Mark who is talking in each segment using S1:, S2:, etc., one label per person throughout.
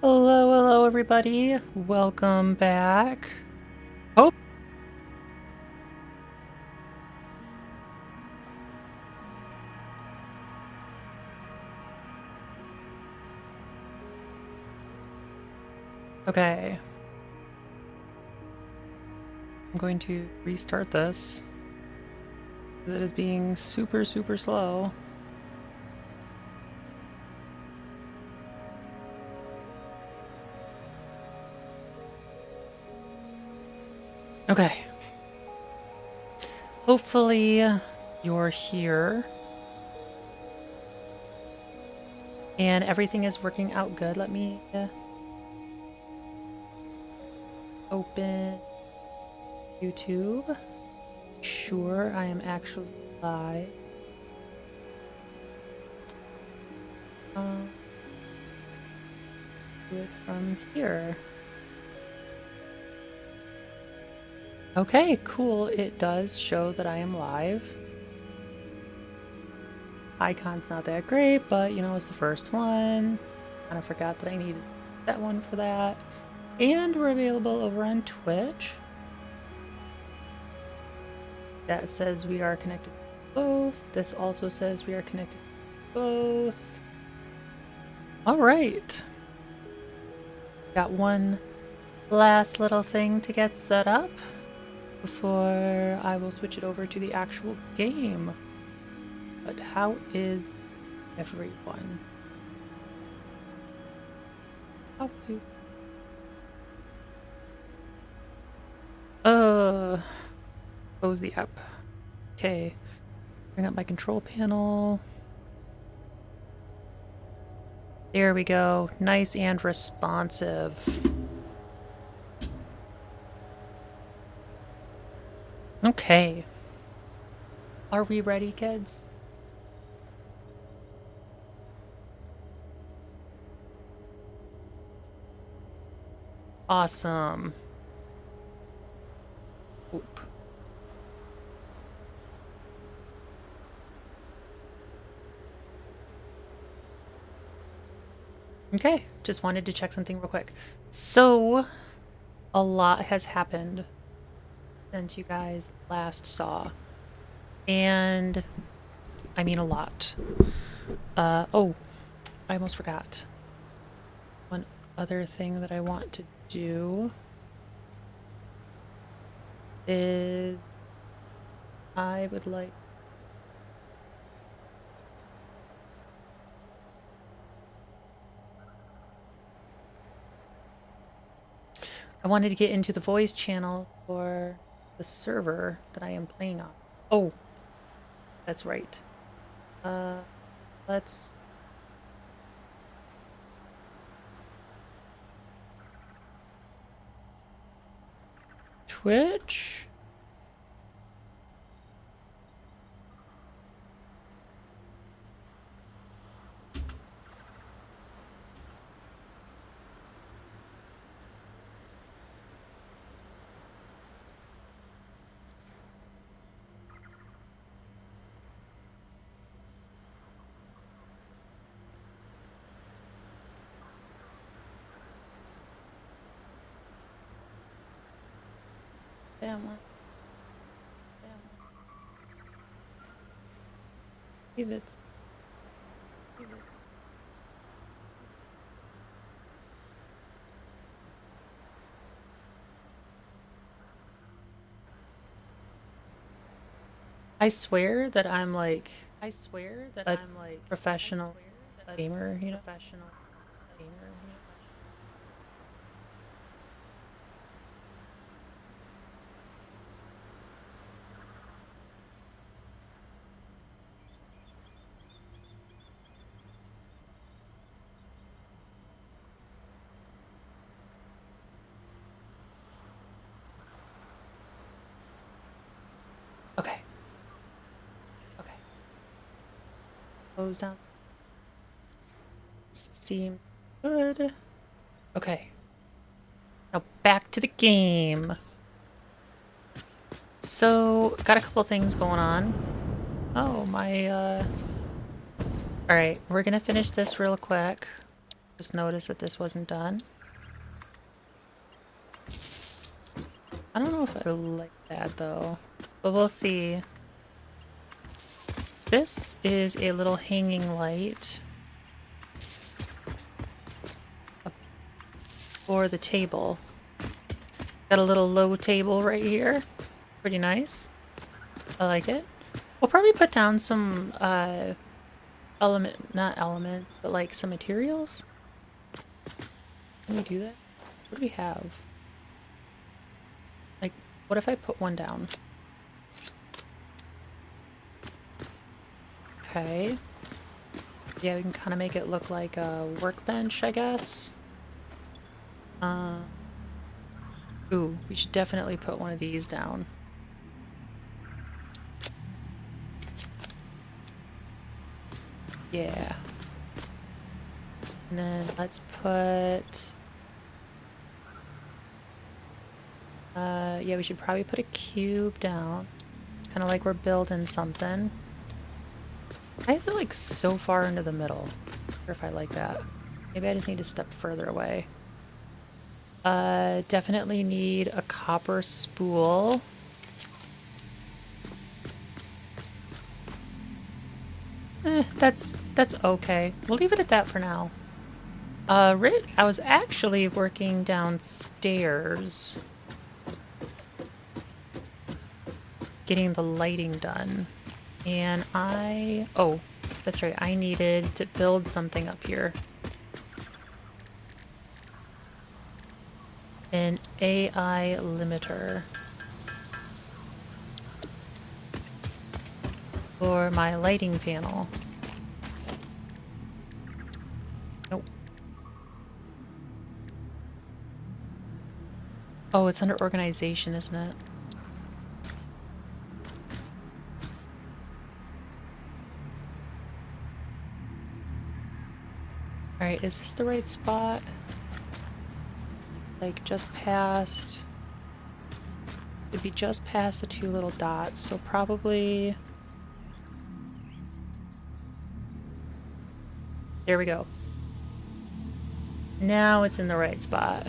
S1: Hello, everybody. Welcome back. Oh, okay. I'm going to restart this. It is being super slow. Okay. Hopefully, you're here. And everything is working out good. Let me open YouTube. Sure, I am actually live. Do it from here. Okay, cool. It does show that I am live. Icon's not that great, but you know, it's the first one. Kind of forgot that I needed that one for that. And we're available over on Twitch. That says we are connected to both. This also says we are connected to both. All right. Got one last little thing to get set up before I will switch it over to the actual game. But how is everyone? How do close the app. Okay. Bring up my control panel. There we go. Nice and responsive. Okay. Are we ready, kids? Awesome. Oop. Okay, just wanted to check something real quick. So, a lot has happened since you guys last saw. And, I mean a lot. Oh, I almost forgot. One other thing that I want to do is I would like I wanted to get into the voice channel for the server that I am playing on. Oh, that's right. Let's Twitch. Family. Give it. I swear that I'm like a professional gamer, you know. Okay. Okay. Close down. Seem good. Okay. Now back to the game. So, got a couple things going on. Oh, my, Alright, we're gonna finish this real quick. Just noticed that this wasn't done. I don't know if I like that though, but we'll see. This is a little hanging light for the table. Got a little low table right here. Pretty nice. I like it. We'll probably put down some not elements, but like some materials. Can we do that? What do we have? Like, what if I put one down? Okay. Yeah, we can kind of make it look like a workbench, I guess. Ooh, we should definitely put one of these down. Yeah. And then let's put... yeah, we should probably put a cube down. Kind of like we're building something. Why is it like so far into the middle? Or if I like that. Maybe I just need to step further away. Definitely need a copper spool. That's okay. We'll leave it at that for now. I was actually working downstairs, getting the lighting done, and oh, that's right, I needed to build something up here. An AI limiter for my lighting panel. Nope. Oh, it's under organization, isn't it? Alright, is this the right spot? Like, just past... It'd be just past the two little dots, so probably... There we go. Now it's in the right spot.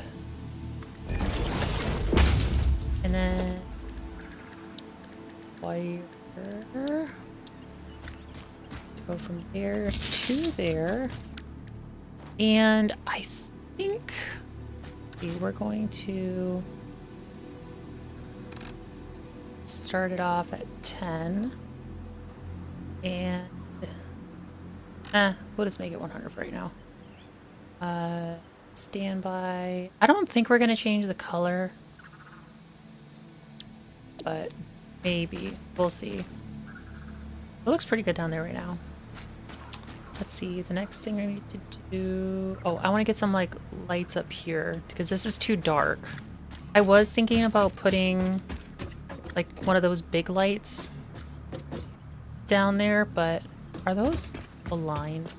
S1: And then... wire... to go from there to there. And I think... we're going to... start it off at 10. And... we'll just make it 100 for right now. Standby. I don't think we're gonna change the color. But maybe. We'll see. It looks pretty good down there right now. Let's see. The next thing I need to do... oh, I want to get some, like, lights up here. Because this is too dark. I was thinking about putting, like, one of those big lights down there, but are those aligned?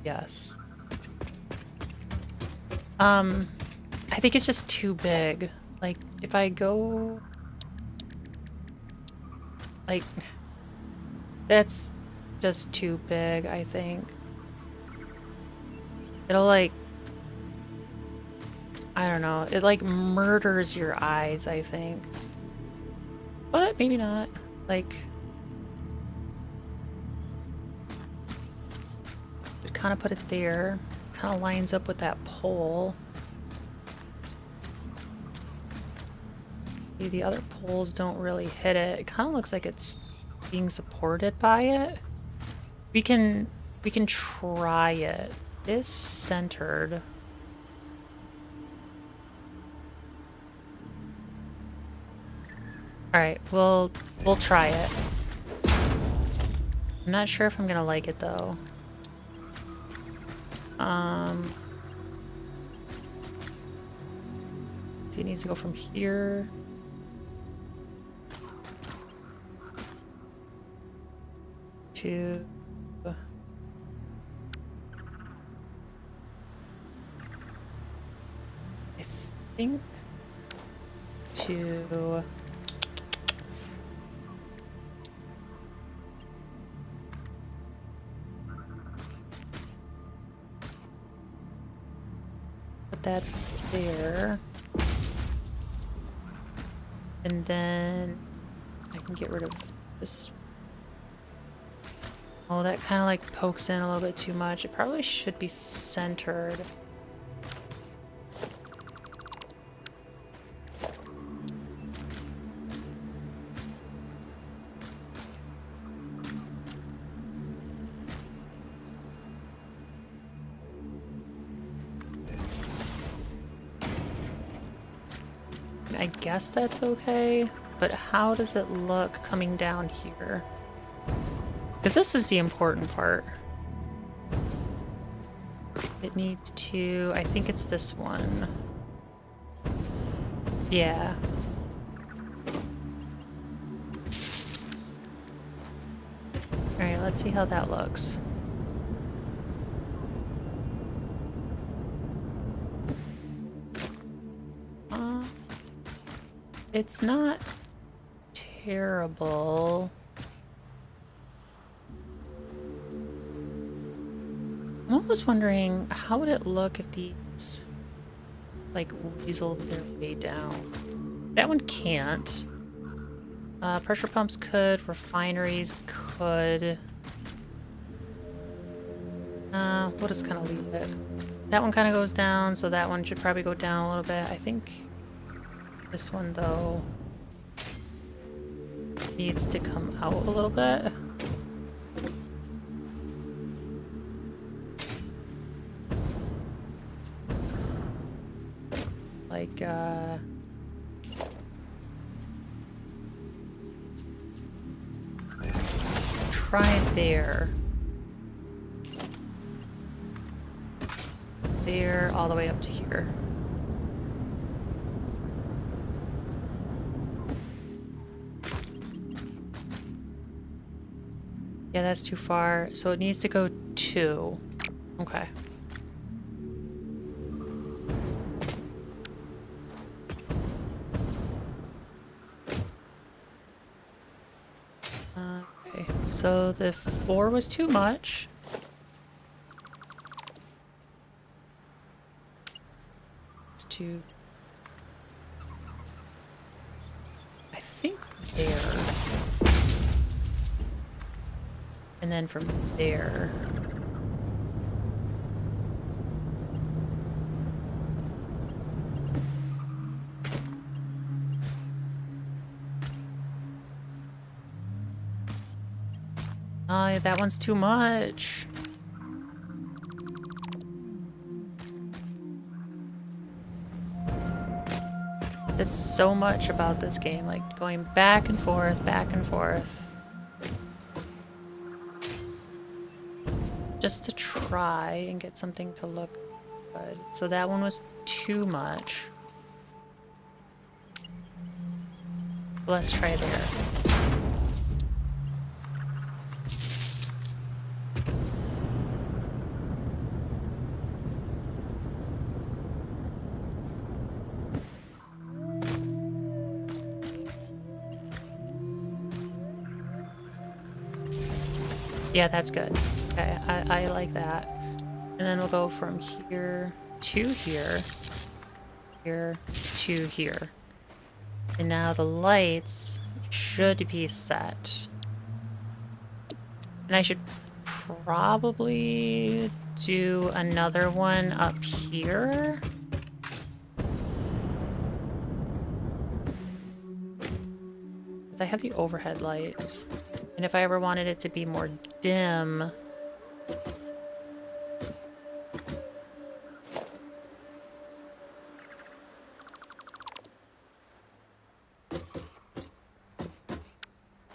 S1: Yes. I think it's just too big. Like, if I go... like... that's just too big, I think. It'll, like... I don't know. It, like, murders your eyes, I think. But maybe not. Like... just kind of put it there. Kind of lines up with that pole. See, the other poles don't really hit it. It kind of looks like it's being supported by it. We can try it. It's centered. Alright, we'll try it. I'm not sure if I'm gonna like it though. So it needs to go from here to I think to that there. And then I can get rid of this. Oh, that kind of like pokes in a little bit too much. It probably should be centered. I guess that's okay, but how does it look coming down here? Because this is the important part. It needs to... I think it's this one. Yeah. Alright, let's see how that looks. It's not terrible. I'm almost wondering, how would it look if these, like, weaseled their way down? That one can't. Pressure pumps could, refineries could. We'll just kind of leave it. That one kind of goes down, so that one should probably go down a little bit. I think this one, though, needs to come out a little bit. Like, try it there. There, all the way up to here. Yeah, that's too far. So it needs to go 2. Okay. Okay, so the 4 was too much. It's too... I think there. And then from there. That one's too much. That's so much about this game, like going back and forth, just to try and get something to look good. So that one was too much. Let's try there. Yeah, that's good. Okay, I like that. And then we'll go from here to here, here to here. And now the lights should be set. And I should probably do another one up here. Because I have the overhead lights. And if I ever wanted it to be more dim...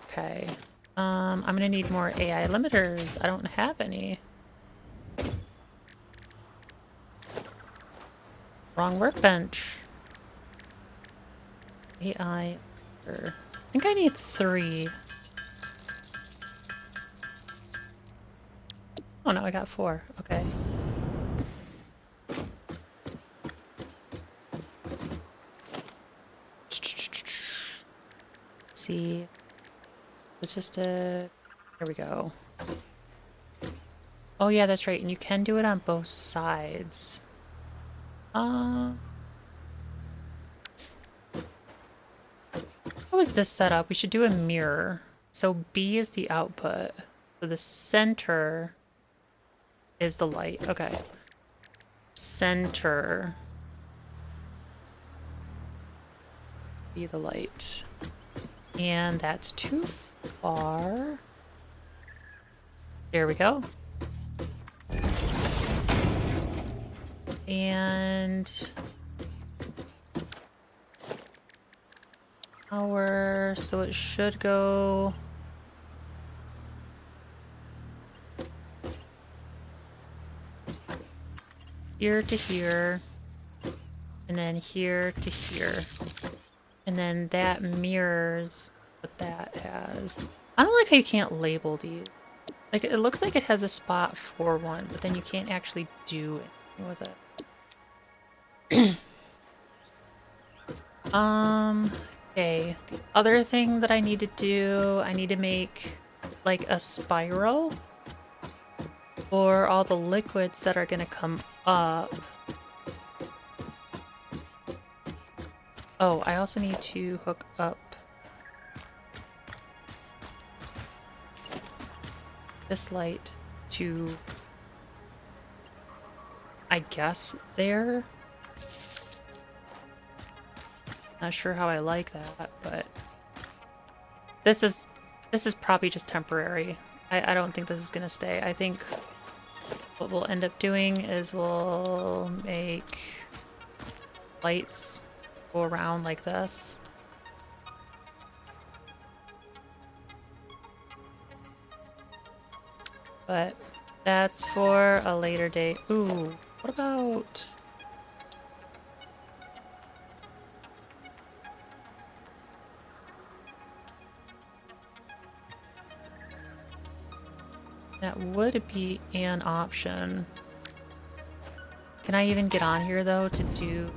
S1: Okay. I'm gonna need more AI limiters. I don't have any. Wrong workbench. AI... I think I need 3. Oh no, I got 4. Okay. Let's see. It's just a... There we go. Oh yeah, that's right. And you can do it on both sides. How is this set up? We should do a mirror. So B is the output. So the center is the light. Okay. Center. Be the light. And that's too far. There we go. And power, so it should go here to here, and then here to here. And then that mirrors what that has. I don't like how you can't label these. Like, it looks like it has a spot for one, but then you can't actually do anything with it. Okay. The other thing that I need to do, I need to make like a spiral for all the liquids that are gonna come up. Oh, I also need to hook up this light to, I guess, there. Not sure how I like that, but this is probably just temporary. I don't think this is gonna stay. I think what we'll end up doing is we'll make lights go around like this. But that's for a later date. Ooh, what about... That would be an option. Can I even get on here though to do...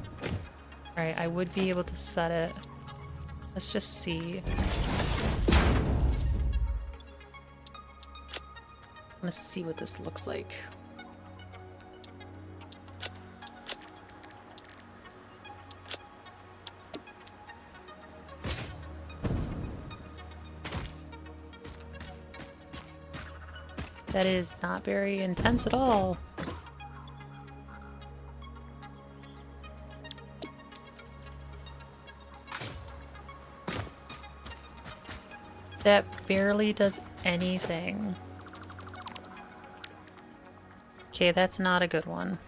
S1: Alright, I would be able to set it. Let's just see. I want to see what this looks like. That is not very intense at all. That barely does anything. Okay, that's not a good one.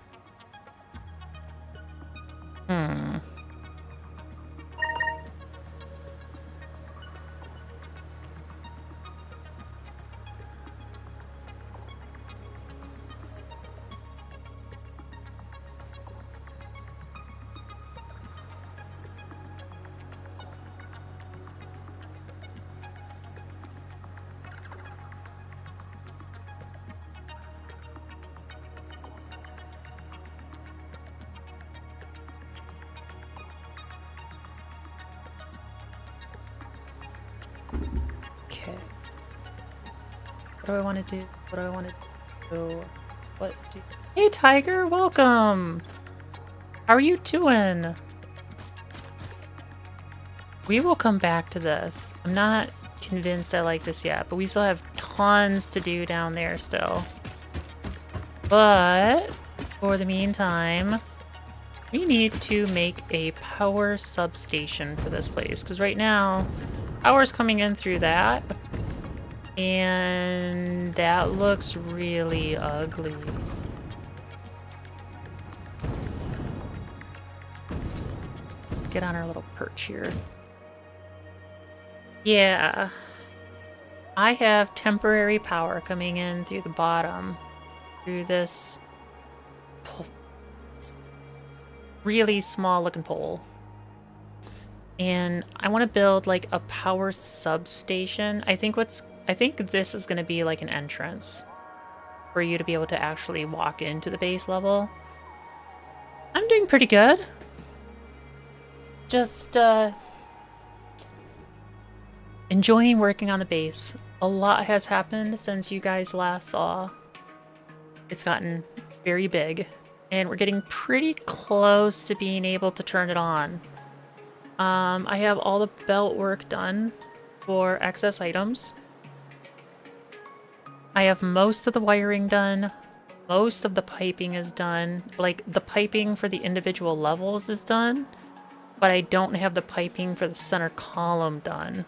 S1: Okay. What do I want to do? What do I want to do? What do... Hey, Tiger, welcome! How are you doing? We will come back to this. I'm not convinced I like this yet, but we still have tons to do down there still. But for the meantime, we need to make a power substation for this place, because right now power's coming in through that, and that looks really ugly. Get on our little perch here. Yeah. I have temporary power coming in through the bottom, through this really small looking pole. And I want to build like a power substation. I think this is going to be like an entrance for you to be able to actually walk into the base level. I'm doing pretty good. Just enjoying working on the base. A lot has happened since you guys last saw. It's gotten very big, And we're getting pretty close to being able to turn it on. I have all the belt work done for excess items. I have most of the wiring done. Most of the piping is done. Like, the piping for the individual levels is done, but I don't have the piping for the center column done.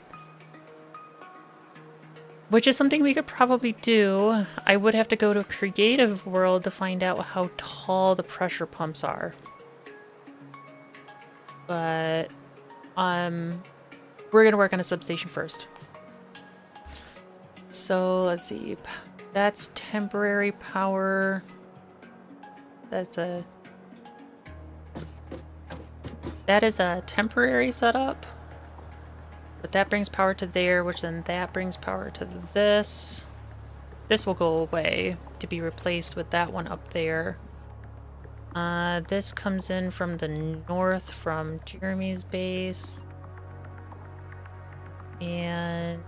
S1: Which is something we could probably do. I would have to go to a creative world to find out how tall the pressure pumps are. But, we're gonna work on a substation first. So, let's see. That's temporary power. That is a temporary setup. But that brings power to there, which then that brings power to this. This will go away to be replaced with that one up there. This comes in from the north from Jeremy's base. And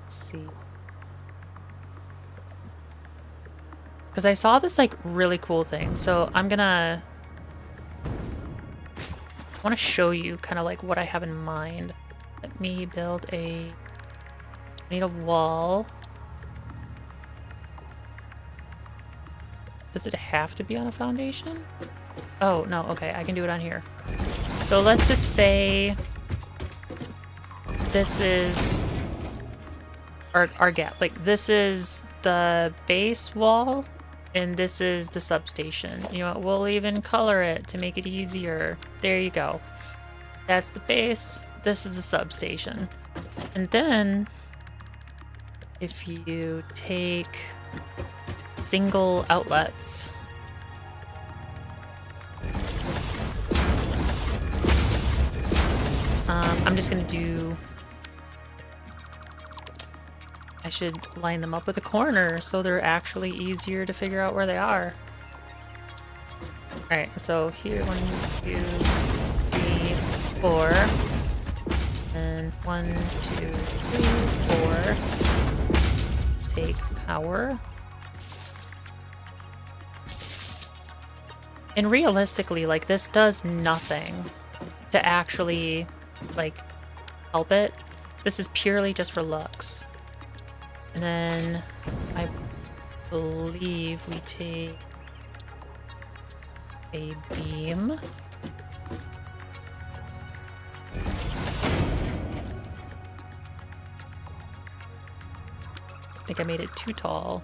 S1: let's see. Because I saw this like really cool thing. So I want to show you kind of like what I have in mind. Let me build I need a wall. Does it have to be on a foundation? Oh, no, okay, I can do it on here. So let's just say this is our gap. Like, this is the base wall, and this is the substation. You know what, we'll even color it to make it easier. There you go. That's the base, this is the substation. And then, if you take single outlets, I'm just gonna do, I should line them up with a corner so they're actually easier to figure out where they are. Alright, so here, 1, 2, 3, 4. And 1, 2, 3, 4. Take power. And realistically, like, this does nothing to actually, like, help it. This is purely just for looks. And then I believe we take a beam. I think I made it too tall.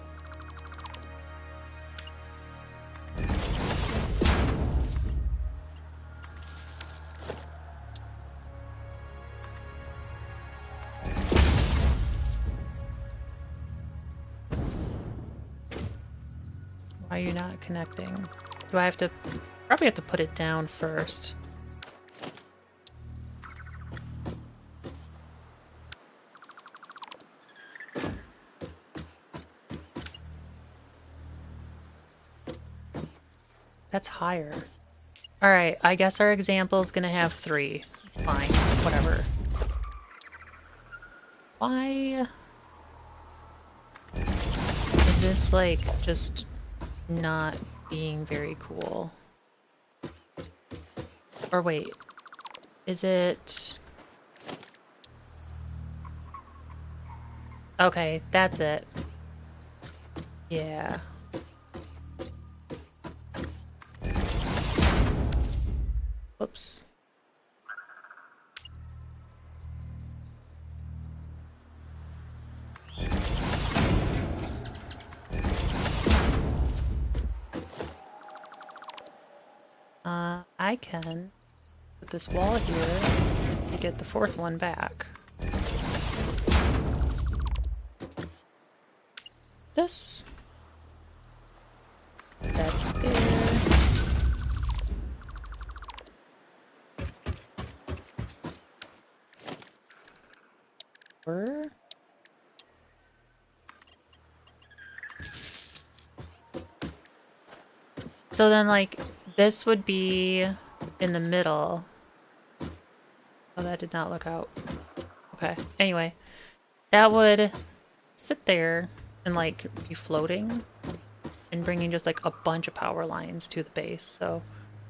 S1: Why are you not connecting? Do I have to... Probably have to put it down first. That's higher. Alright, I guess our example is gonna have 3. Fine, whatever. Why... is this, like, just not being very cool? Or wait, is it... Okay, that's it. Yeah. Whoops. I can put this wall here to get the 4th one back. This. That's there. So then, like, this would be in the middle. Oh, that did not look out. Okay, anyway. That would sit there and, like, be floating. and bringing just like a bunch of power lines to the base. So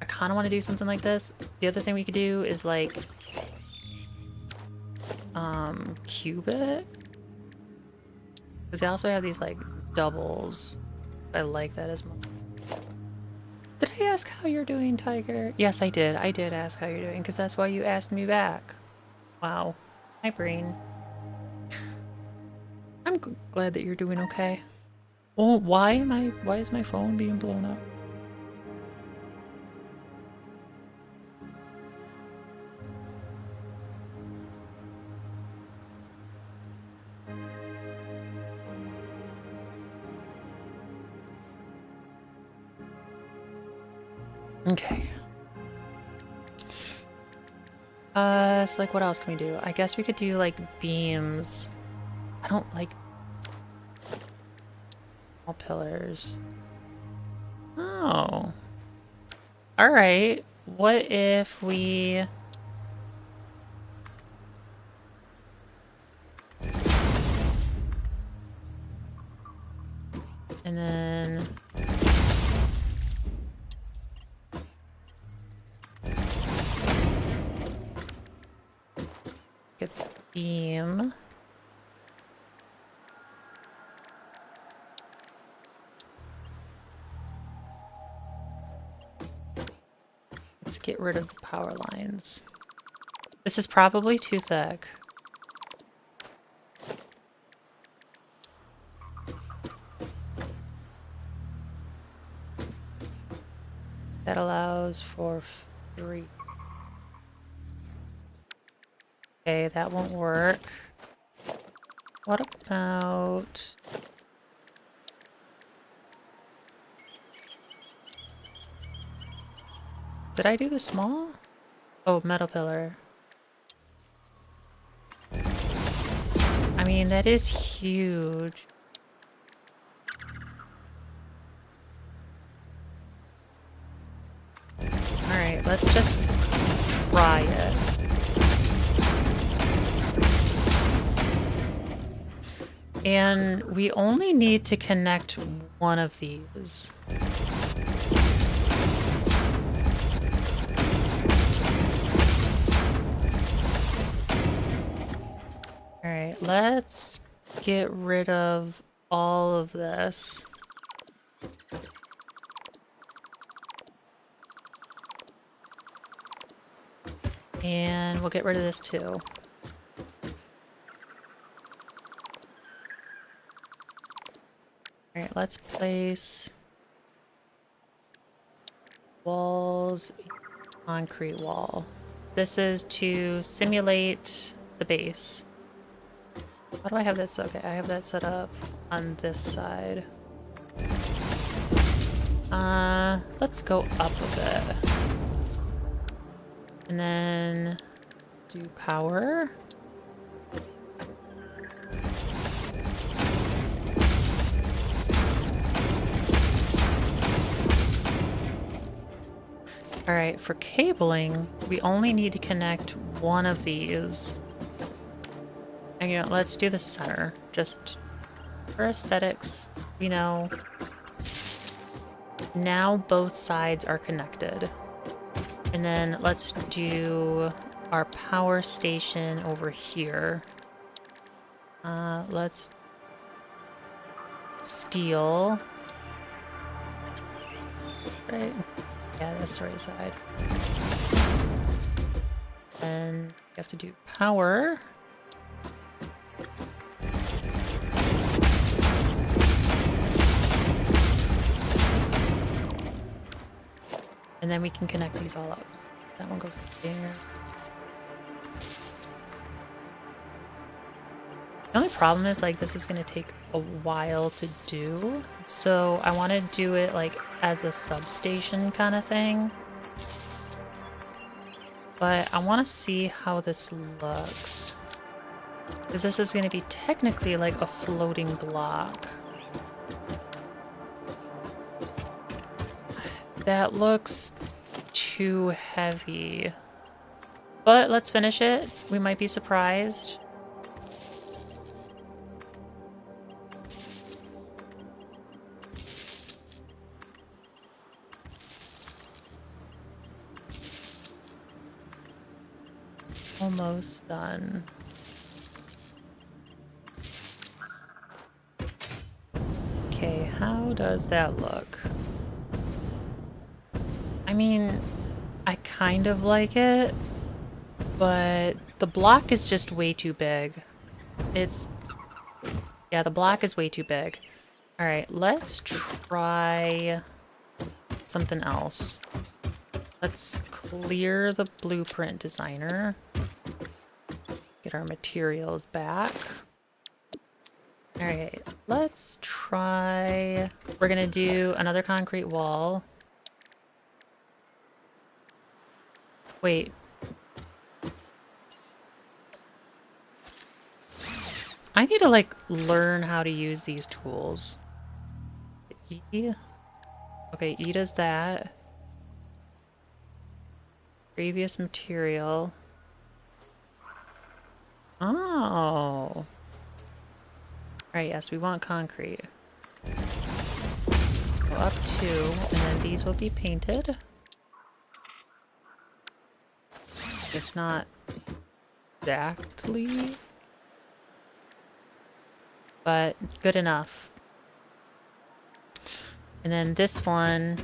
S1: I kind of want to do something like this. The other thing we could do is like cube it, because we also have these like doubles. I like that as much. Did I ask how you're doing, Tiger? Yes, I did. I did ask how you're doing, because that's why you asked me back. Wow. My brain. I'm glad that you're doing okay. Oh, why is my phone being blown up? Okay. So like what else can we do? I guess we could do like beams. I don't like all pillars. Oh. Alright. What if we... And then... Get the beam. Let's get rid of the power lines. This is probably too thick. That allows for 3. Okay, that won't work. What about... Did I do the small? Oh, metal pillar. I mean, that is huge. Alright, let's just try it. And we only need to connect one of these. Alright, let's get rid of all of this. And we'll get rid of this too. Alright, let's place walls, concrete wall. This is to simulate the base. How do I have this? Okay, I have that set up on this side. Let's go up a bit. And then do power. Alright, for cabling, we only need to connect one of these. And, you know, let's do the center, just for aesthetics. You know, now both sides are connected. And then let's do our power station over here. Let's steel. Right? Yeah, that's the right side. And you have to do power. And then we can connect these all up. That one goes there. The only problem is, like, this is going to take a while to do. So I want to do it, like, as a substation kind of thing. But I want to see how this looks. Because this is going to be technically like a floating block. That looks too heavy. But let's finish it. We might be surprised. Almost done. Okay, how does that look? I mean, I kind of like it, but the block is just way too big. Yeah, the block is way too big. All right, let's try something else. Let's clear the blueprint designer. Get our materials back. All right, let's try... We're gonna do another concrete wall. Wait. I need to, like, learn how to use these tools. E? Okay, E does that. Previous material. Oh. Alright, yes, we want concrete. Go up 2, and then these will be painted. It's not exactly, but good enough. And then this one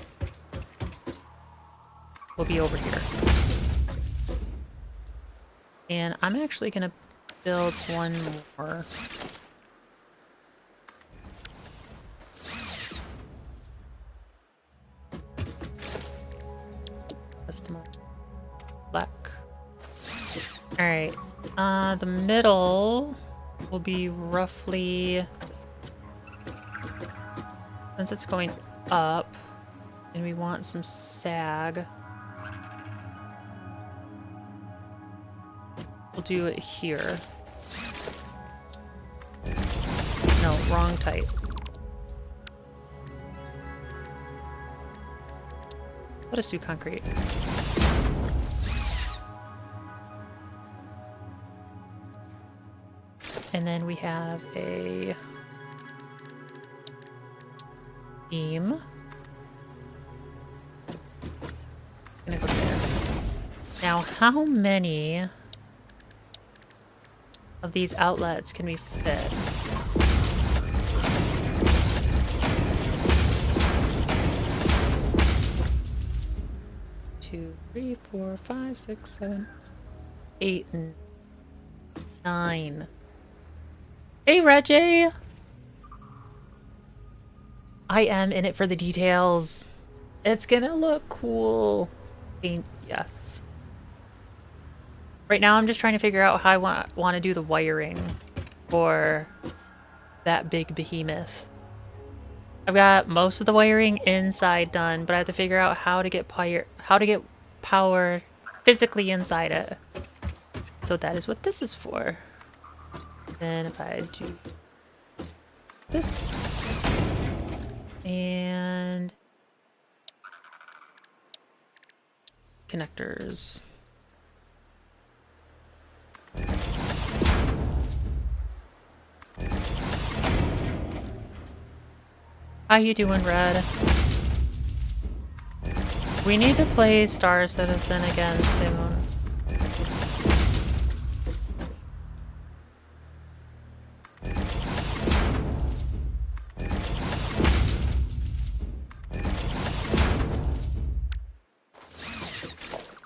S1: will be over here. And I'm actually gonna build one more. Customize black. Alright. The middle will be roughly... Since it's going up, and we want some sag, we'll do it here. No, wrong type. Let us do concrete. And then we have a beam. Gonna go there. Now, how many of these outlets can we fit? Two, 3, 4, 5, 6, 7, 8, and 9. Hey, Reggie! I am in it for the details. It's gonna look cool. Yes. Right now I'm just trying to figure out how I want to do the wiring for that big behemoth. I've got most of the wiring inside done, but I have to figure out how to get power physically inside it. So that is what this is for. Then if I do this and connectors. How you doing, Red? We need to play Star Citizen again soon.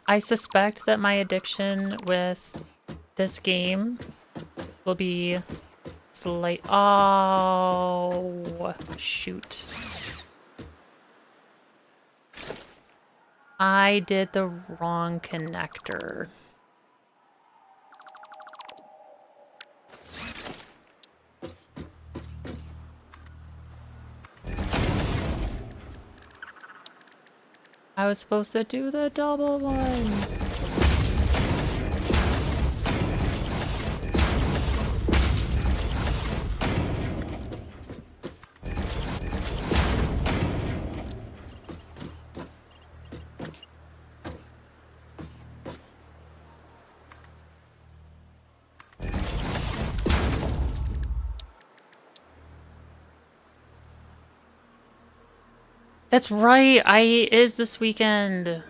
S1: I suspect that my addiction with this game will be slight. Oh, shoot. I did the wrong connector. I was supposed to do the double ones. That's right, it is this weekend.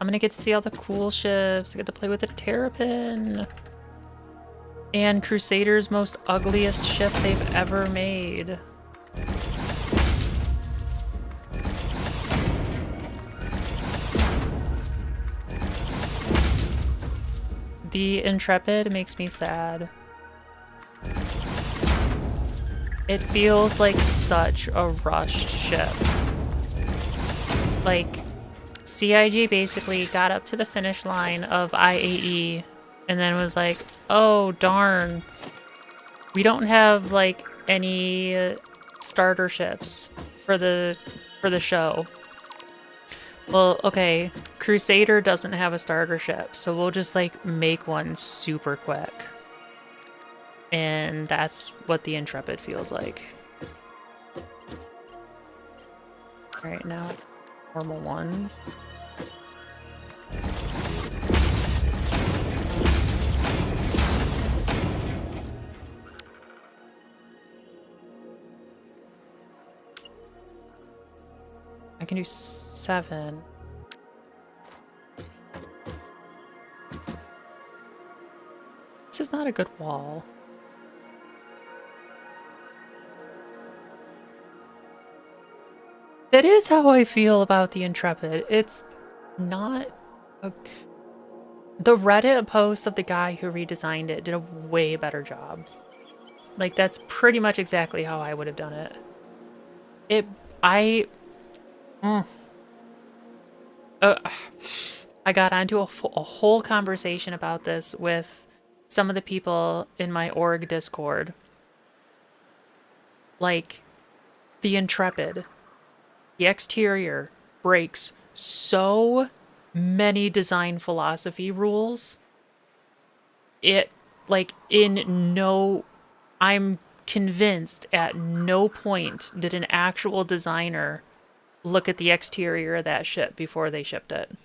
S1: I'm gonna get to see all the cool ships. I get to play with the Terrapin. And Crusader's most ugliest ship they've ever made. The Intrepid makes me sad. It feels like such a rushed ship. Like, CIG basically got up to the finish line of IAE and then was like, oh darn, we don't have like any starter ships for the show. Well, okay, Crusader doesn't have a starter ship, so we'll just like make one super quick. And that's what the Intrepid feels like. Alright, now normal ones. I can do 7. This is not a good wall. That is how I feel about the Intrepid. It's not a... The Reddit post of the guy who redesigned it did a way better job. Like, that's pretty much exactly how I would have done it. I got onto a whole conversation about this with some of the people in my org Discord. Like, the Intrepid, the exterior breaks so many design philosophy rules. I'm convinced at no point did an actual designer look at the exterior of that ship before they shipped it.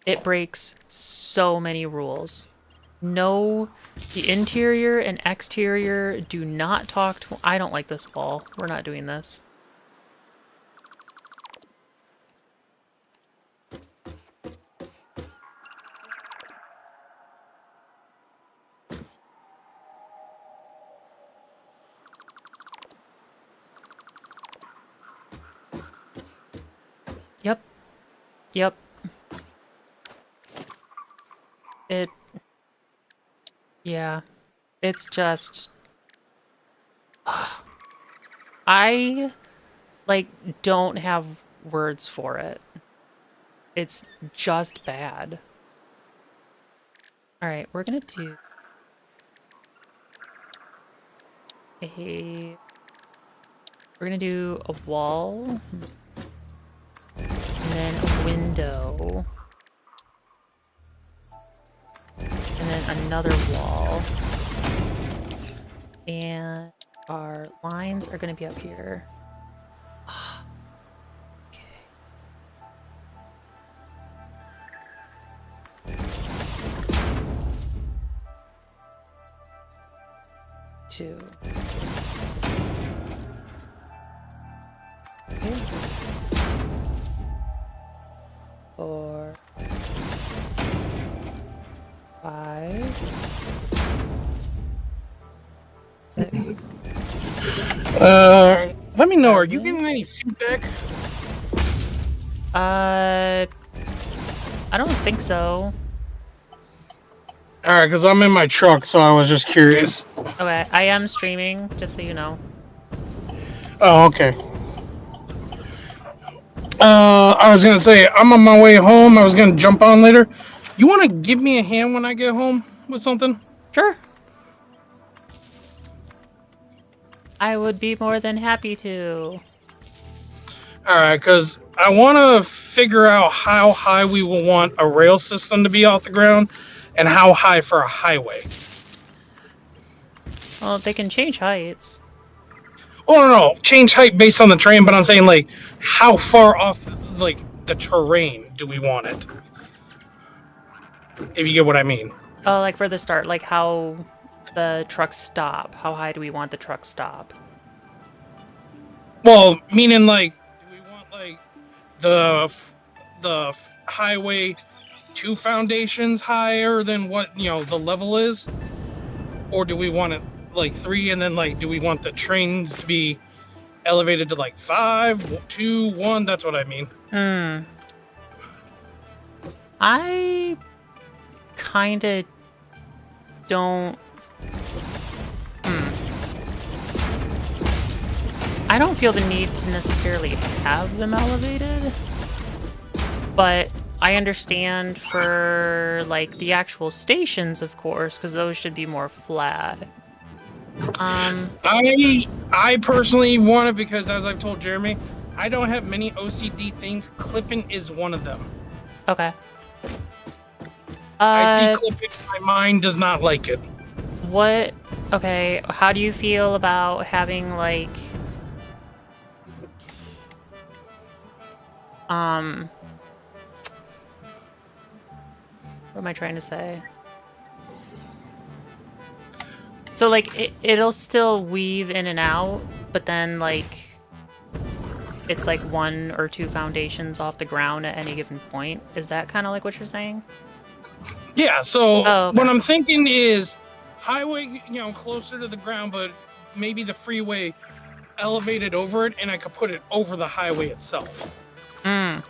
S1: It breaks so many rules. No, the interior and exterior do not talk to... I don't like this wall. We're not doing this. Yep. Yep. Yeah. It's just... I, like, don't have words for it. It's just bad. Alright, we're gonna do... We're gonna do a wall. And then a window. And then another wall. And our lines are going to be up here. Okay. 2. Okay. 4. 5. 6.
S2: Let me know, are you getting any feedback?
S1: I don't think so.
S2: Alright, because I'm in my truck, so I was just curious.
S1: Okay, I am streaming, just so you know.
S2: Oh, okay. I was going to say, I'm on my way home. I was going to jump on later. You want to give me a hand when I get home with something?
S1: Sure. I would be more than happy to.
S2: Alright, because I want to figure out how high we will want a rail system to be off the ground and how high for a highway.
S1: Well, they can change heights.
S2: Oh, no. Change height based on the train, but I'm saying, like, how far off, like, the terrain do we want it? If you get what I mean.
S1: Oh, like for the start, like how the trucks stop. How high do we want the truck stop?
S2: Well, meaning like, do we want like the highway 2 foundations higher than what the level is, or do we want it like 3, and then like do we want the trains to be elevated to like 5, 2, 1? That's what I mean.
S1: Hmm. I kind of don't. I don't feel the need to necessarily have them elevated, but I understand for like the actual stations, of course, because those should be more flat.
S2: I personally want it because, as I've told Jeremy, I don't have many OCD things. Clipping is one of them.
S1: Okay.
S2: I see
S1: Uh,
S2: clipping, my mind does not like it.
S1: what? Okay, how do you feel about having like, um, what am I trying to say? So like it'll still weave in and out, but then like it's like 1 or 2 foundations off the ground at any given point. Is that kind of like what you're saying?
S2: Yeah, so
S1: Oh,
S2: what
S1: okay.
S2: I'm thinking is highway, closer to the ground, but maybe the freeway elevated over it, and I could put it over the highway itself.
S1: Mm.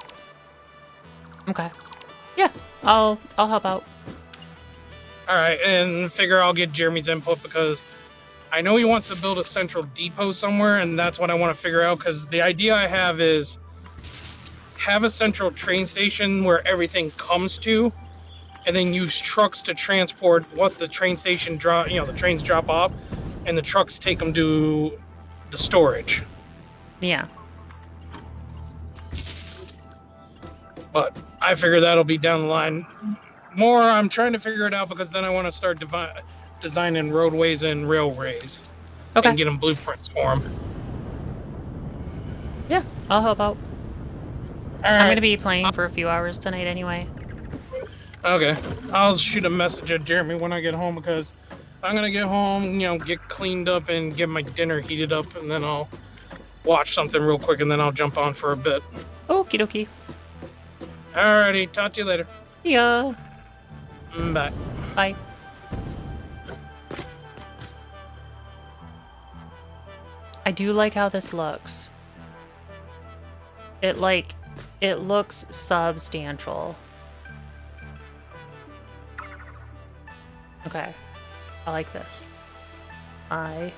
S1: Okay. Yeah, I'll help out.
S2: All right, and figure I'll get Jeremy's input because I know he wants to build a central depot somewhere, and that's what I want to figure out. Because the idea I have is have a central train station where everything comes to, and then use trucks to transport what the train station drop, the trains drop off, and the trucks take them to the storage.
S1: Yeah.
S2: But I figure that'll be down the line. More, I'm trying to figure it out because then I want to start designing roadways and railways
S1: Okay.
S2: and get them blueprints for them.
S1: Yeah, I'll help out.
S2: All
S1: I'm
S2: right.
S1: gonna be playing for a few hours tonight anyway.
S2: Okay. I'll shoot a message at Jeremy when I get home because I'm gonna get home, get cleaned up and get my dinner heated up, and then I'll watch something real quick, and then I'll jump on for a bit.
S1: Okie dokie.
S2: Alrighty, talk to you later.
S1: Yeah.
S2: Bye.
S1: Bye. I do like how this looks. It looks substantial. Okay. I like this. I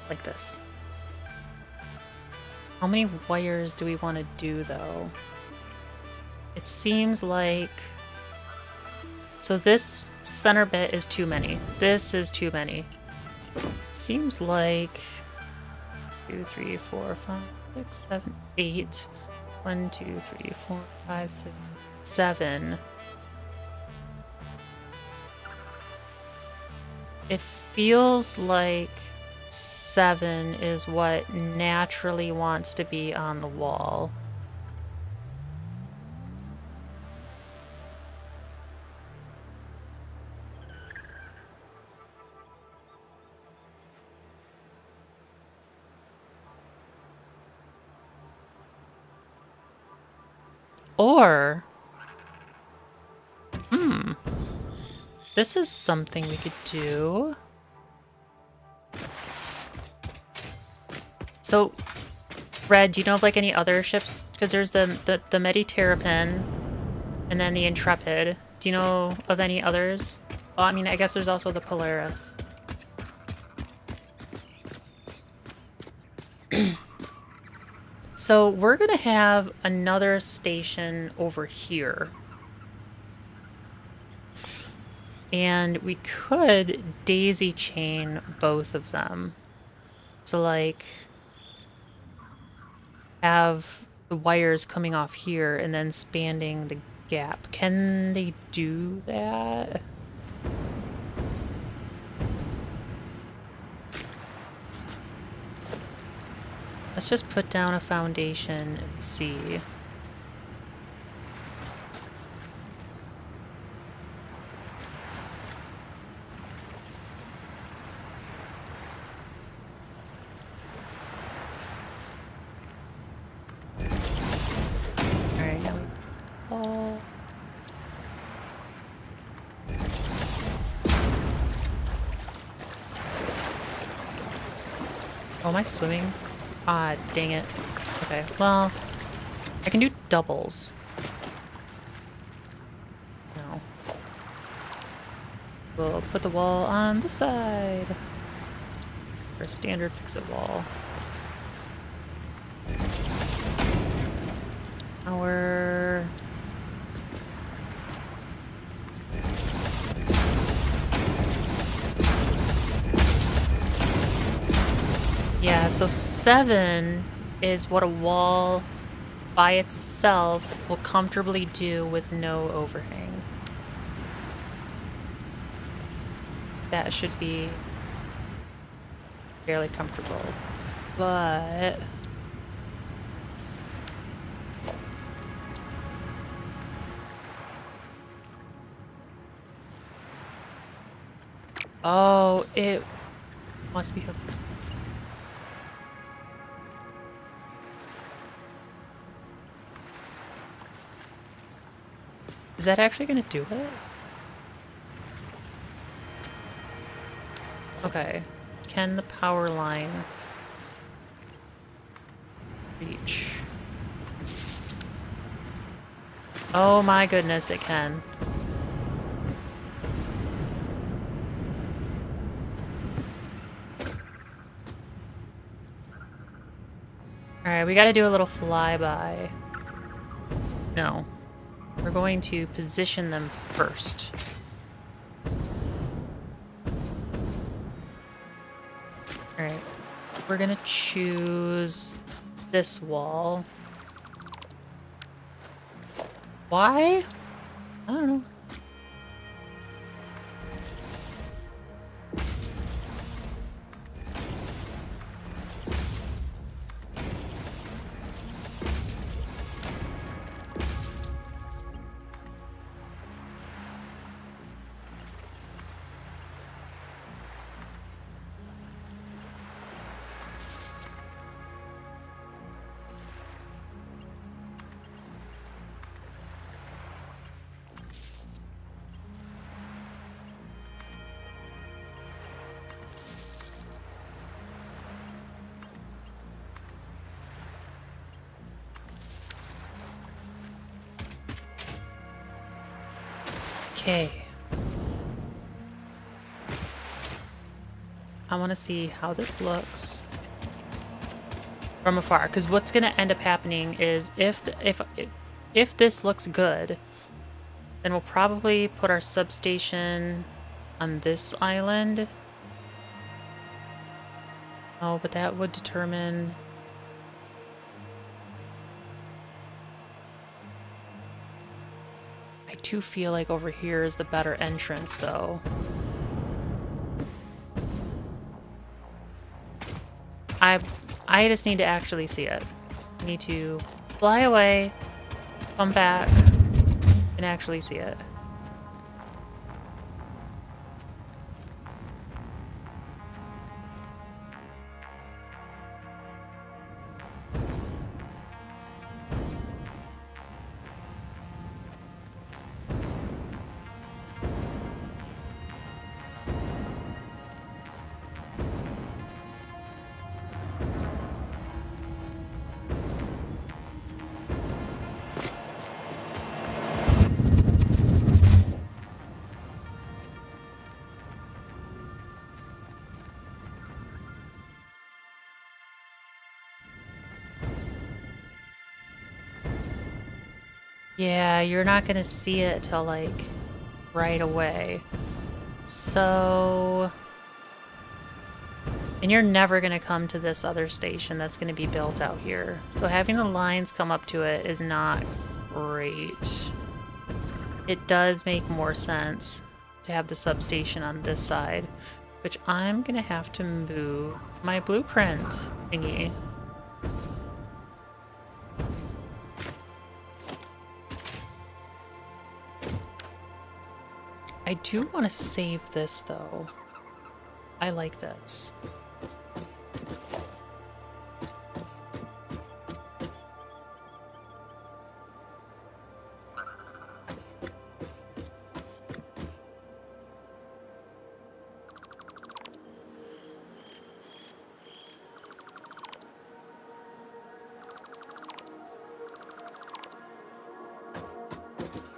S1: like this. How many wires do we want to do, though? It seems like... So this center bit is too many. This is too many. Seems like... 2, 3, 4, 5, 6, 7, 8. 1, 2, 3, 4, 5, 6, 7. It feels like 7 is what naturally wants to be on the wall. Or, this is something we could do. So, Red, do you know of like any other ships? Because there's the Mediterranean and then the Intrepid. Do you know of any others? Well, I mean, I guess there's also the Polaris. So we're gonna have another station over here. And we could daisy chain both of them. So like have the wires coming off here and then spanning the gap. Can they do that? Let's just put down a foundation and see. wall. Oh, am I swimming? Ah, dang it. Okay, well, I can do doubles. No. We'll put the wall on this side. For a standard fix-it wall. Our... Yeah, so 7 is what a wall by itself will comfortably do with no overhangs. That should be fairly comfortable. But... oh, it must be hooked. Is that actually gonna do it? Okay. Can the power line reach? Oh my goodness, it can. Alright, we gotta do a little flyby. No. We're going to position them first. Alright. We're gonna choose this wall. Why? I don't know. Okay. I want to see how this looks from afar, because what's going to end up happening is if this looks good, then we'll probably put our substation on this island. Oh, but that would determine... I do feel like over here is the better entrance, though. I just need to actually see it. I need to fly away, come back, and actually see it. Yeah, you're not gonna see it till like right away. So... and you're never gonna come to this other station that's gonna be built out here. So having the lines come up to it is not great. It does make more sense to have the substation on this side, which I'm gonna have to move my blueprint thingy. I do want to save this, though. I like this.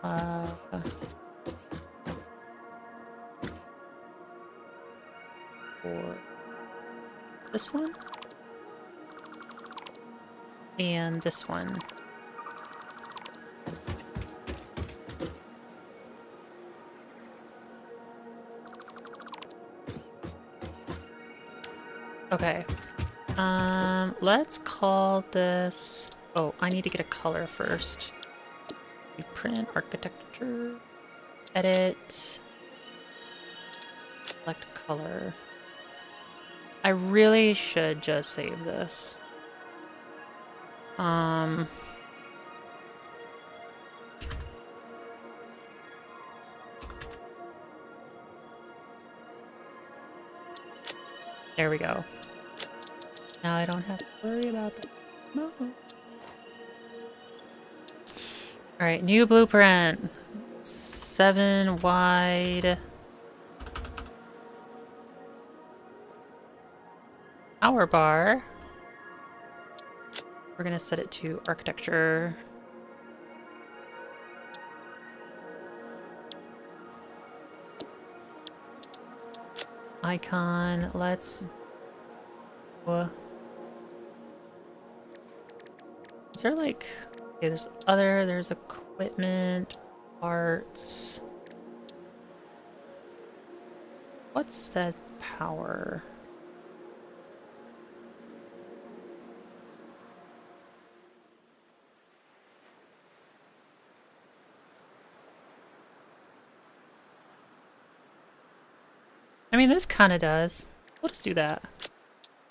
S1: For this one and this one. Okay. Let's call this... Oh, I need to get a color first. Print, architecture, edit, select color. I really should just save this. There we go. Now I don't have to worry about that. No. Alright, new blueprint. 7 wide. Power bar. We're gonna set it to architecture. Icon, let's... Is there like... Okay, there's equipment, parts. What's that power? I mean, this kind of does. We'll just do that.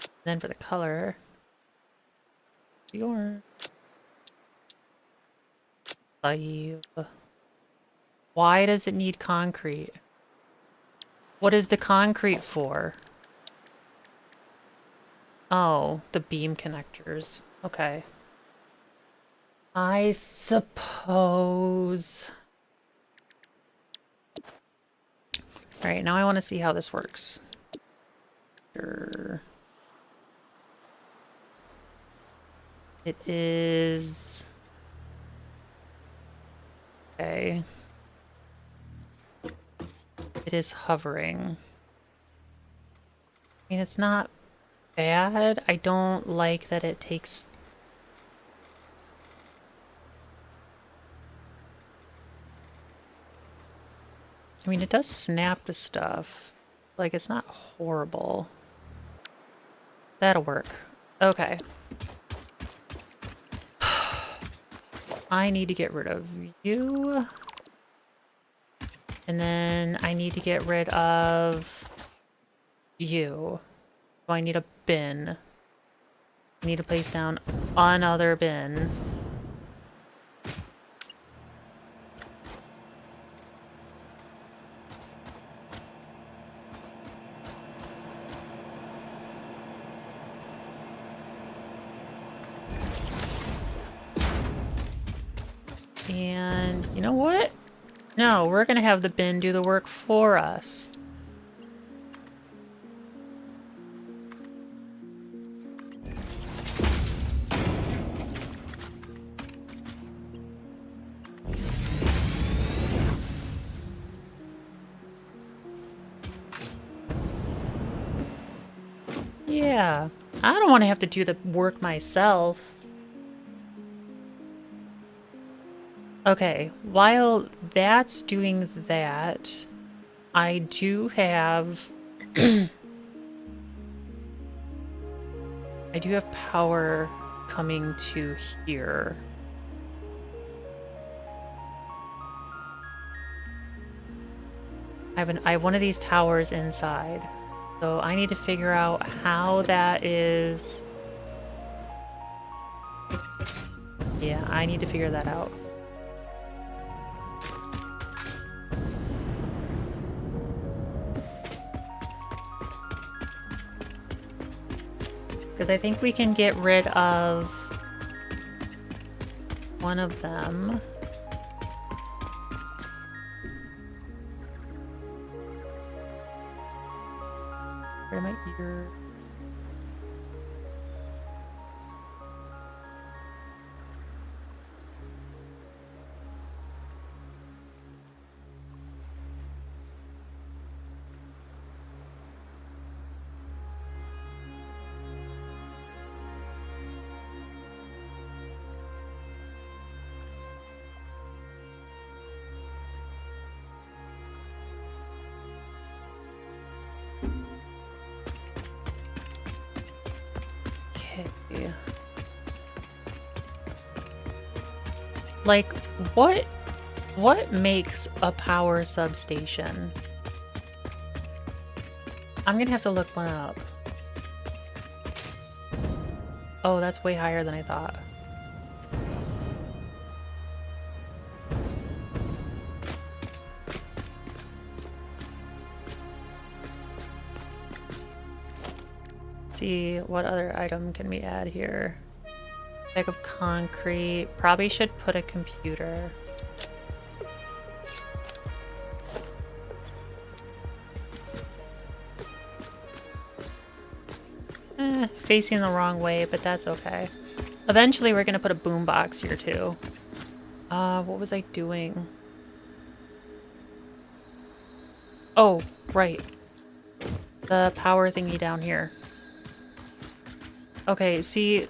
S1: And then for the color, your why does it need concrete? What is the concrete for? Oh, the beam connectors. Okay. I suppose. All right, now I want to see how this works. It is... Okay. It is hovering. I mean, it's not bad. I don't like that it takes... I mean, it does snap to stuff. Like, it's not horrible. That'll work. Okay. I need to get rid of you. And then I need to get rid of you. So I need a bin. I need to place down another bin. And you know what? No, we're gonna have the bin do the work for us. Yeah, I don't want to have to do the work myself. Okay, while that's doing that, I do have... I do have power coming to here. I have one of these towers inside. So I need to figure out how that is... Yeah, I need to figure that out. Because I think we can get rid of one of them. Where am I here? Like, what makes a power substation? I'm gonna have to look one up. Oh, that's way higher than I thought. Let's see, what other item can we add here? Bag of concrete. Probably should put a computer. Facing the wrong way, but that's okay. Eventually we're gonna put a boombox here too. What was I doing? Oh, right. The power thingy down here. Okay, see,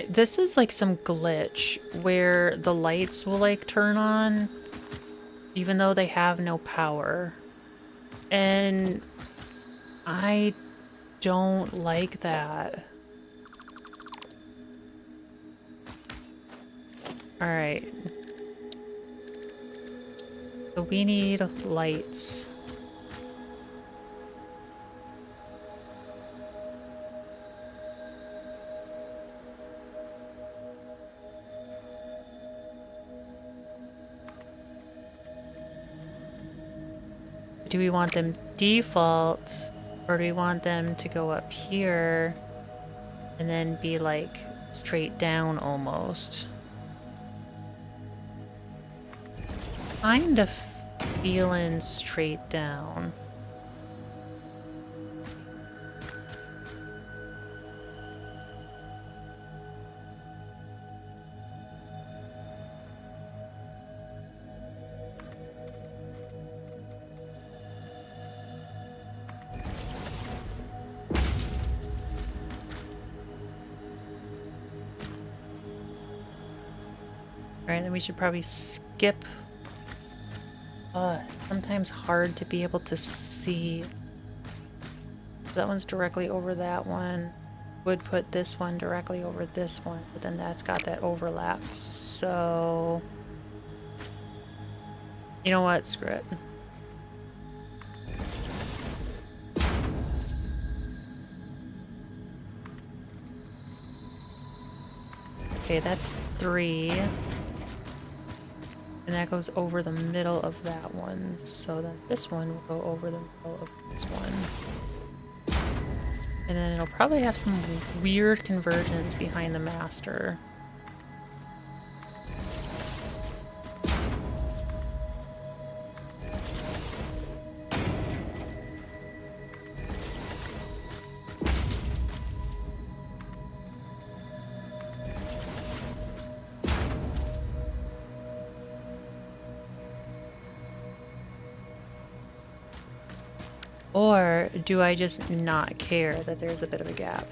S1: this is like some glitch where the lights will like turn on even though they have no power. And I don't like that. Alright. So we need lights. Do we want them default, or do we want them to go up here and then be like straight down almost? Kind of feeling straight down. Alright, then we should probably skip. It's sometimes hard to be able to see. That one's directly over that one. Would put this one directly over this one, but then that's got that overlap. So, you know what? Screw it. Okay, that's 3. And that goes over the middle of that one. So then this one will go over the middle of this one. And then it'll probably have some weird conversions behind the master. Or do I just not care that there's a bit of a gap?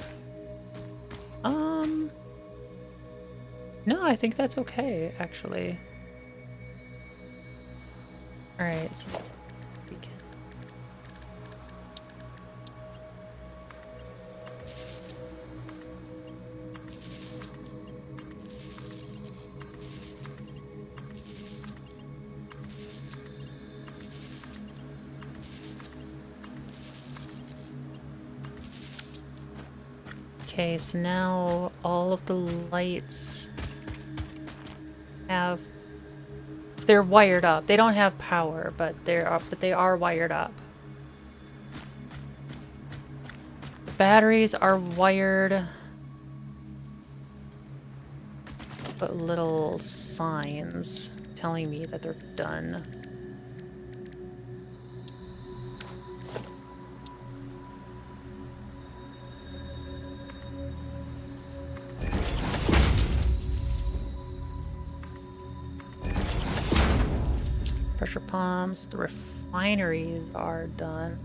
S1: No, I think that's okay, actually. Alright, so we can... Okay, so now all of the lights have... They're wired up. They don't have power, but they are wired up. The batteries are wired. Put little signs telling me that they're done. Pressure pumps, the refineries are done.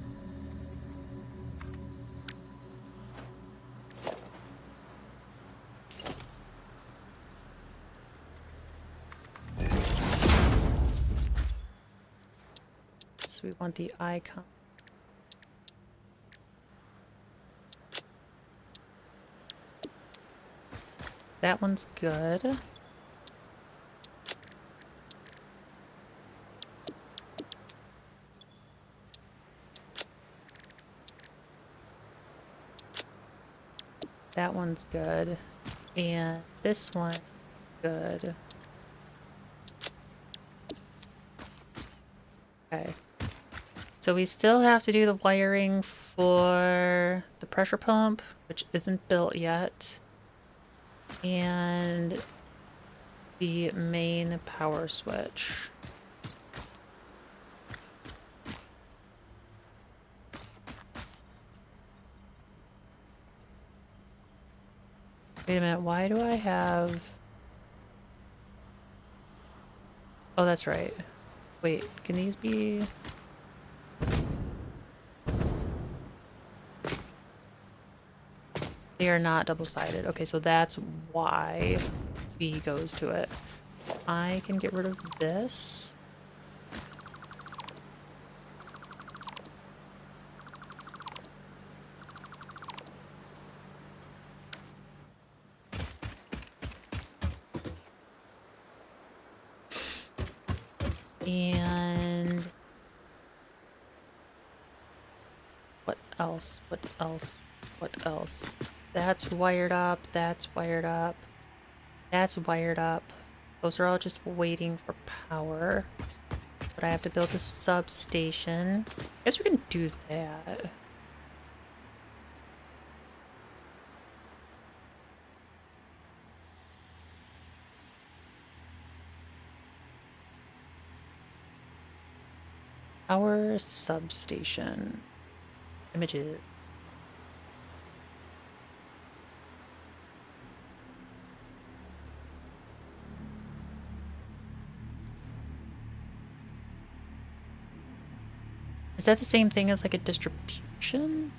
S1: So we want the icon. That one's good. that one's good. And this one, good. Okay. So we still have to do the wiring for the pressure pump, which isn't built yet. And the main power switch. Wait a minute, why do I have... Oh, that's right. Wait, can these be... They are not double-sided. Okay, so that's why B goes to it. I can get rid of this. And... what else? What else? What else? That's wired up. That's wired up. That's wired up. Those are all just waiting for power. But I have to build a substation. I guess we can do that. Power substation. Images. Is that the same thing as like a distribution?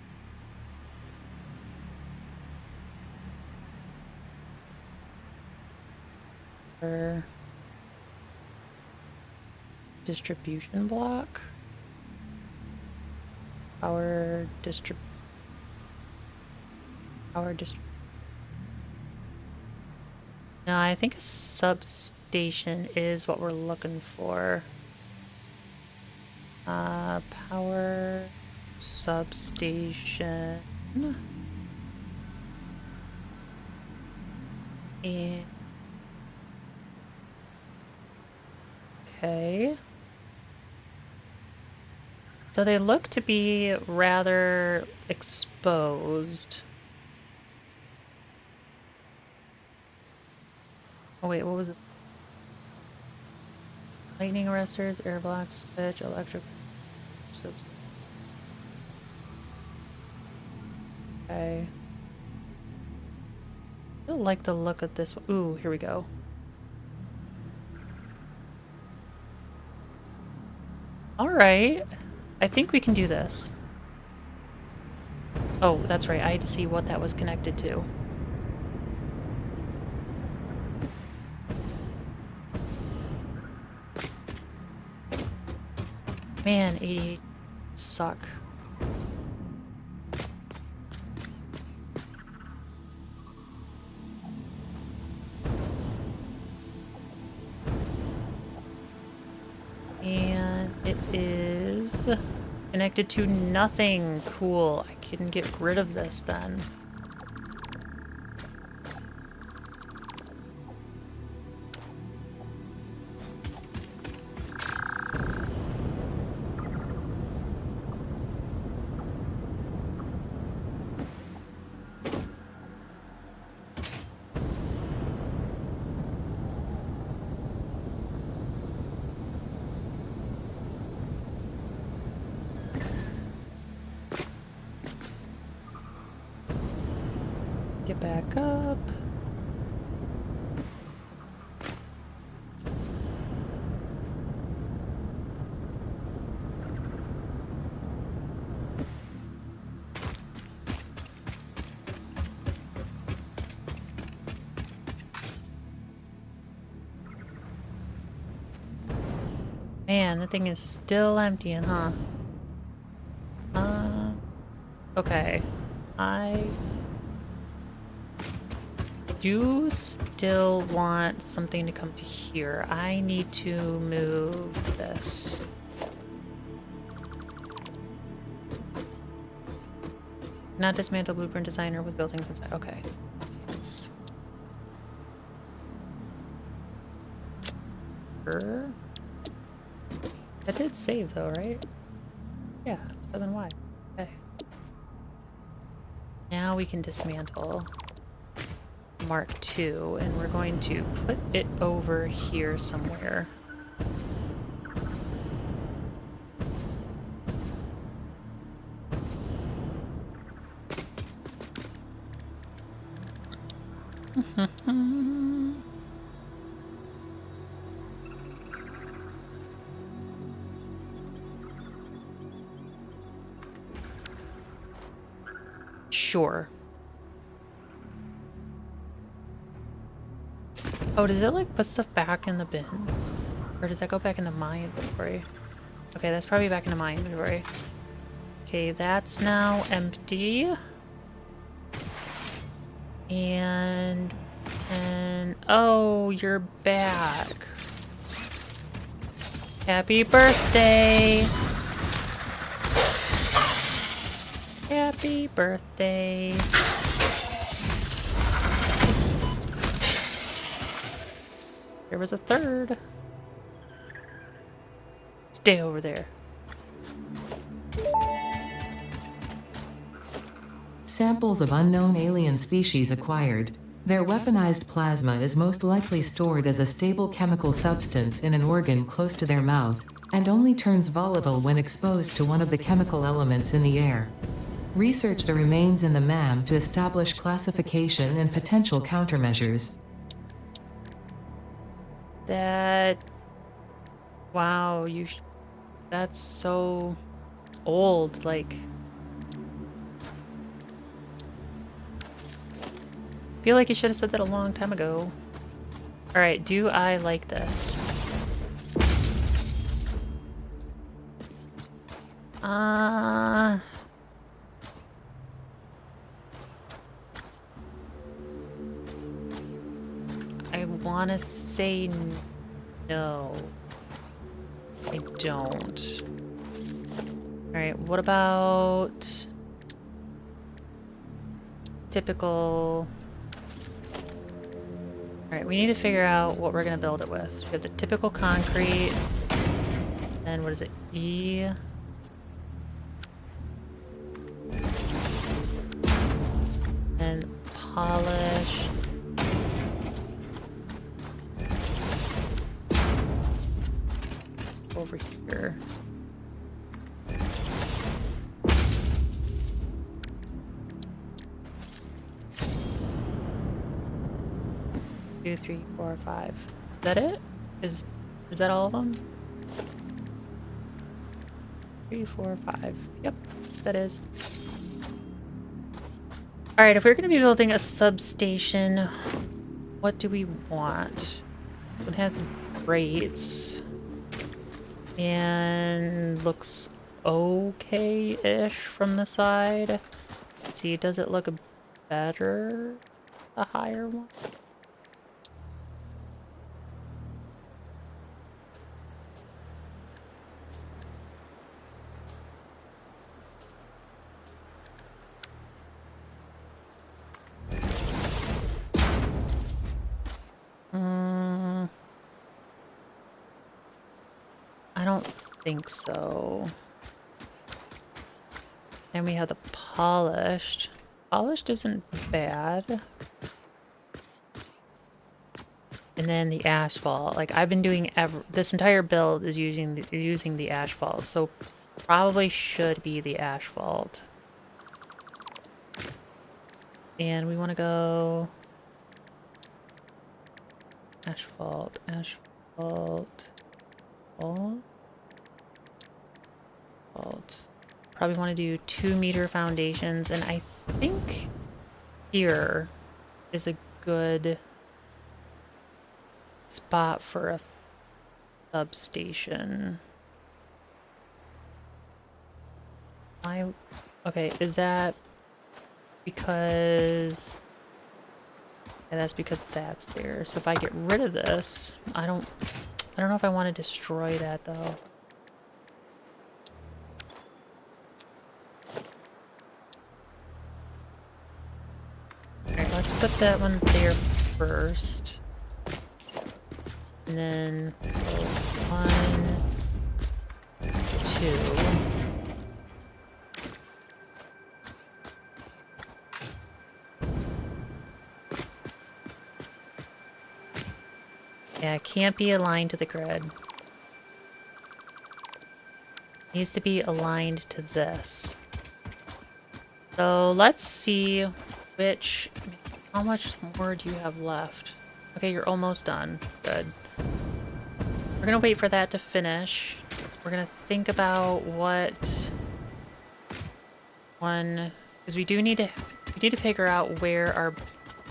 S1: Or distribution block? Power distrib... Power distrib... No, I think a substation is what we're looking for. Power substation. And... okay. So they look to be rather exposed. Oh wait, what was this? Lightning arresters, air blocks, switch, electric... okay. I don't like the look of this one. Ooh, here we go. Alright. I think we can do this. Oh, that's right. I had to see what that was connected to. Man, 88 suck. And it is connected to nothing. Cool. I can get rid of this then. Get back up. Man, the thing is still emptying, huh? Okay. I do still want something to come to here. I need to move this. Not dismantle blueprint designer with buildings inside. Okay. Sure. That did save though, right? Yeah, 7Y. Okay. Now we can dismantle Mark II, and we're going to put it over here somewhere. Sure. Oh, does it like put stuff back in the bin? Or does that go back into my inventory? Okay, that's probably back into my inventory. Okay, that's now empty. And oh, you're back. Happy birthday. Happy birthday. There was a third. Stay over there.
S3: Samples of unknown alien species acquired. Their weaponized plasma is most likely stored as a stable chemical substance in an organ close to their mouth, and only turns volatile when exposed to one of the chemical elements in the air. Research the remains in the MAM to establish classification and potential countermeasures.
S1: That... Wow, that's so old, like... I feel like you should have said that a long time ago. Alright, do I like this? I wanna say no. I don't. Alright, what about typical... Alright, we need to figure out what we're gonna build it with. We have the typical concrete, and what is it? E. And polished. Over here. Two, three, four, five. Is that it? Is that all of them? 3, 4, 5. Yep, that is. Alright, if we're gonna be building a substation, what do we want? It has grates. And looks okay-ish from the side. Let's see, does it look better? The higher one? I don't think so. And we have the polished. Polished isn't bad. And then the asphalt. Like I've been doing this entire build is using the asphalt, so probably should be the asphalt. And we want to go asphalt, asphalt. Probably want to do 2-meter foundations, and I think here is a good spot for a substation. Okay, is that because... Yeah, that's because that's there. So if I get rid of this, I don't know if I want to destroy that though. put that one there first. And then 1, 2. Yeah, it can't be aligned to the grid. It needs to be aligned to this. So let's see how much more do you have left? Okay, you're almost done. Good. We're gonna wait for that to finish. We're gonna think about what one, because we need to figure out where our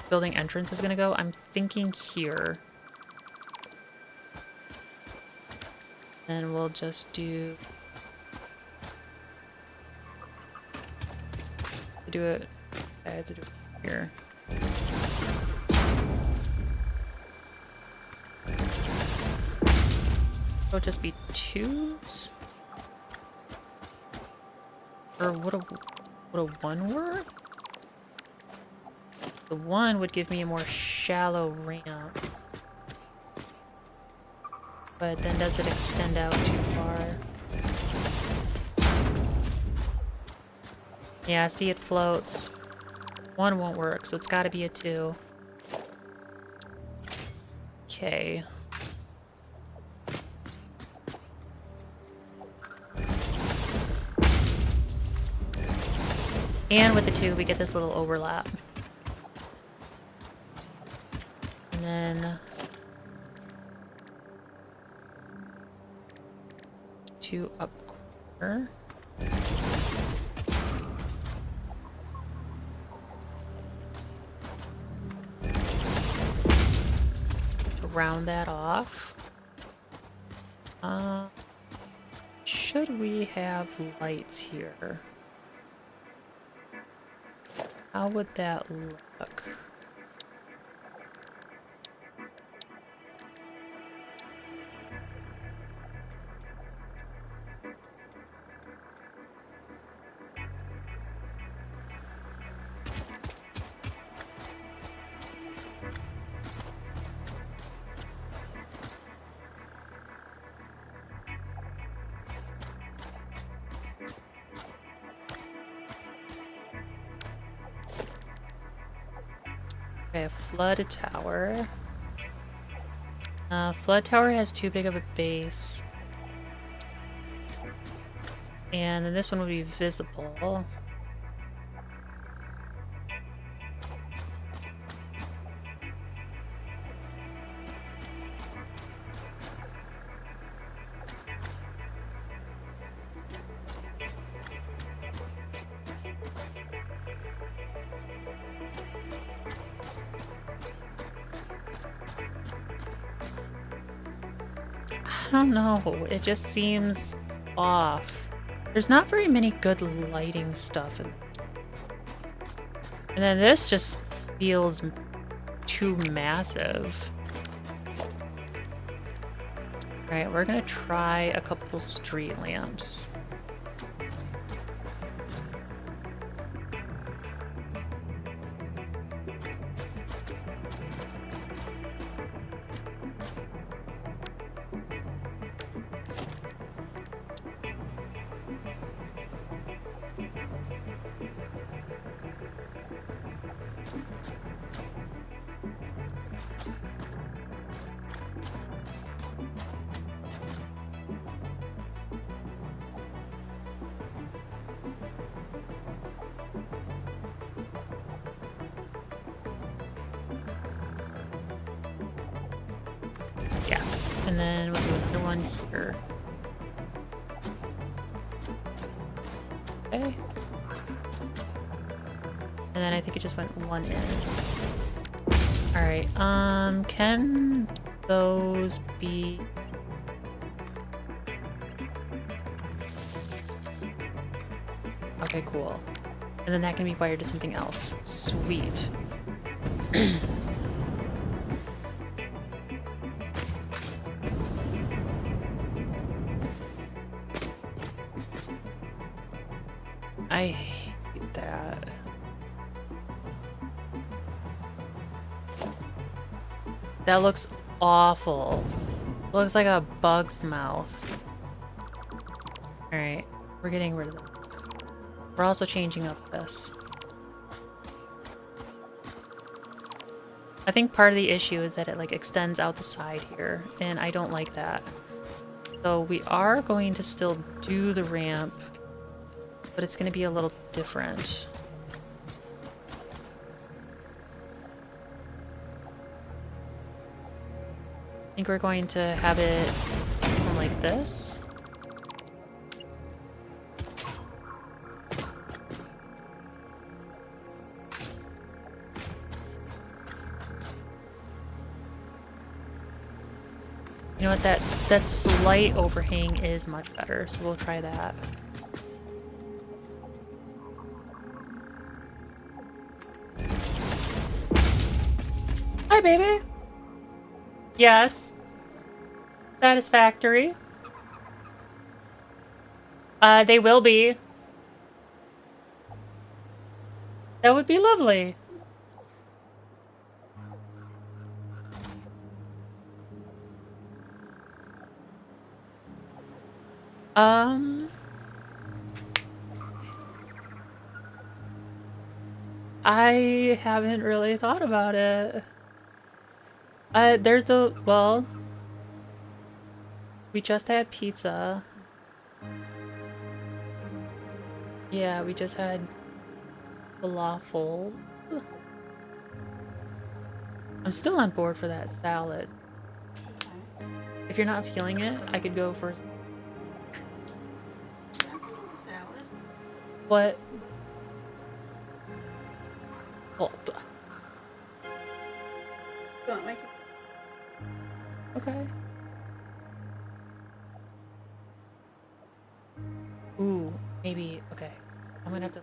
S1: building entrance is gonna go. I'm thinking here. And we'll just do it. I have to do it here. It'll just be 2s? Or would a 1 work? The 1 would give me a more shallow ramp. But then does it extend out too far? Yeah, see, it floats. 1 won't work, so it's gotta be a 2. Okay. And with the 2, we get this little overlap. And then 2 up corner. To round that off. Should we have lights here? How would that look? Okay, flood tower. Flood tower has too big of a base. And then this one would be visible. I don't know, it just seems off. There's not very many good lighting stuff. And then this just feels too massive. Alright, we're gonna try a couple street lamps. Yeah, and then we'll do another one here. Okay. And then I think it just went 1 in. Alright, can those be... Okay, cool. And then that can be wired to something else. Sweet. I hate that. That looks awful. Looks like a bug's mouth. Alright, we're getting rid of that. We're also changing up this. I think part of the issue is that it like extends out the side here, and I don't like that. So we are going to still do the ramp, but it's going to be a little different. I think we're going to have it come like this. You know what, that slight overhang is much better, so we'll try that. Hi, baby! Yes. Satisfactory. They will be. That would be lovely. I haven't really thought about it. There's a, well, we just had pizza. Yeah, we just had falafel. I'm still on board for that salad. If you're not feeling it, I could go for
S4: Salad.
S1: what? Well,
S4: You want my
S1: okay. Ooh, maybe, okay. I'm gonna have to...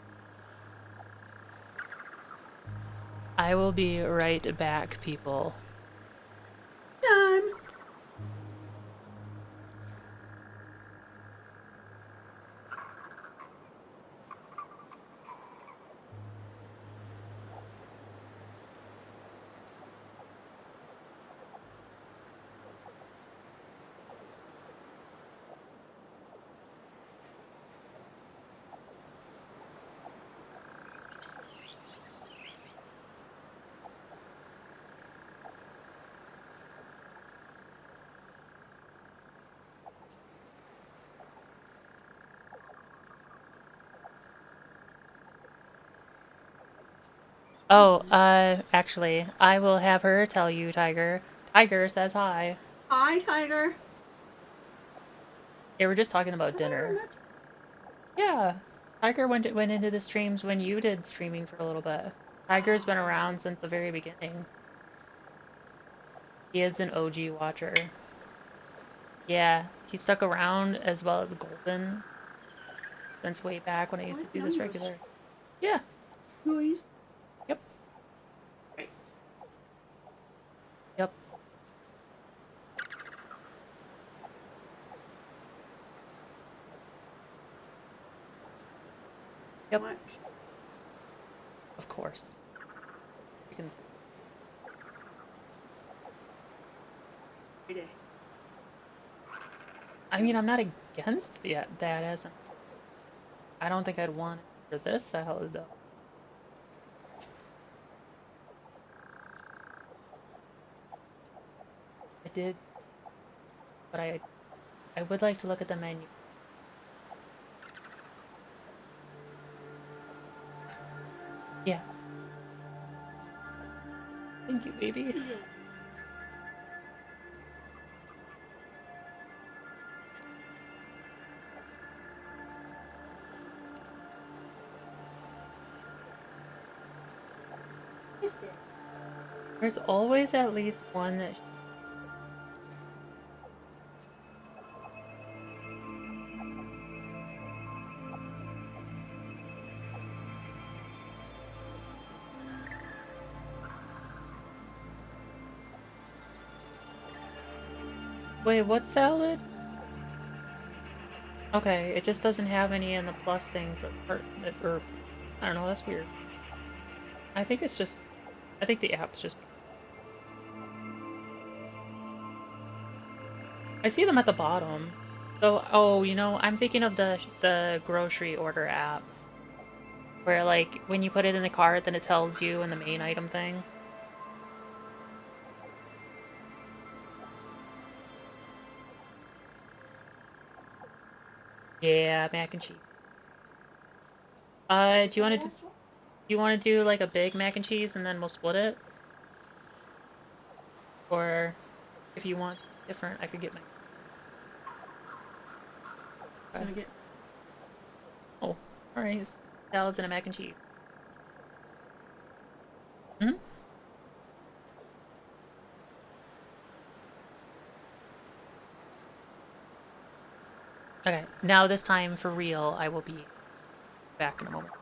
S1: I will be right back, people.
S4: time?
S1: Oh, actually, I will have her tell you, Tiger. Tiger says hi.
S4: Hi, Tiger.
S1: Yeah, we're just talking about
S4: Have I ever
S1: dinner.
S4: met-
S1: Yeah, Tiger went into the streams when you did streaming for a little bit. Tiger's been around since the very beginning. He is an OG watcher. Yeah, he stuck around as well as Golden since way back when I used to do this regular. Yeah,
S4: Noise.
S1: yep,
S4: Right.
S1: yep. Yep.
S4: Much.
S1: Of course. Chickens.
S4: Every day.
S1: I mean, I'm not against that as I don't think I'd want it for this salad though. I did, but I would like to look at the menu. Yeah. Thank you, baby. There's always at least one that... Wait, what salad? Okay, it just doesn't have any in the plus thing for, or I don't know, that's weird. I think it's just, I think the app's just... I see them at the bottom. So, oh, I'm thinking of the grocery order app where like when you put it in the cart, then it tells you in the main item thing. Yeah, mac and cheese. Do you want to do like a big mac and cheese and then we'll split it? Or if you want different, I could get my.
S4: Gonna get.
S1: Oh, all right. Salads and a mac and cheese. Hmm. Okay. Now this time for real, I will be back in a moment.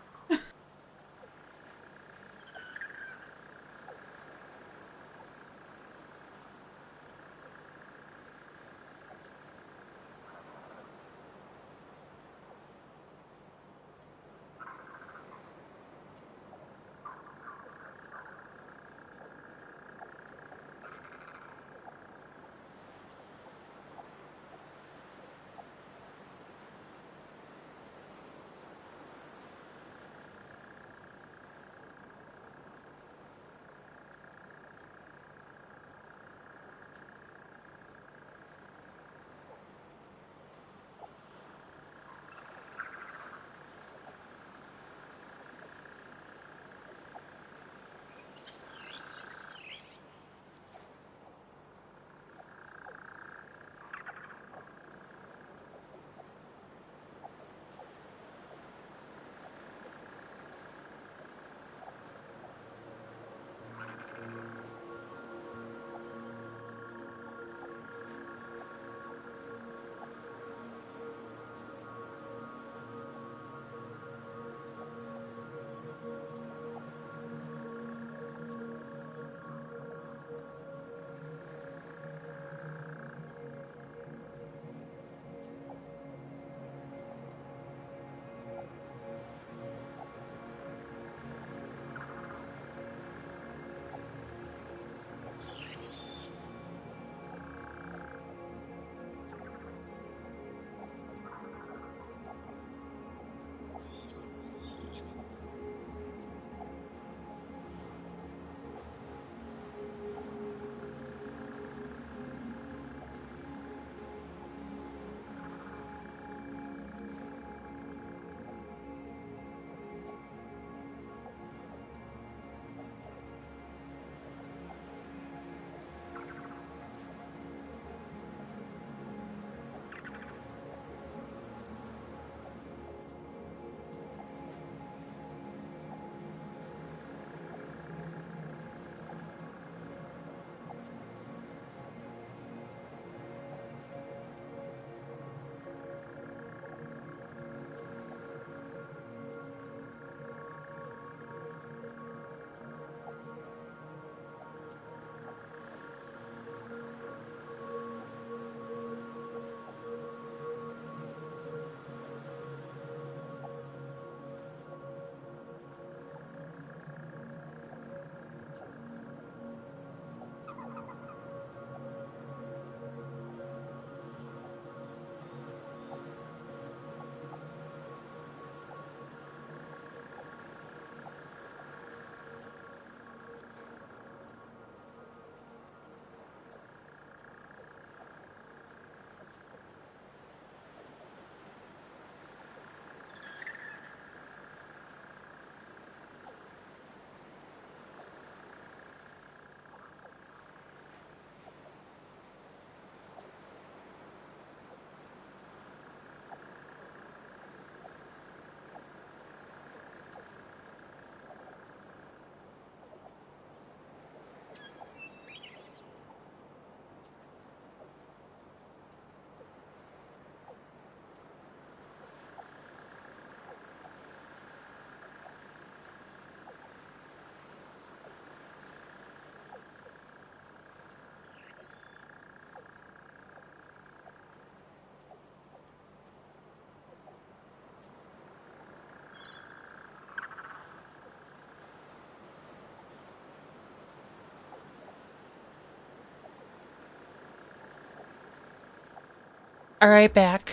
S1: All right, back.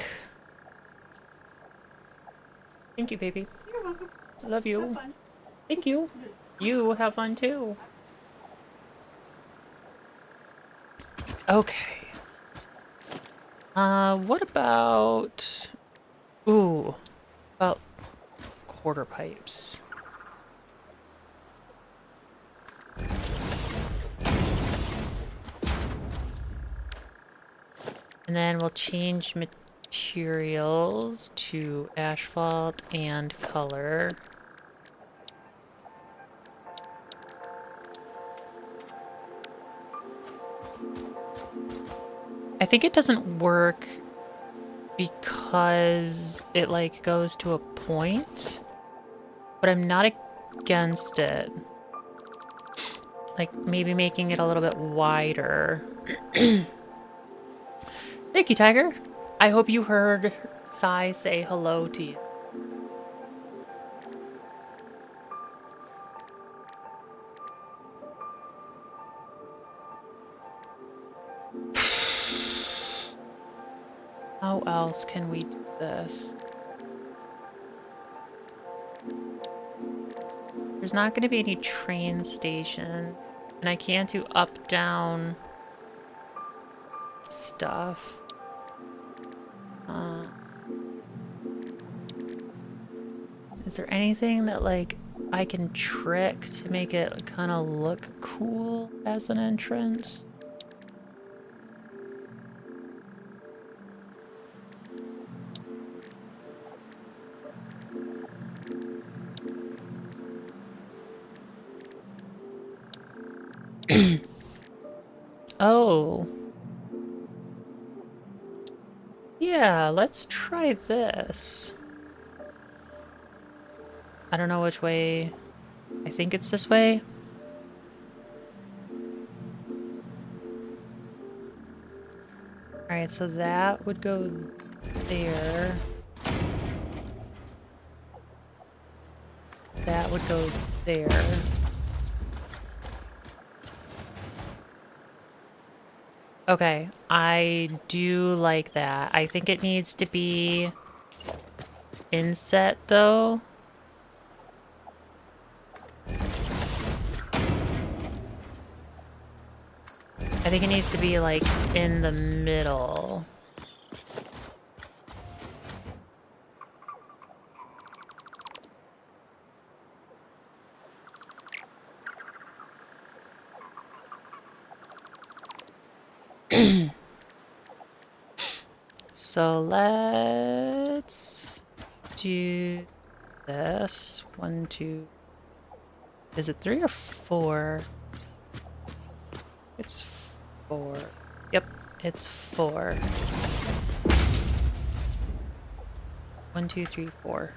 S1: Thank you, baby.
S4: You're welcome.
S1: I love you.
S4: Have fun.
S1: Thank you. You have fun too. Okay. What about... Ooh. About quarter pipes. And then we'll change materials to asphalt and color. I think it doesn't work because it like goes to a point, but I'm not against it. Like maybe making it a little bit wider. Thank you, Tiger. I hope you heard Sai say hello to you. How else can we do this? There's not going to be any train station, and I can't do up-down stuff. Is there anything that like I can trick to make it kind of look cool as an entrance? Oh. Yeah, let's try this. I don't know which way. I think it's this way. Alright, so that would go there. That would go there. Okay, I do like that. I think it needs to be inset though. I think it needs to be like in the middle. So let's do this. 1, 2. Is it 3 or 4? It's 4. Yep, it's 4. 1, 2, 3, 4.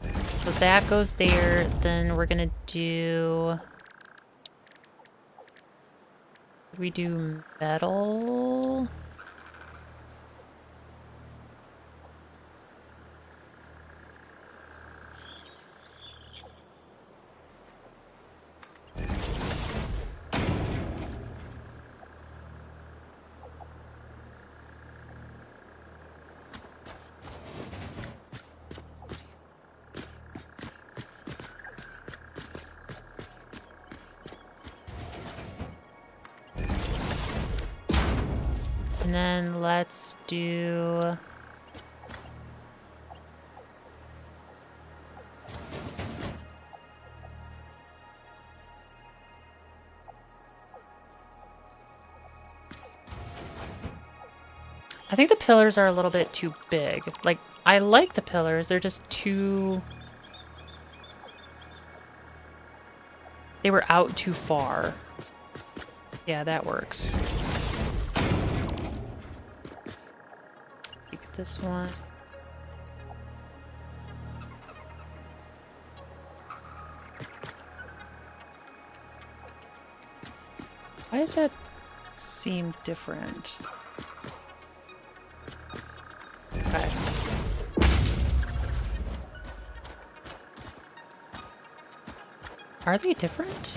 S1: So that goes there. Then we're gonna do. We do metal. And then let's do... I think the pillars are a little bit too big. Like, I like the pillars, they're just too... They were out too far. Yeah, that works. Take this one. Why does that seem different? Okay. Are they different?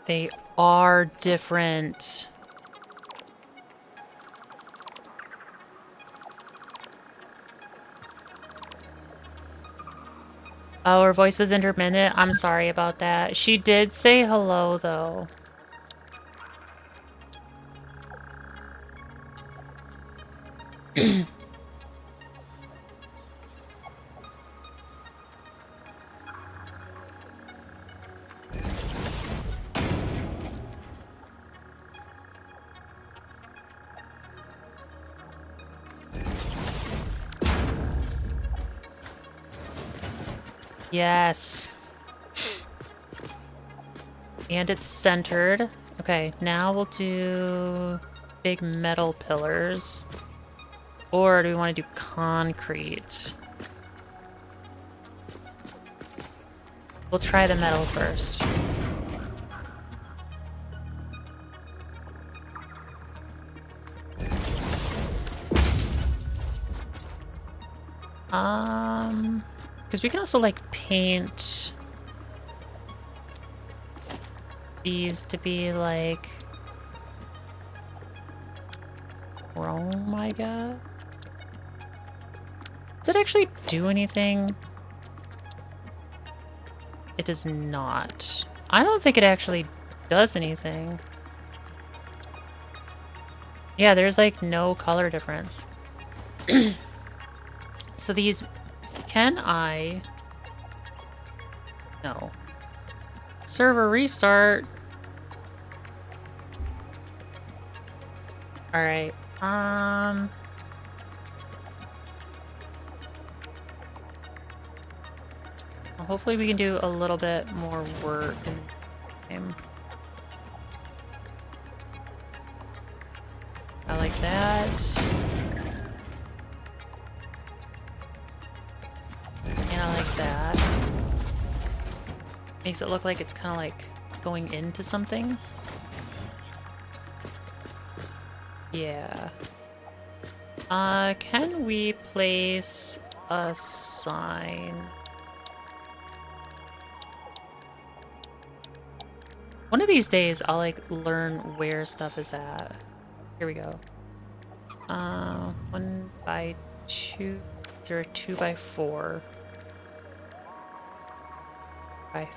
S1: They are different. Oh, her voice was intermittent. I'm sorry about that. She did say hello, though. Yes. And it's centered. Okay, now we'll do big metal pillars. Or do we want to do concrete? We'll try the metal first. Because we can also like paint these to be like chrome, I guess. Does it actually do anything? It does not. I don't think it actually does anything. Yeah, there's like no color difference. So these, can I? No. Server restart. All right. Well, hopefully we can do a little bit more work in the game. I like that. And I like that. Makes it look like it's kind of like going into something. Yeah. Can we place a sign? One of these days, I'll like learn where stuff is at. Here we go. 1 by 2. Is there a 2 by 4? By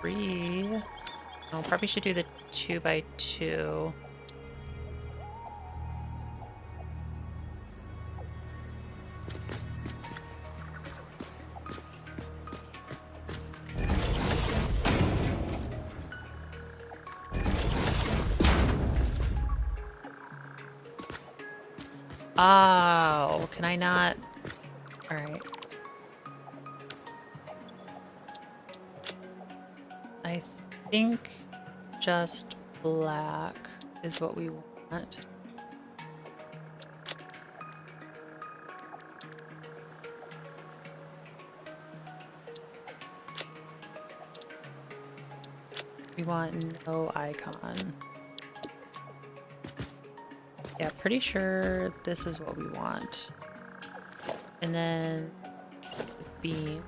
S1: 3. No, probably should do the 2 by 2. Oh, can I not? All right. I think just black is what we want. We want no icon. Yeah, pretty sure this is what we want. And then beam.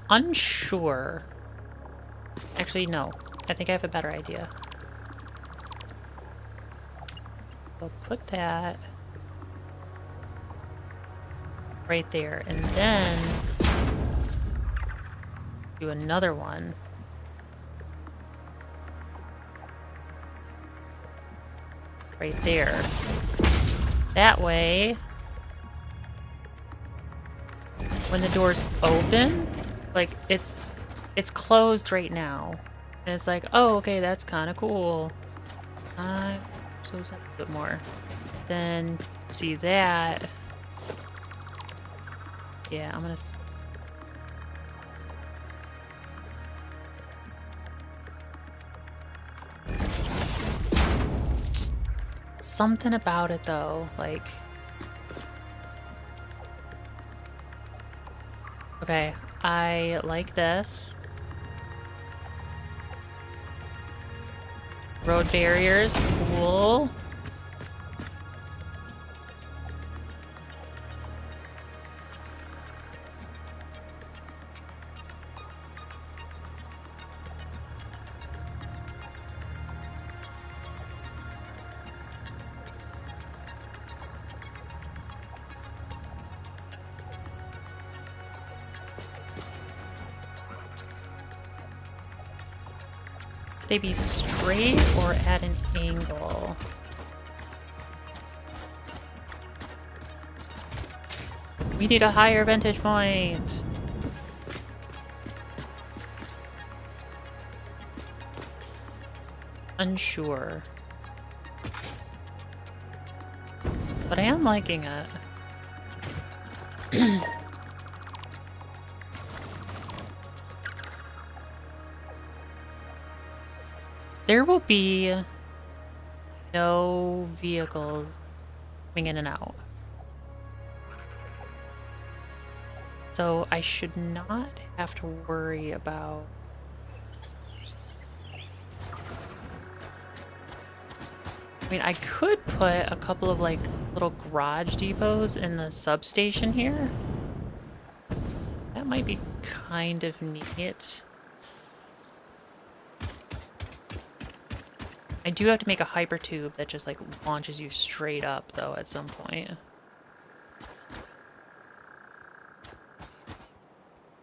S1: Unsure. Actually, no. I think I have a better idea. We'll put that right there, and then do another one. Right there. That way, when the door's open, like it's closed right now. And it's like, oh, okay, that's kind of cool. So it's a bit more. Then see that. Yeah, I'm gonna. Something about it though, like. Okay, I like this. Road barriers, cool. They be straight or at an angle? We need a higher vantage point. Unsure. But I am liking it. There will be no vehicles coming in and out. So I should not have to worry about I mean, I could put a couple of like little garage depots in the substation here. That might be kind of neat. I do have to make a hyper tube that just like launches you straight up though at some point.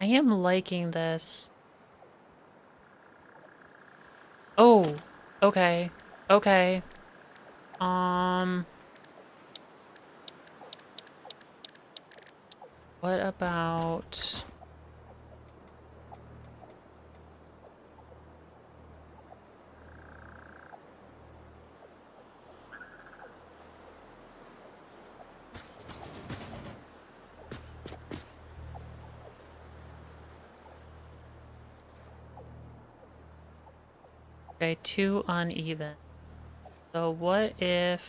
S1: I am liking this. Oh, okay. Okay. What about... Okay, too uneven. So what if...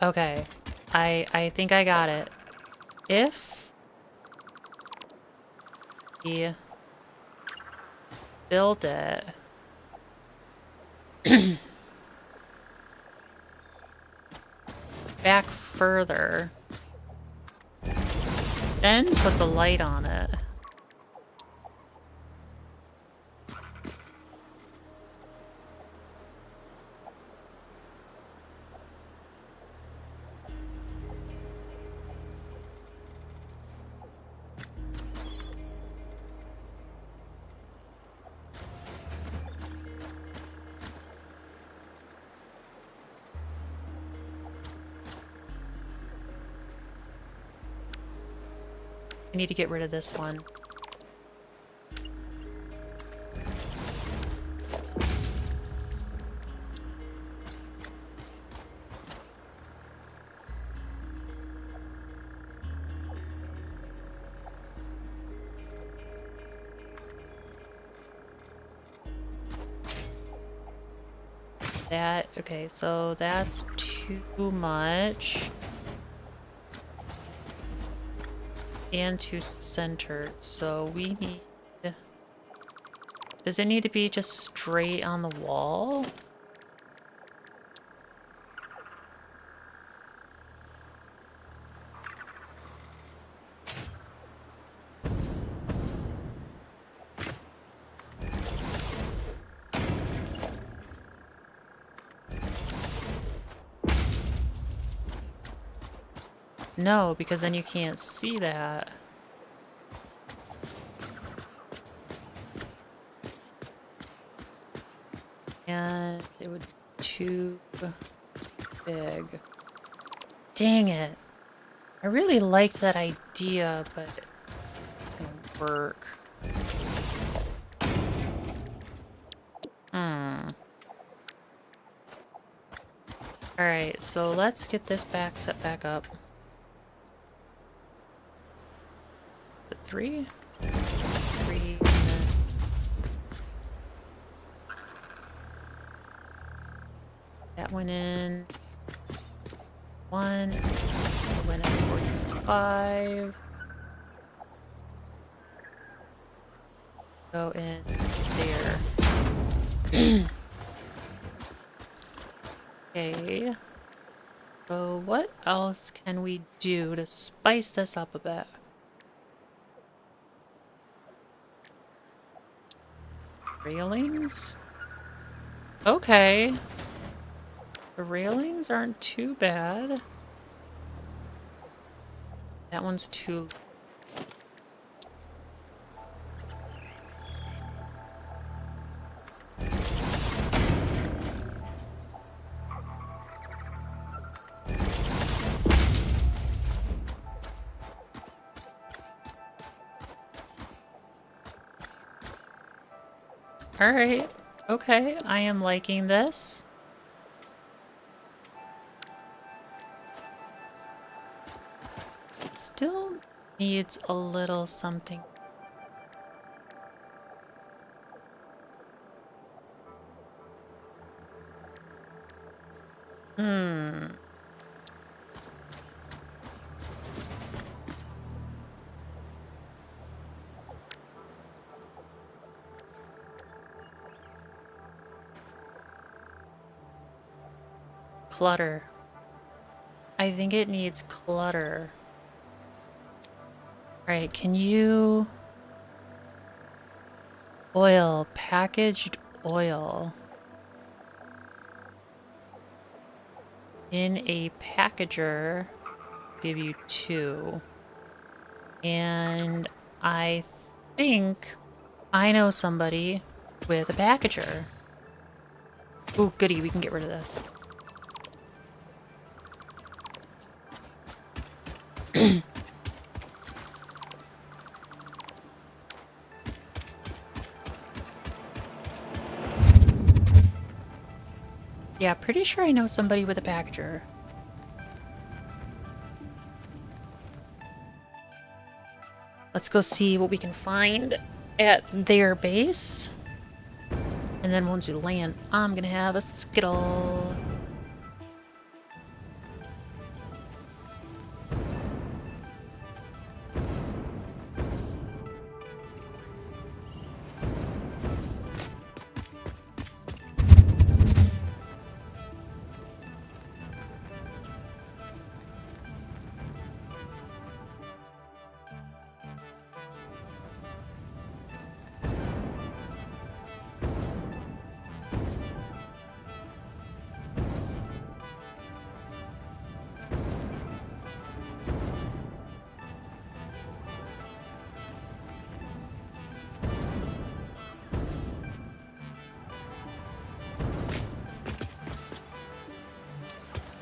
S1: Okay, I think I got it. If we build it back further, then put the light on it. I need to get rid of this one. That, okay, so that's too much. And too centered, so we need... Does it need to be just straight on the wall? No, because then you can't see that. And it would be too big. Dang it. I really liked that idea, but it's gonna work. Alright, so let's get this back set back up. The 3? 3. That went in. 1. That went in 45. Go in there. Okay. So what else can we do to spice this up a bit? Railings? Okay. The railings aren't too bad. That one's too... Alright. Okay, I am liking this. Still needs a little something. Clutter. I think it needs clutter. Alright, can you... Oil. Packaged oil. In a packager, give you 2. And I think I know somebody with a packager. Ooh, goody, we can get rid of this. Yeah, pretty sure I know somebody with a packager. Let's go see what we can find at their base. And then once we land, I'm gonna have a Skittle.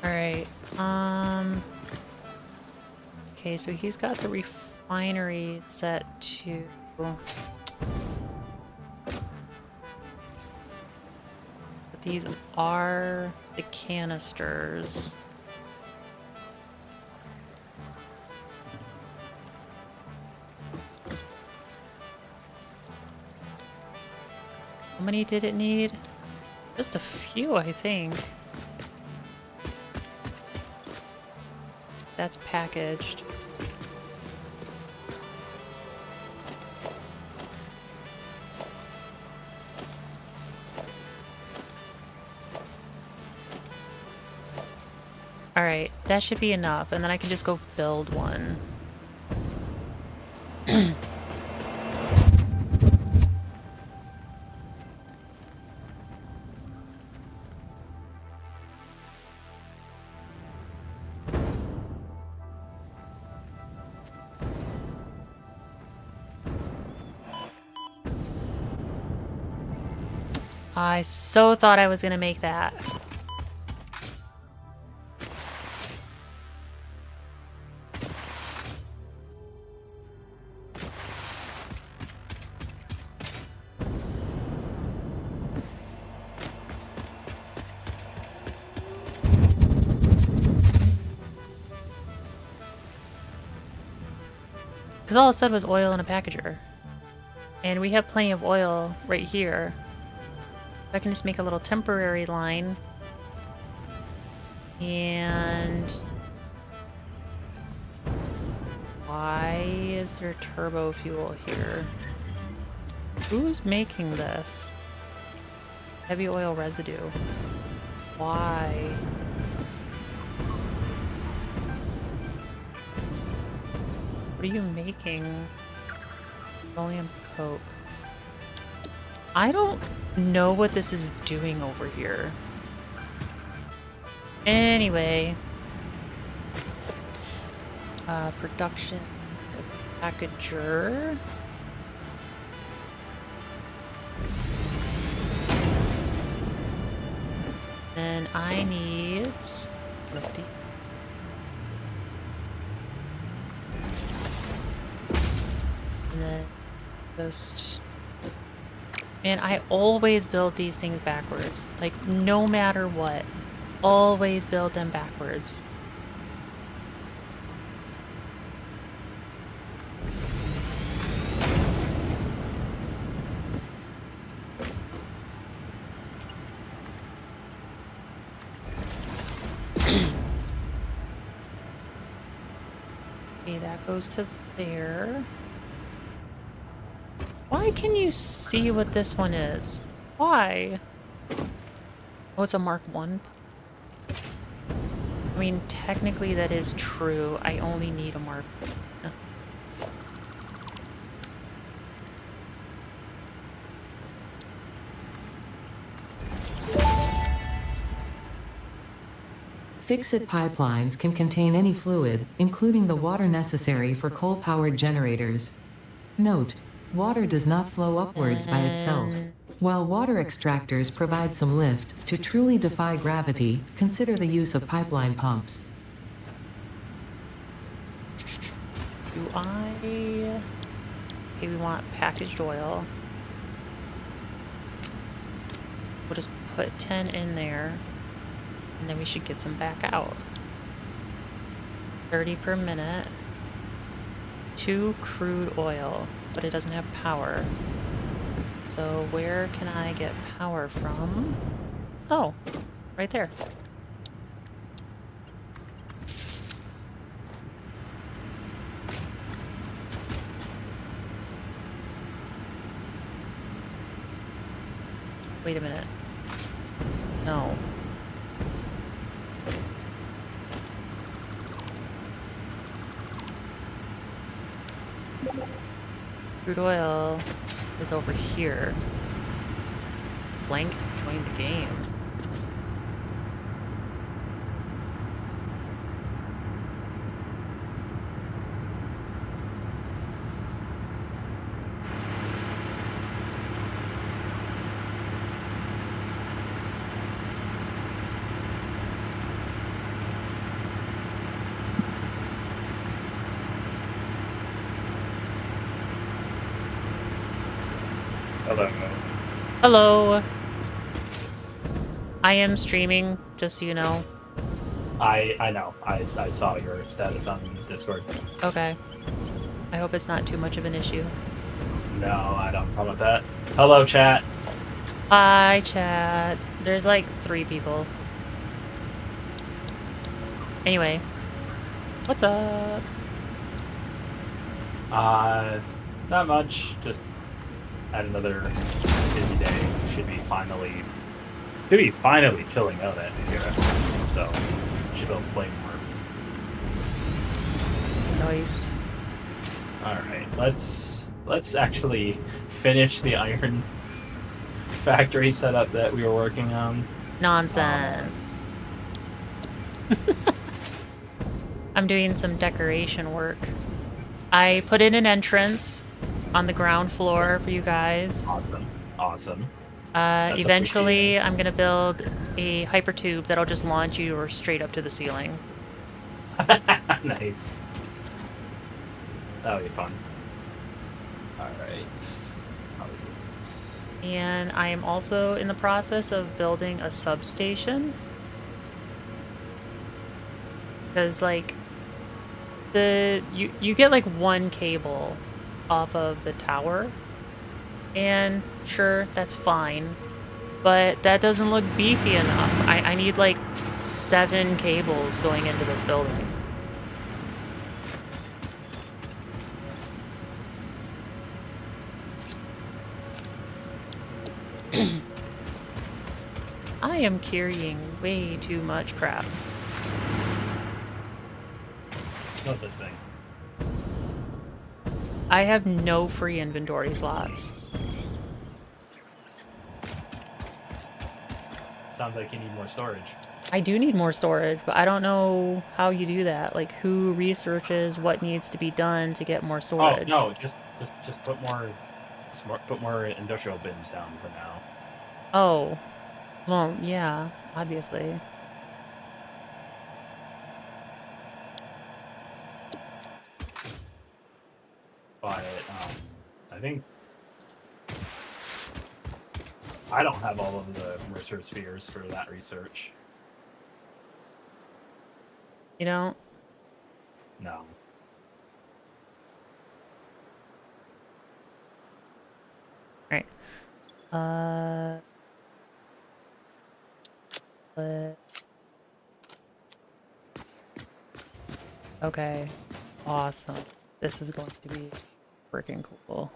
S1: Alright, okay, so he's got the refinery set to... But these are the canisters. How many did it need? Just a few, I think. That's packaged. Alright, that should be enough, and then I can just go build one. I so thought I was gonna make that. Because all it said was oil in a packager. And we have plenty of oil right here. I can just make a little temporary line. And... why is there turbo fuel here? Who's making this? Heavy oil residue. Why? What are you making? Petroleum coke. I don't know what this is doing over here. Anyway. Production packager. And I need one of these. And then just... man, I always build these things backwards. Like, no matter what. Always build them backwards. Okay, that goes to there. Why can you see what this one is? Why? Oh, it's a Mark 1? I mean, technically that is true. I only need a Mark 1.
S3: Fix-it pipelines can contain any fluid, including the water necessary for coal-powered generators. Note: water does not flow upwards by itself. While water extractors provide some lift, to truly defy gravity, consider the use of pipeline pumps.
S1: Do I... okay, we want packaged oil. We'll just put 10 in there. And then we should get some back out. 30 per minute. 2 crude oil, but it doesn't have power. So where can I get power from? Oh, right there. Wait a minute. No. Crude oil is over here. Blank has joined the game.
S5: Hello.
S1: Hello. I am streaming, just so you know.
S5: I know. I saw your status on Discord.
S1: Okay. I hope it's not too much of an issue.
S5: No, I don't have a problem with that. Hello, chat.
S1: Hi, chat. There's like 3 people. Anyway. What's up?
S5: Not much. Just had another busy day. Should be finally chilling out at here. So should be able to play more.
S1: Nice.
S5: Alright, let's actually finish the iron factory setup that we were working on.
S1: Nonsense. I'm doing some decoration work. I put in an entrance on the ground floor for you guys.
S5: Awesome.
S1: Eventually, I'm gonna build a hyper tube that'll just launch you or straight up to the ceiling.
S5: Nice. That'll be fun. Alright.
S1: And I am also in the process of building a substation. Because, like, You get like one cable off of the tower, and sure, that's fine, but that doesn't look beefy enough. I need like 7 cables going into this building. I am carrying way too much crap.
S5: No such thing.
S1: I have no free inventory slots.
S5: Sounds like you need more storage.
S1: I do need more storage, but I don't know how you do that. Like, who researches what needs to be done to get more
S5: Oh
S1: storage?
S5: no, just put more industrial bins down for now.
S1: Oh. Well, yeah, obviously.
S5: But I think I don't have all of the research spheres for that research.
S1: You know?
S5: No.
S1: Right. But... Okay. Awesome. This is going to be freaking cool.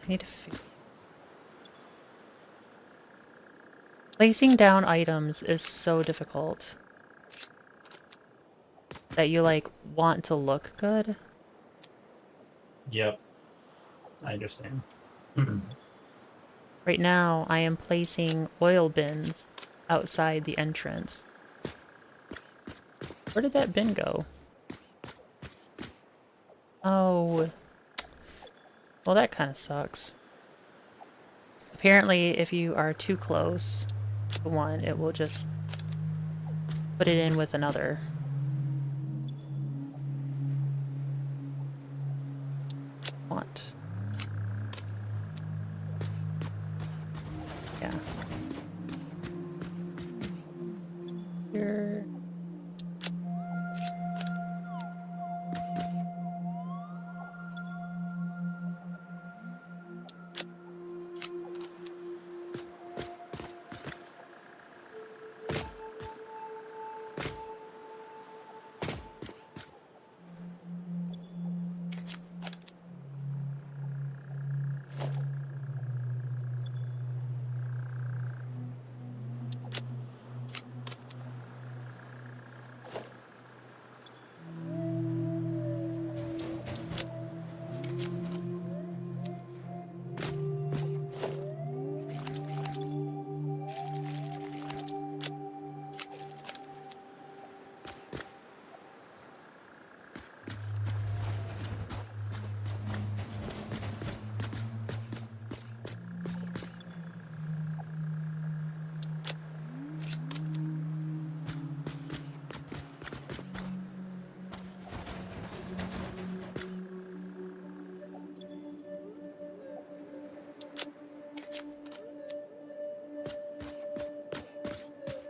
S1: I need to figure... Placing down items is so difficult. That you, like, want to look good.
S5: Yep. I understand.
S1: Right now, I am placing oil bins outside the entrance. Where did that bin go? Oh. Well, that kind of sucks. Apparently, if you are too close to one, it will just put it in with another. Want. Yeah. Here.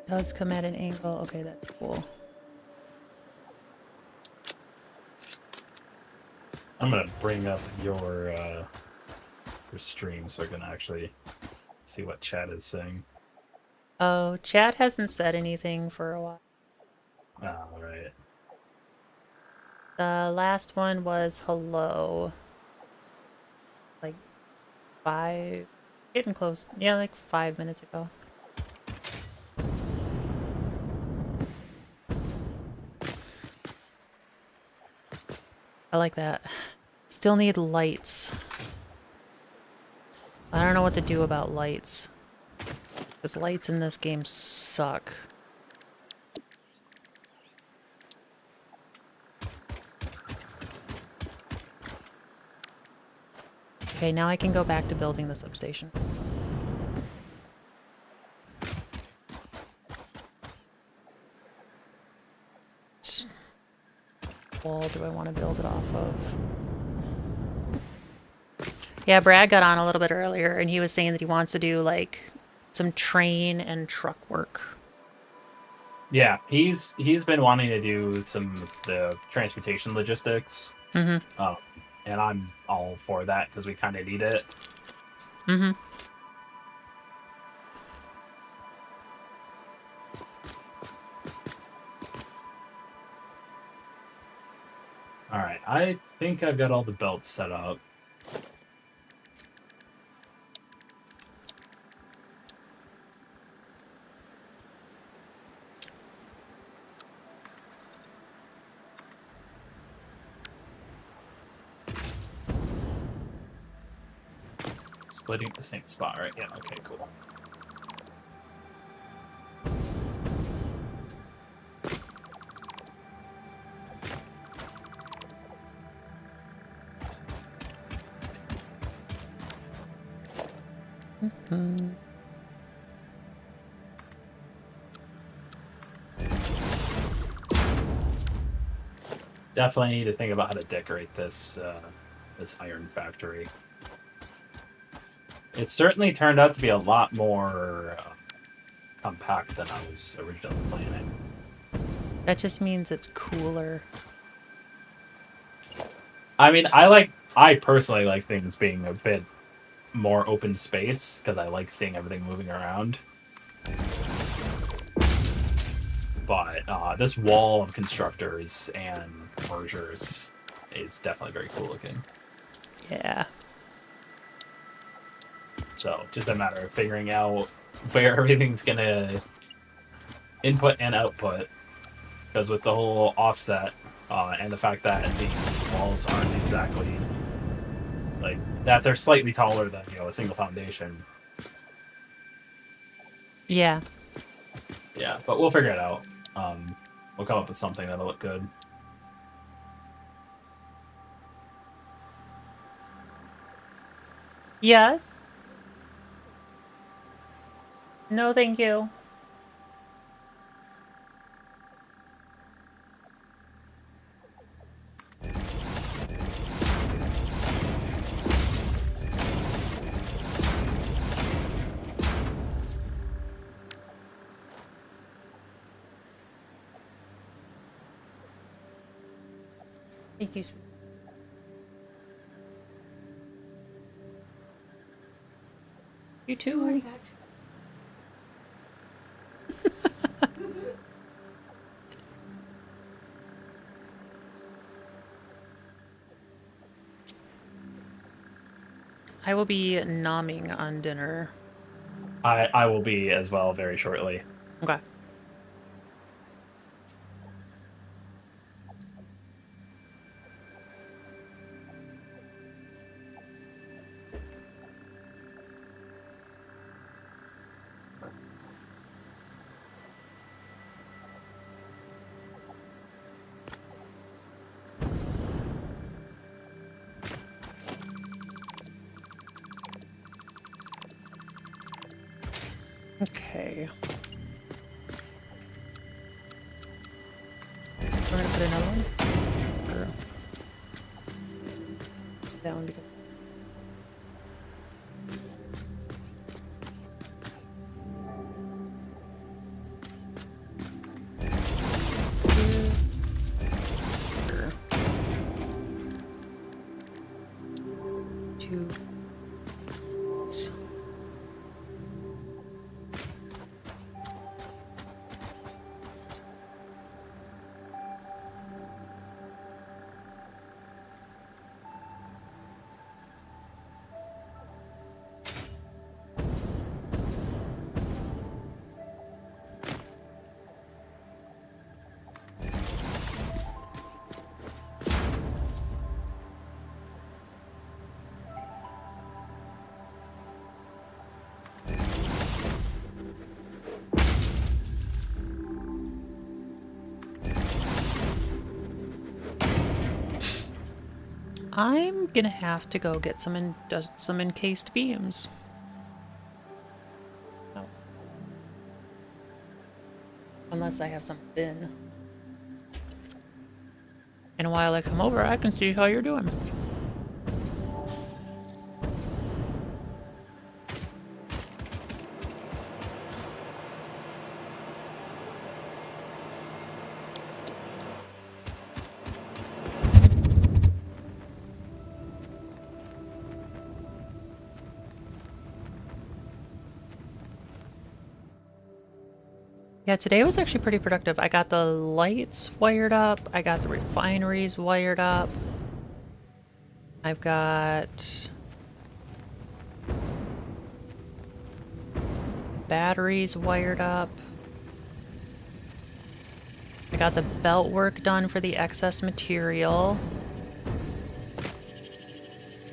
S1: Does come at an angle. Okay, that's cool.
S5: I'm gonna bring up your stream so I can actually see what chat is saying.
S1: Oh, chat hasn't said anything for a while.
S5: Ah, right.
S1: The last one was hello. Like 5, getting close. Yeah, like 5 minutes ago. I like that. Still need lights. I don't know what to do about lights. Because lights in this game suck. Okay, now I can go back to building the substation. What wall do I want to build it off of? Yeah, Brad got on a little bit earlier and he was saying that he wants to do like some train and truck work.
S5: Yeah, he's been wanting to do some of the transportation logistics,
S1: Mm-hmm.
S5: and I'm all for that because we kind of need it.
S1: Mm-hmm.
S5: All right, I think I've got all the belts set up. Splitting the same spot, right? Yeah, okay, cool.
S1: Mm-hmm.
S5: Definitely need to think about how to decorate this this iron factory. It certainly turned out to be a lot more compact than I was originally planning.
S1: That just means it's cooler.
S5: I mean, I personally like things being a bit more open space because I like seeing everything moving around. But this wall of constructors and mergers is definitely very cool looking.
S1: Yeah.
S5: So just a matter of figuring out where everything's gonna input and output. Because with the whole offset and the fact that the walls aren't exactly like that, they're slightly taller than a single foundation.
S1: Yeah.
S5: Yeah, but we'll figure it out. We'll come up with something that'll look good.
S1: Yes. No, thank you. Thank you. You
S4: You already
S1: too.
S4: got
S1: I will be nomming on dinner.
S5: I will be as well very shortly.
S1: Okay. Okay. We're gonna put another one. Or that one because. Here. Two. I'm gonna have to go get some encased beams. Oh. Unless I have some bin. And while I come over, I can see how you're doing. Yeah, today was actually pretty productive. I got the lights wired up. I got the refineries wired up. I've got batteries wired up. I got the belt work done for the excess material.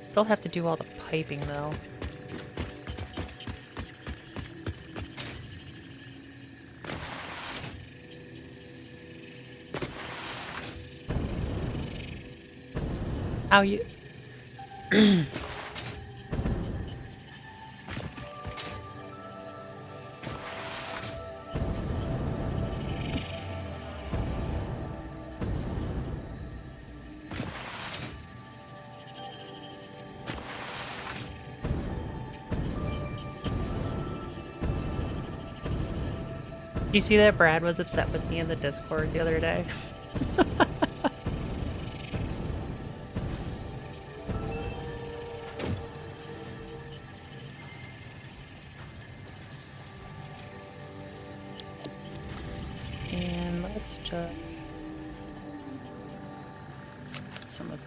S1: Still have to do all the piping though. How you... You see that Brad was upset with me in the Discord the other day? And let's just... some of...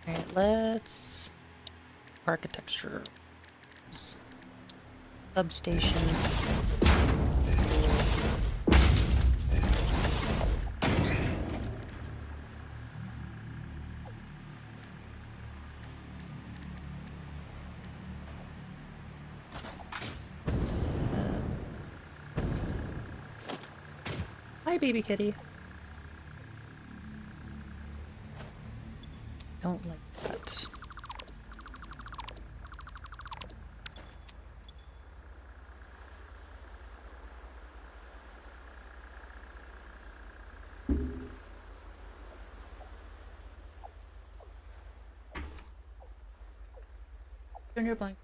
S1: Alright, let's... architecture... substation... Hi, baby kitty. Don't like that. Turn your blanket.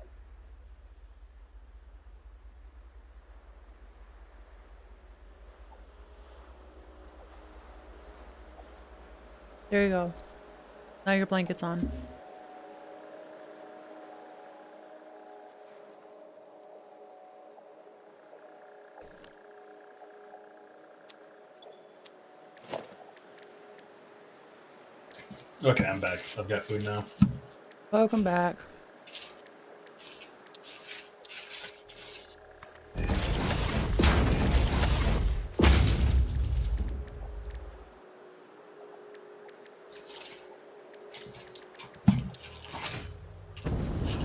S1: There you go. Now your blanket's on.
S5: Okay, I'm back. I've got food now.
S1: Welcome back.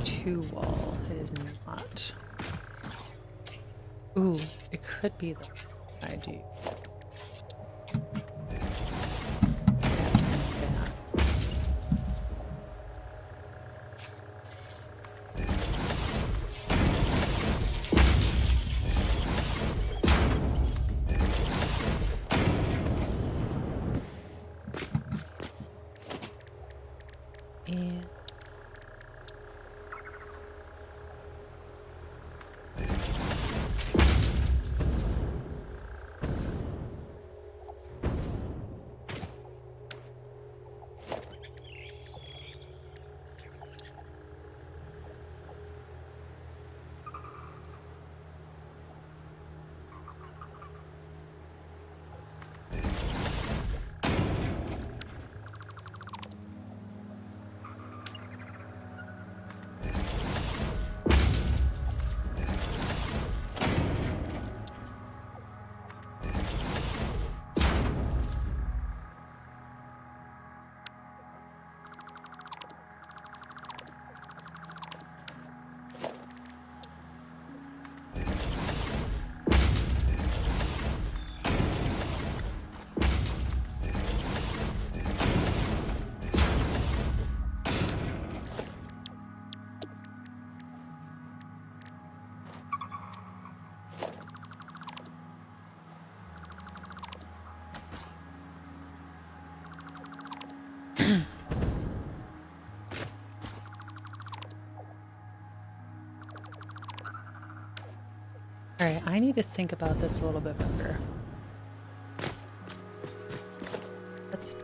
S1: Two wall. It is not. Ooh, it could be the ID. And Alright, I need to think about this a little bit better. Let's...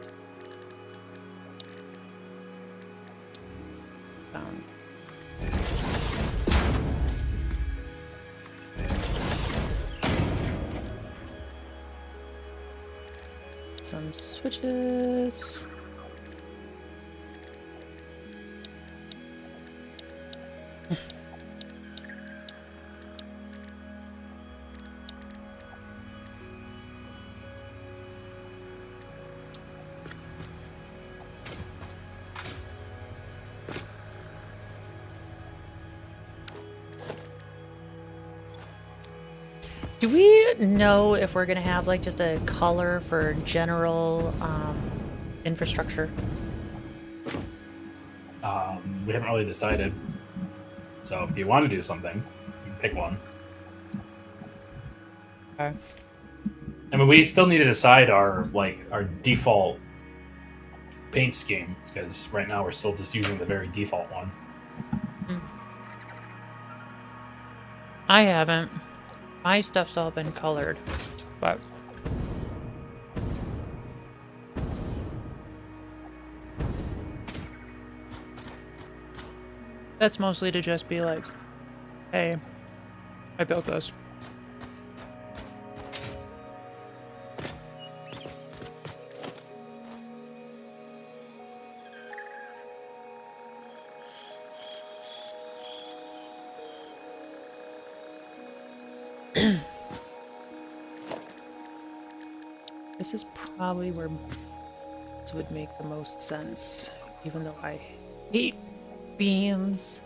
S1: Found. Some switches. Do we know if we're gonna have like just a color for general infrastructure?
S5: We haven't really decided. So if you want to do something, you can pick one.
S1: Okay.
S5: I mean, we still need to decide our default paint scheme, because right now we're still just using the very default one.
S1: I haven't. My stuff's all been colored, but that's mostly to just be like, hey, I built this. This is probably where this would make the most sense, even though I hate beams.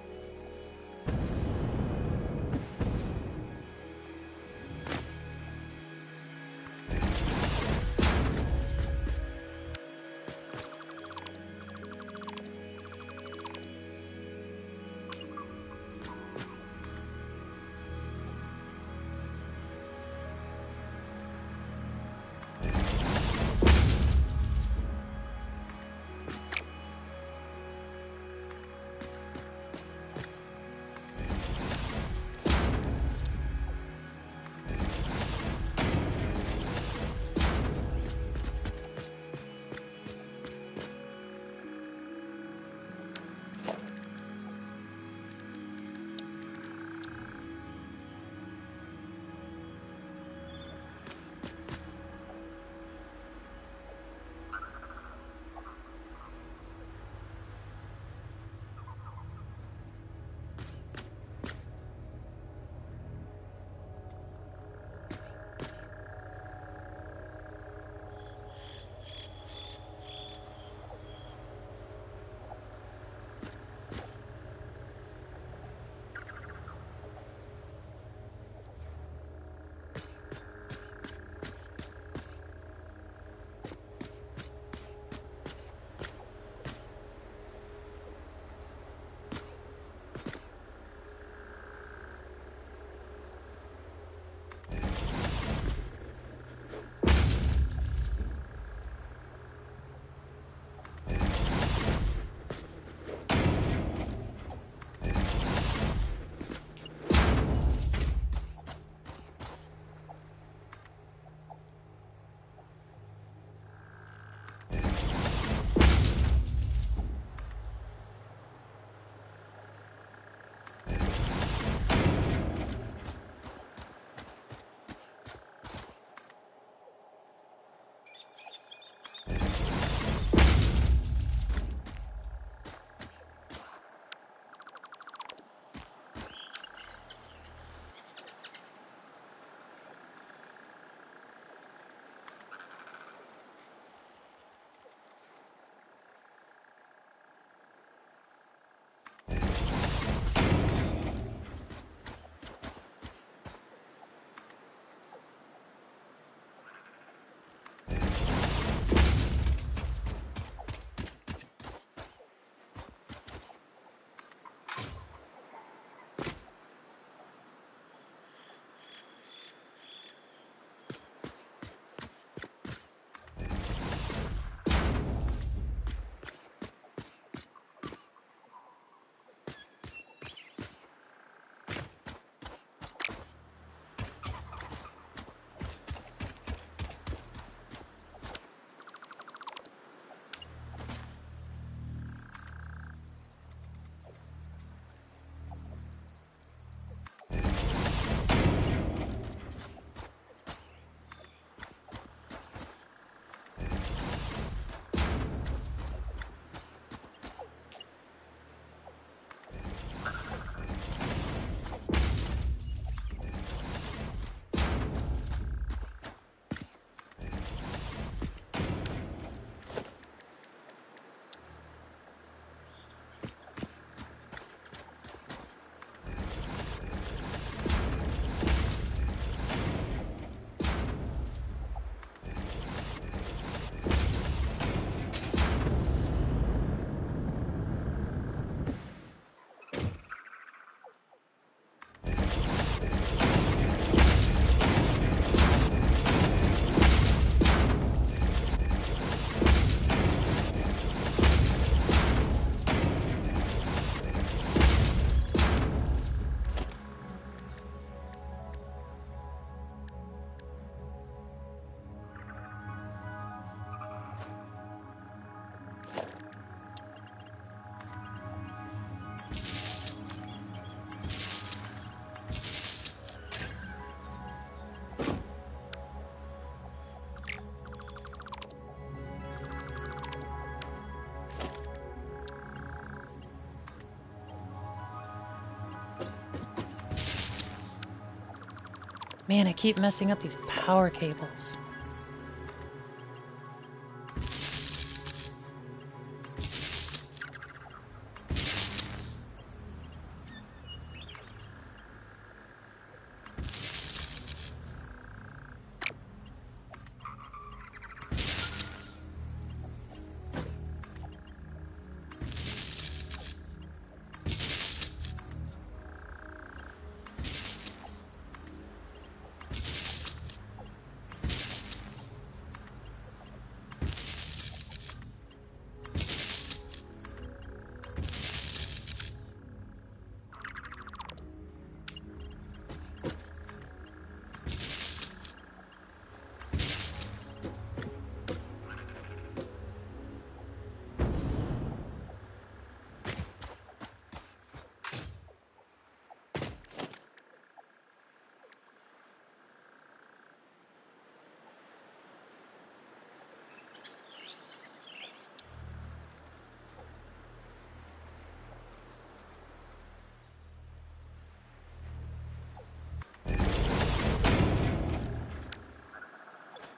S1: Man, I keep messing up these power cables.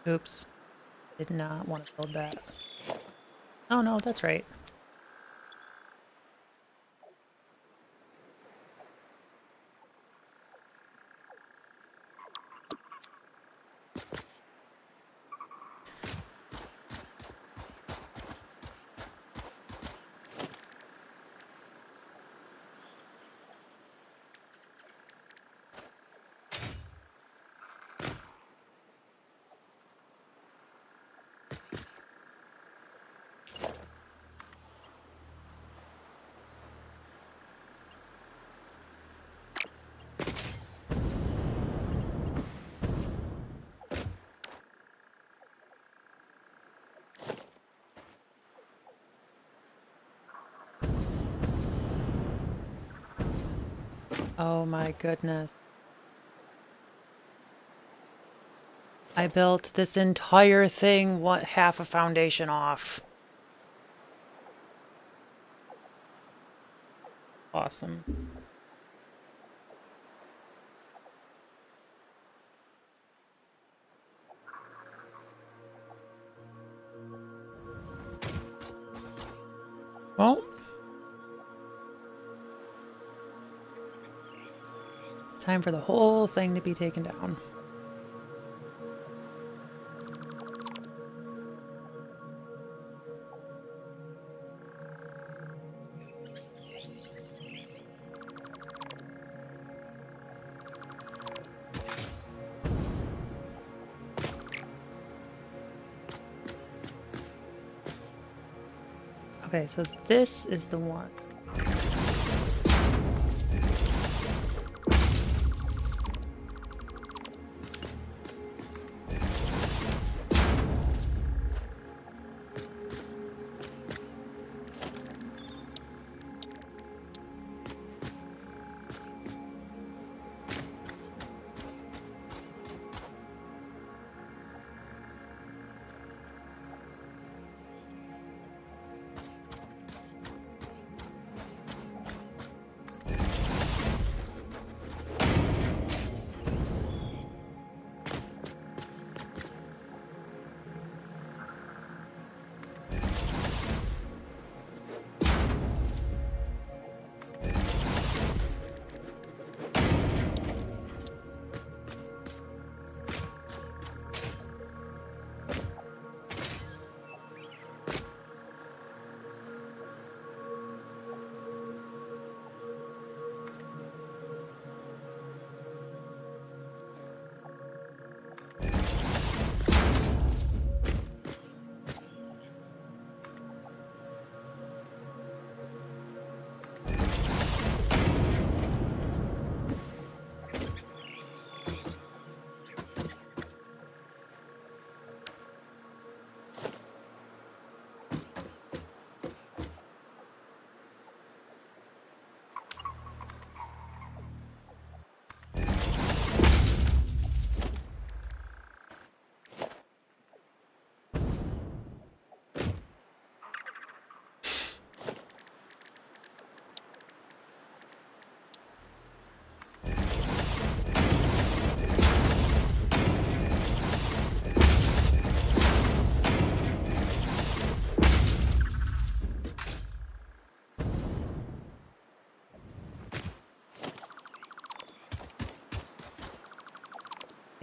S1: Oops. Did not want to build that. Oh no, that's right. Oh my goodness. I built this entire thing, what, half a foundation off. Awesome. Well, time for the whole thing to be taken down. Okay, so this is the one.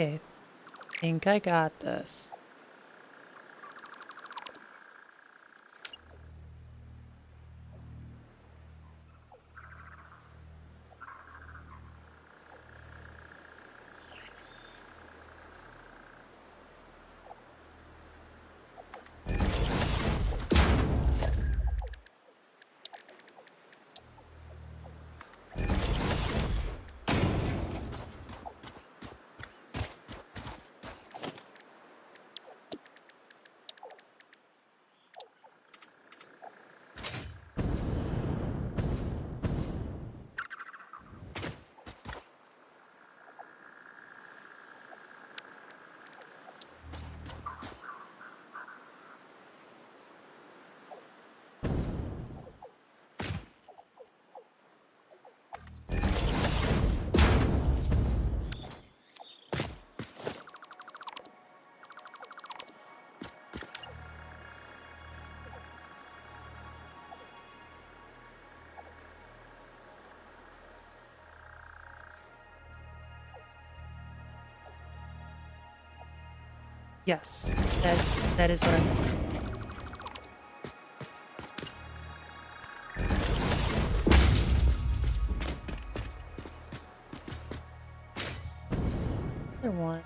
S1: Okay. Think I got this. Yes, that is what I want. Other one.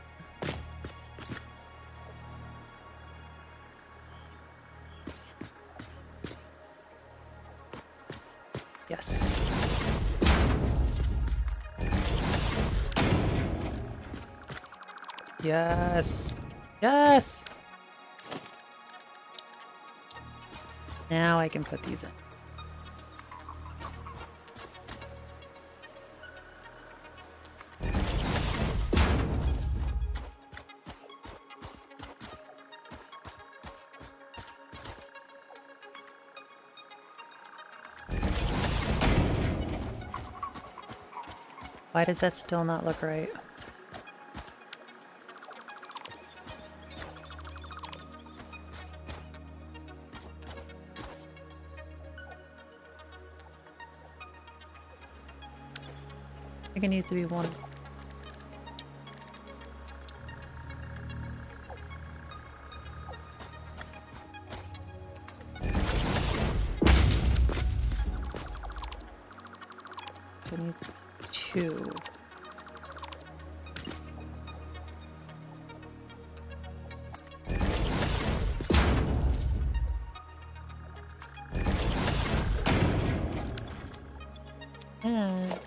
S1: Yes. Yes. Yes! Now I can put these in. Why does that still not look right? I think it needs to be one. So it needs to be two. And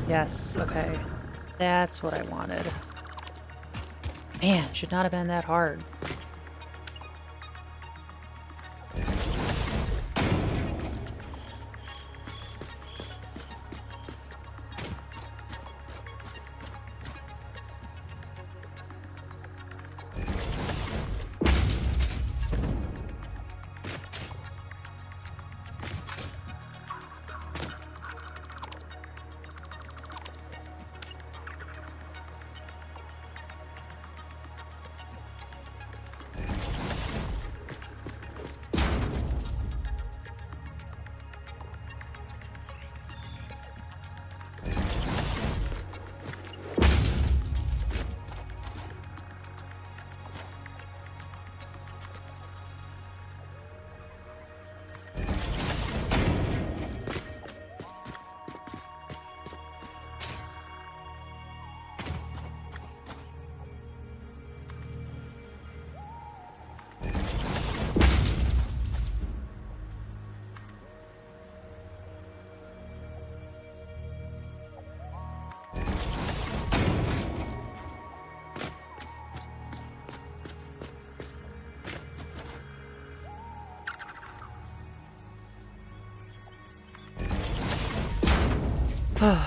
S1: yes, okay. That's what I wanted. Man, should not have been that hard. Man,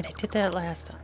S1: I did that last time.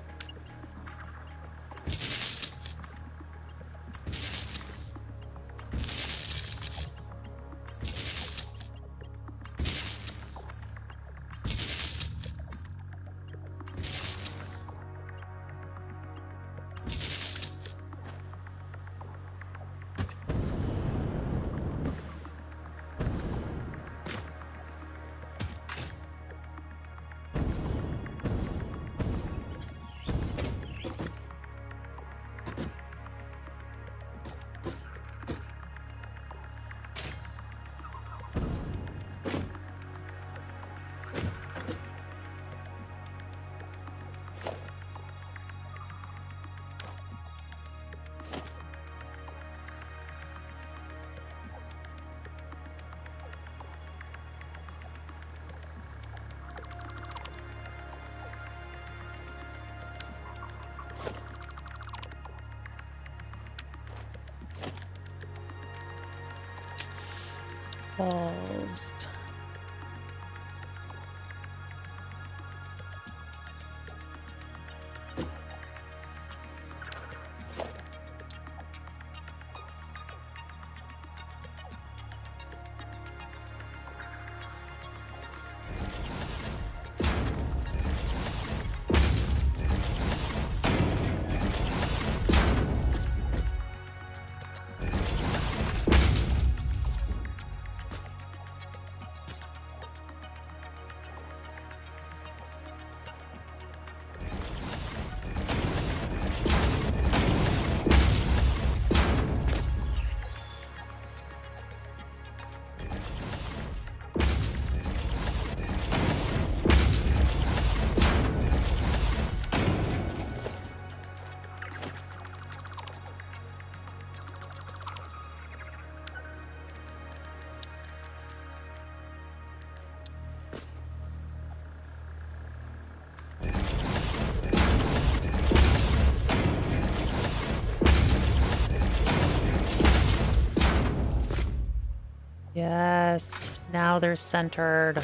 S1: Paused. Yes, now they're centered.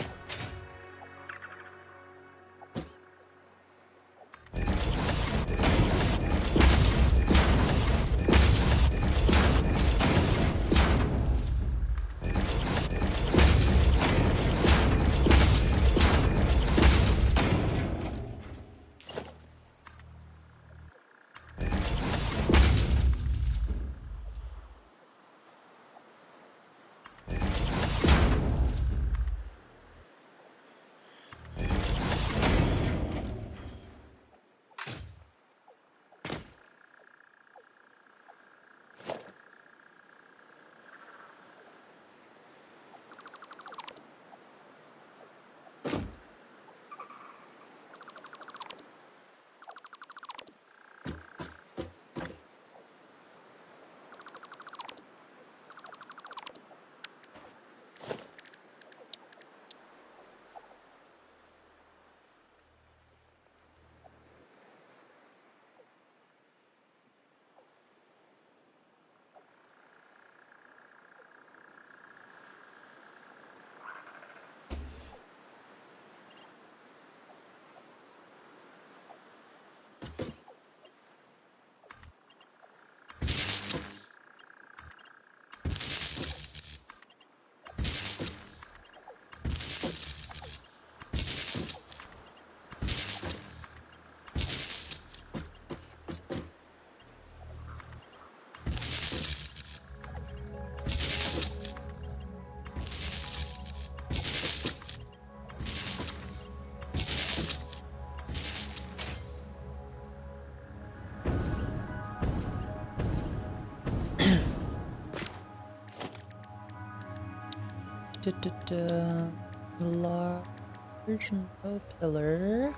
S1: Large no pillar.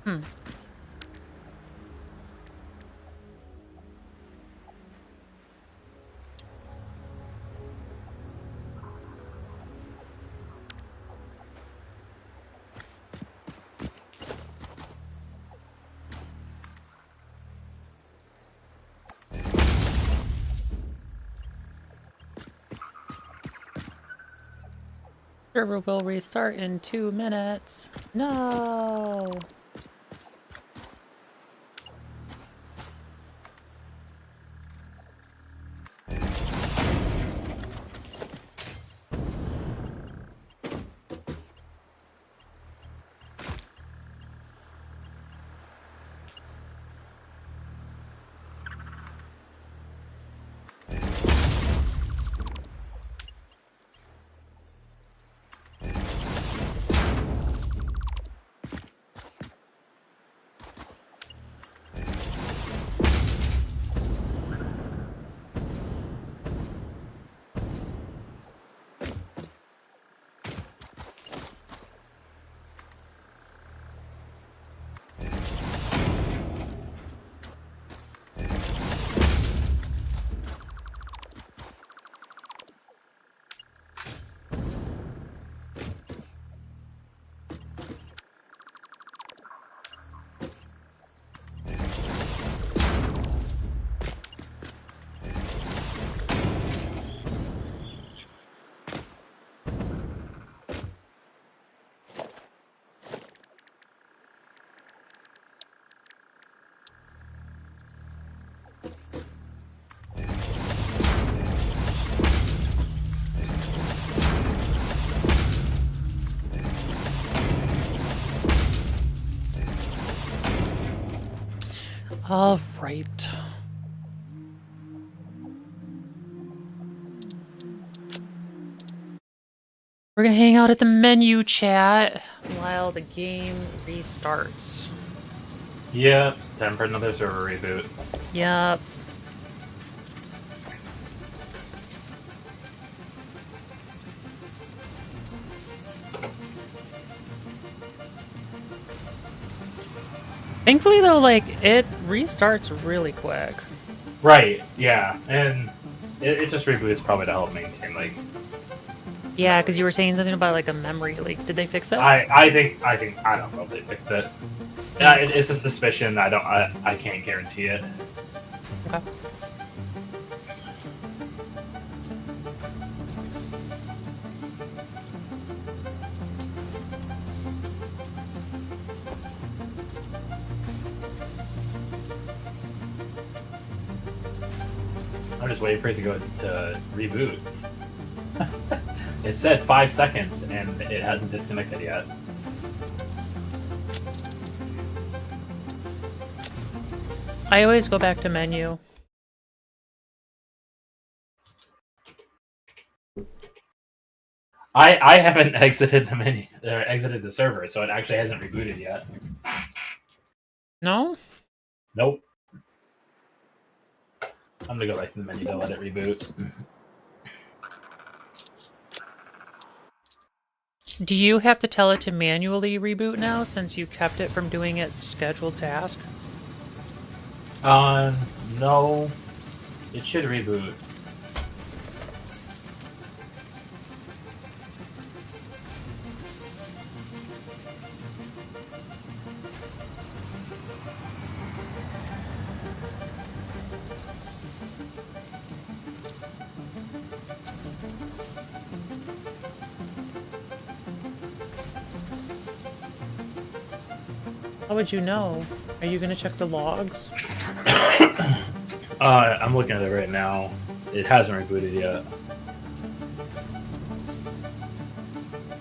S1: Hmm. Server will restart in 2 minutes. No. All right. We're gonna hang out at the menu chat while the game restarts.
S5: Yep, time for another server reboot.
S1: Yep. Thankfully though, like, it restarts really quick.
S5: Right, yeah, and it just reboots probably to help maintain, like...
S1: Yeah, because you were saying something about, like, a memory leak. Did they fix it?
S5: I think, I don't know if they fixed it. Yeah, it's a suspicion, I can't guarantee it.
S1: Okay.
S5: I'm just waiting for it to go to reboot. It said 5 seconds, and it hasn't disconnected yet.
S1: I always go back to menu.
S5: I haven't exited the menu, or exited the server, so it actually hasn't rebooted yet.
S1: No?
S5: Nope. I'm gonna go back to the menu to let it reboot.
S1: Do you have to tell it to manually reboot now since you kept it from doing its scheduled task?
S5: No. It should reboot.
S1: How would you know? Are you gonna check the logs?
S5: I'm looking at it right now. It hasn't rebooted yet.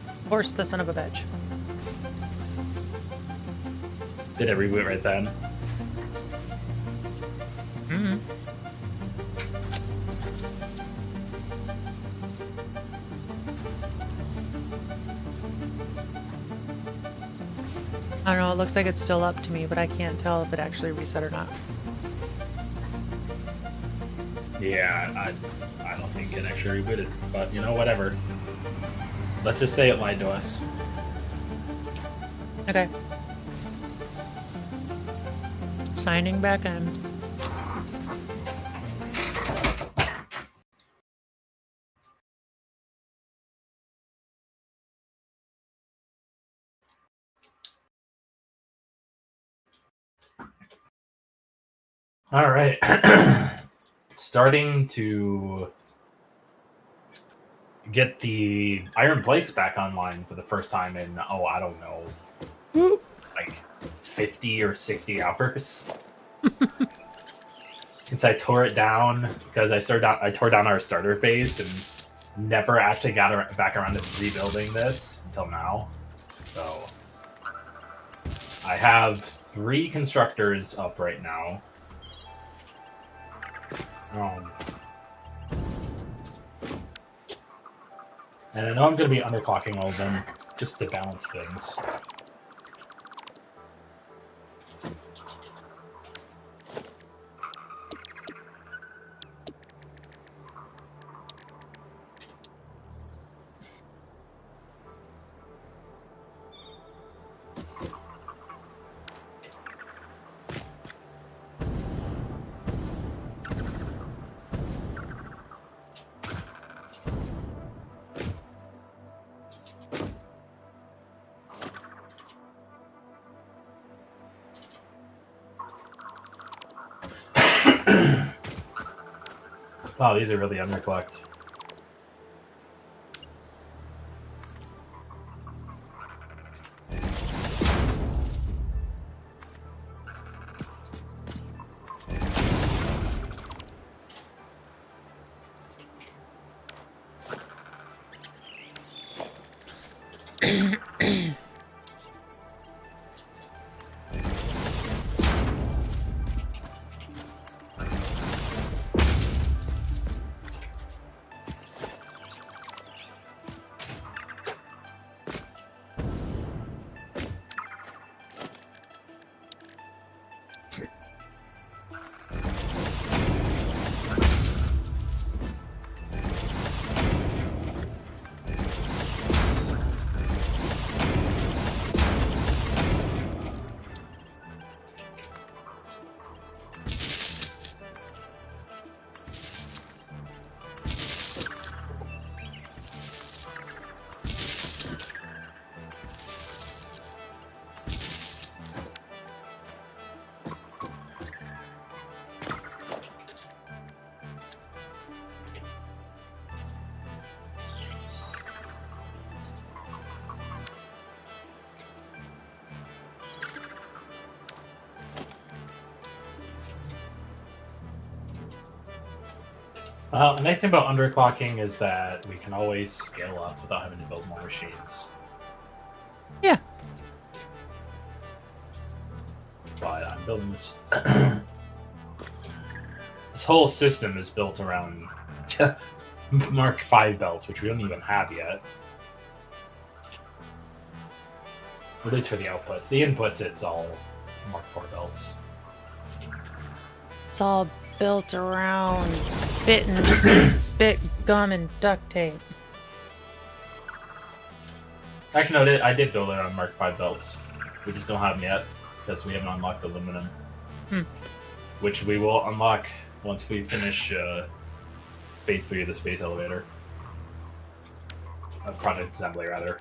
S1: Of course, the son of a bitch.
S5: Did it reboot right then?
S1: Mm-hmm. I don't know, it looks like it's still up to me, but I can't tell if it actually reset or not.
S5: Yeah, I don't think it actually rebooted. But, you know, whatever. Let's just say it lied to us.
S1: Okay. Signing back in.
S5: All right. Starting to get the iron plates back online for the first time in, I don't know, like 50 or 60 hours. Since I tore it down, because I tore down our starter base and never actually got back around to rebuilding this until now. So I have 3 constructors up right now. And I know I'm going to be underclocking all of them just to balance things. Wow, these are really underclocked. The nice thing about underclocking is that we can always scale up without having to build more machines.
S1: Yeah.
S5: But I'm building this. This whole system is built around Mark V belts, which we don't even have yet. At least for the outputs. The inputs, it's all Mark IV belts.
S1: It's all built around spit gum and duct tape.
S5: Actually, no, I did build it on Mark V belts. We just don't have them yet because we haven't unlocked aluminum. Which we will unlock once we finish phase 3 of the space elevator. Product assembly, rather.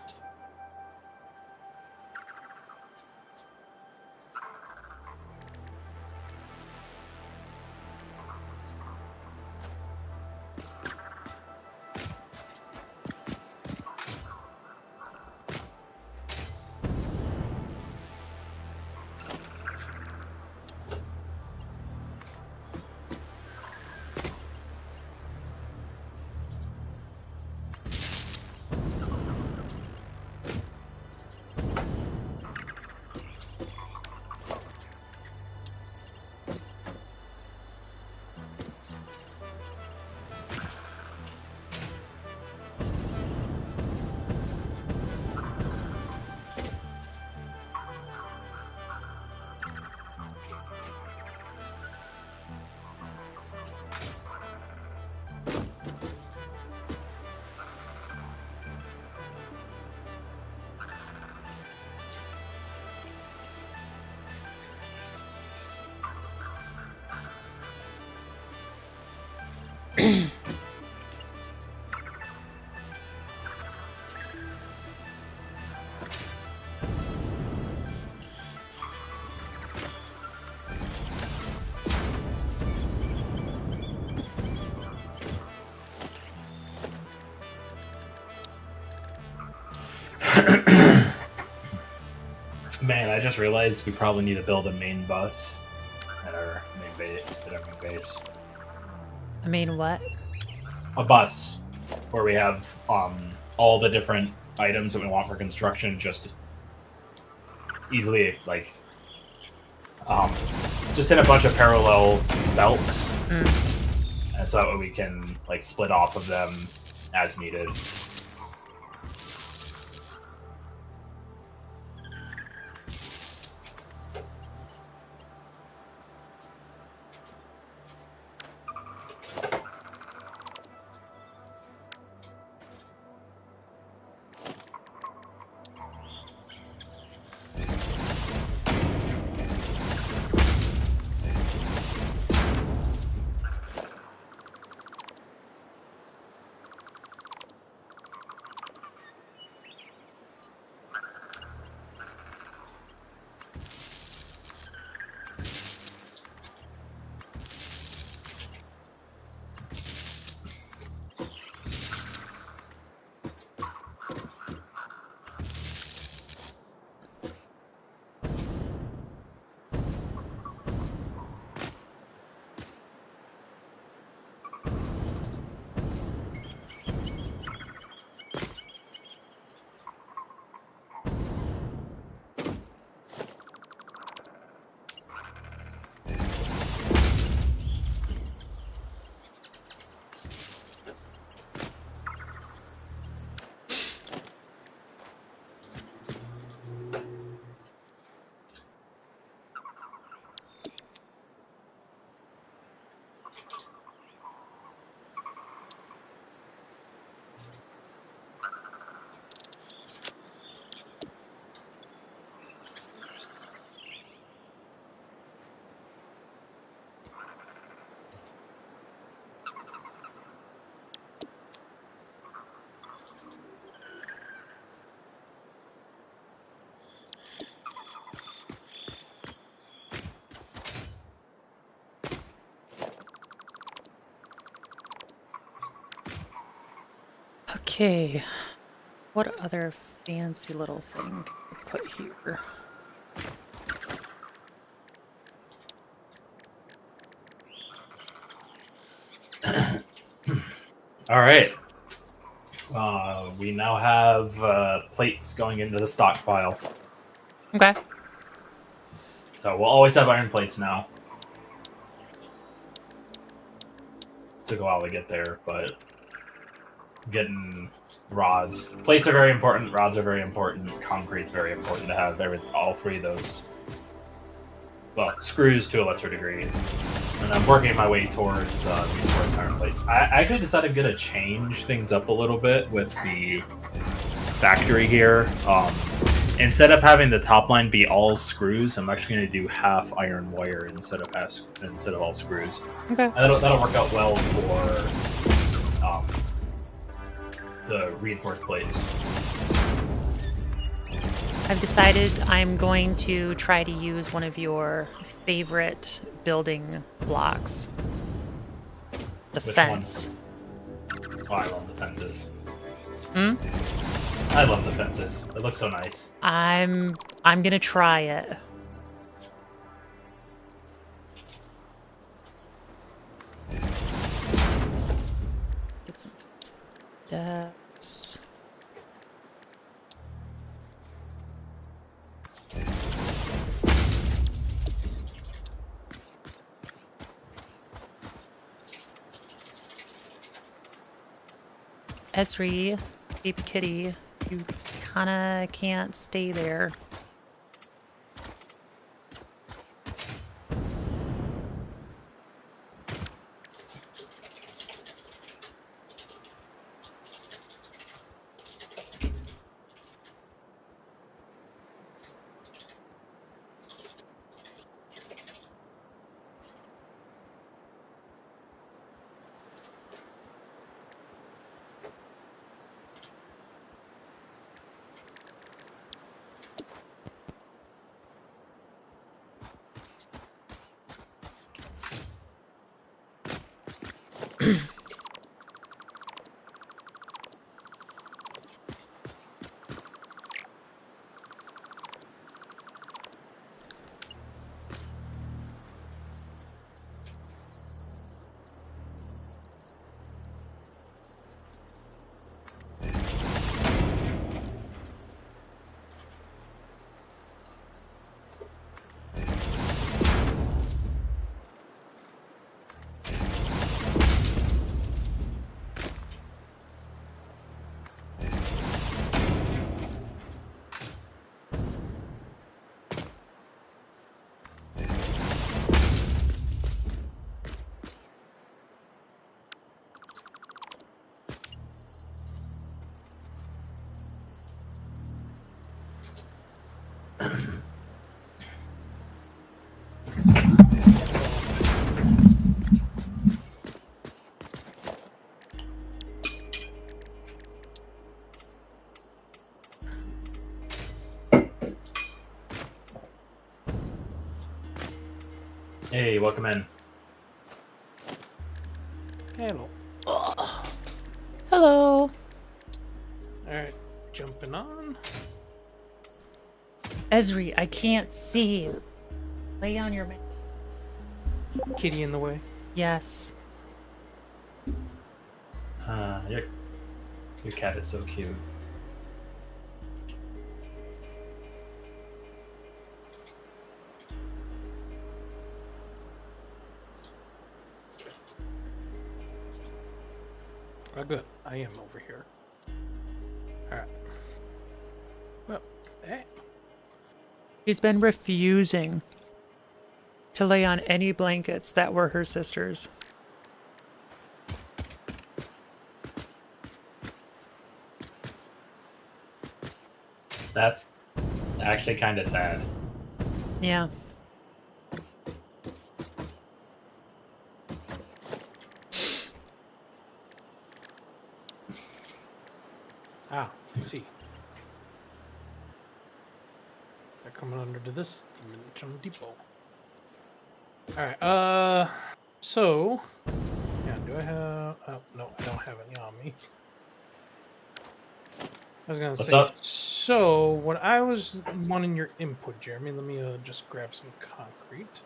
S5: just realized we probably need to build a main bus at our main base.
S1: I mean, what?
S5: A bus where we have all the different items that we want for construction just easily just in a bunch of parallel belts, and so that way we can split off of them as needed.
S1: Okay. What other fancy little thing can we put here?
S5: All right. We now have plates going into the stockpile.
S1: Okay.
S5: So we'll always have iron plates now. Took a while to get there, but getting rods. Plates are very important, rods are very important, concrete's very important to have all three of those. Well, screws to a lesser degree. And I'm working my way towards reinforced iron plates. I actually decided I'm going to change things up a little bit with the factory here. Instead of having the top line be all screws, I'm actually going to do half iron wire instead of all screws.
S1: Okay.
S5: And that'll work out well for the reinforced plates.
S1: I've decided I'm going to try to use one of your favorite building blocks. The
S5: Which
S1: fence.
S5: one? Oh, I love the fences.
S1: Hmm?
S5: I love the fences. It looks so nice.
S1: I'm gonna try it. Get some steps. Esri, baby kitty, you kinda can't stay there.
S5: Hey, welcome in.
S6: Hello.
S1: Hello.
S6: Alright, jumping on.
S1: Esri, I can't see. Lay on your man.
S6: Kitty in the way.
S1: Yes.
S5: Your cat is so cute.
S6: Oh, good. I am over here. Alright. Well, hey.
S1: She's been refusing to lay on any blankets that were her sister's.
S5: That's actually kind of sad.
S1: Yeah.
S6: Ah, I see. They're coming under to this dimensional depot. Alright, so... Yeah, do I have... Oh, no, I don't have any on me. I was gonna
S5: What's
S6: say,
S5: up?
S6: so, what I was wanting your input, Jeremy, let me just grab some concrete.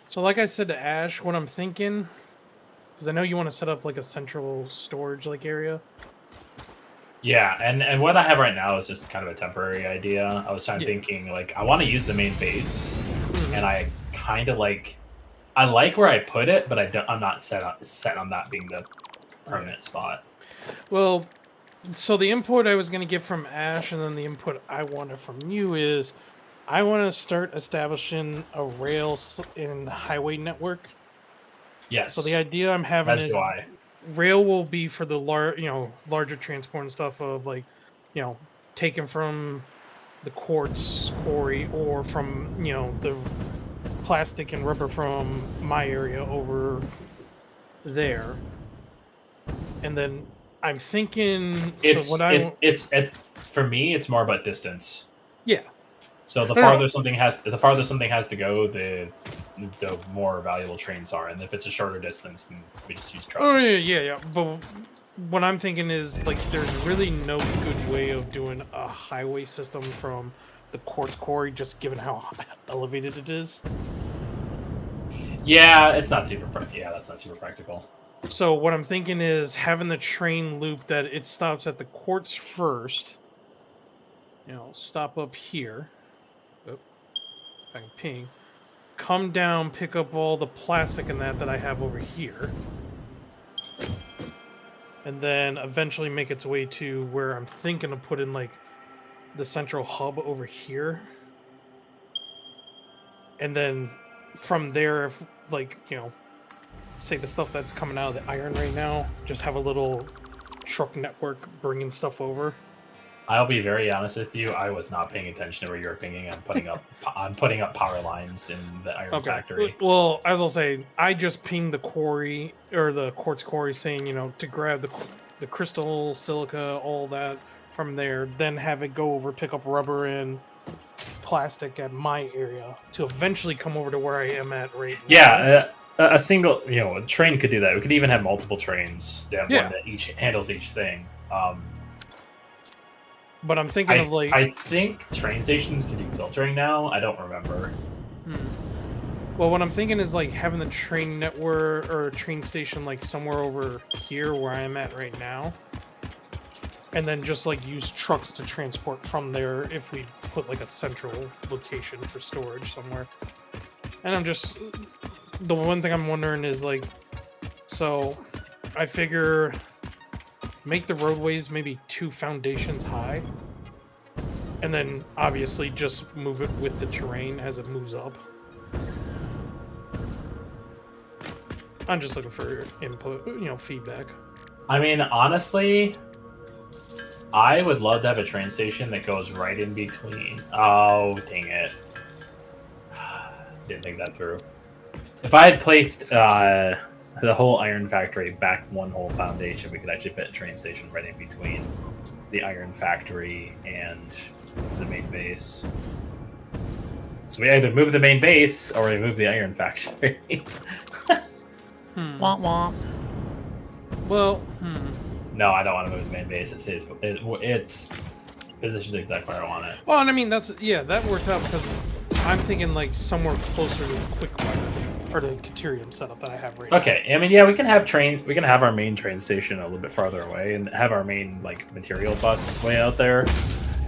S6: So like I said to Ash, what I'm thinking, because I know you want to set up like a central storage like area.
S5: Yeah, and what I have right now is just kind of a temporary idea. I was
S6: Yeah.
S5: thinking, like, I want to use the main base, and I kind of like... I like where I put it, but I'm not set on that being the permanent spot.
S6: Well, so the input I was going to get from Ash, and then the input I wanted from you is, I want to start establishing a rail and highway network.
S5: Yes.
S6: So the idea I'm having
S5: As
S6: is
S5: do I.
S6: rail will be for the larger transport and stuff of like, taken from the quartz quarry or from the plastic and rubber from my area over there. And then I'm thinking
S5: For me, it's more about distance.
S6: yeah.
S5: So the
S6: No.
S5: farther something has to go, the more valuable trains are, and if it's a shorter distance, then we just use trucks.
S6: Oh yeah. But what I'm thinking is like there's really no good way of doing a highway system from the quartz quarry, just given how elevated it is.
S5: Yeah, it's not super. That's not super practical.
S6: So what I'm thinking is having the train loop that it stops at the quartz first. Stop up here. Oh, if I can ping. Come down, pick up all the plastic and that I have over here. And then eventually make its way to where I'm thinking of putting like the central hub over here. And then from there, if say the stuff that's coming out of the iron right now, just have a little truck network bringing stuff over.
S5: I'll be very honest with you. I was not paying attention to where you were pinging. I'm putting up power lines in the iron factory.
S6: Well, as I'll say, I just pinged the quarry or the quartz quarry, saying to grab the crystal, silica, all that from there, then have it go over, pick up rubber and plastic at my area to eventually come over to where I am at right now.
S5: Yeah, a single a train could do that. We could even have multiple trains. They have one that each handles each thing.
S6: But I'm thinking of like...
S5: I think train stations can do filtering now. I don't remember.
S6: Well, what I'm thinking is like having the train network or train station like somewhere over here where I am at right now. And then just like use trucks to transport from there if we put like a central location for storage somewhere. And the one thing I'm wondering is like, so I figure make the roadways maybe 2 foundations high, and then obviously just move it with the terrain as it moves up. I'm just looking for input, feedback.
S5: I mean, honestly, I would love to have a train station that goes right in between. Oh, dang it. Didn't think that through. If I had placed the whole iron factory back one whole foundation, we could actually fit a train station right in between the iron factory and the main base. So we either move the main base or we move the iron factory.
S6: Hmm.
S1: Womp womp.
S6: Well,
S5: No, I don't want to move the main base. It stays. It's positioned exactly where I want it.
S6: Well, and I mean that works out because I'm thinking like somewhere closer to the Quickwire or the Caterium setup that I have right now.
S5: Okay, I mean, yeah, we can have our main train station a little bit farther away and have our main like material bus way out there,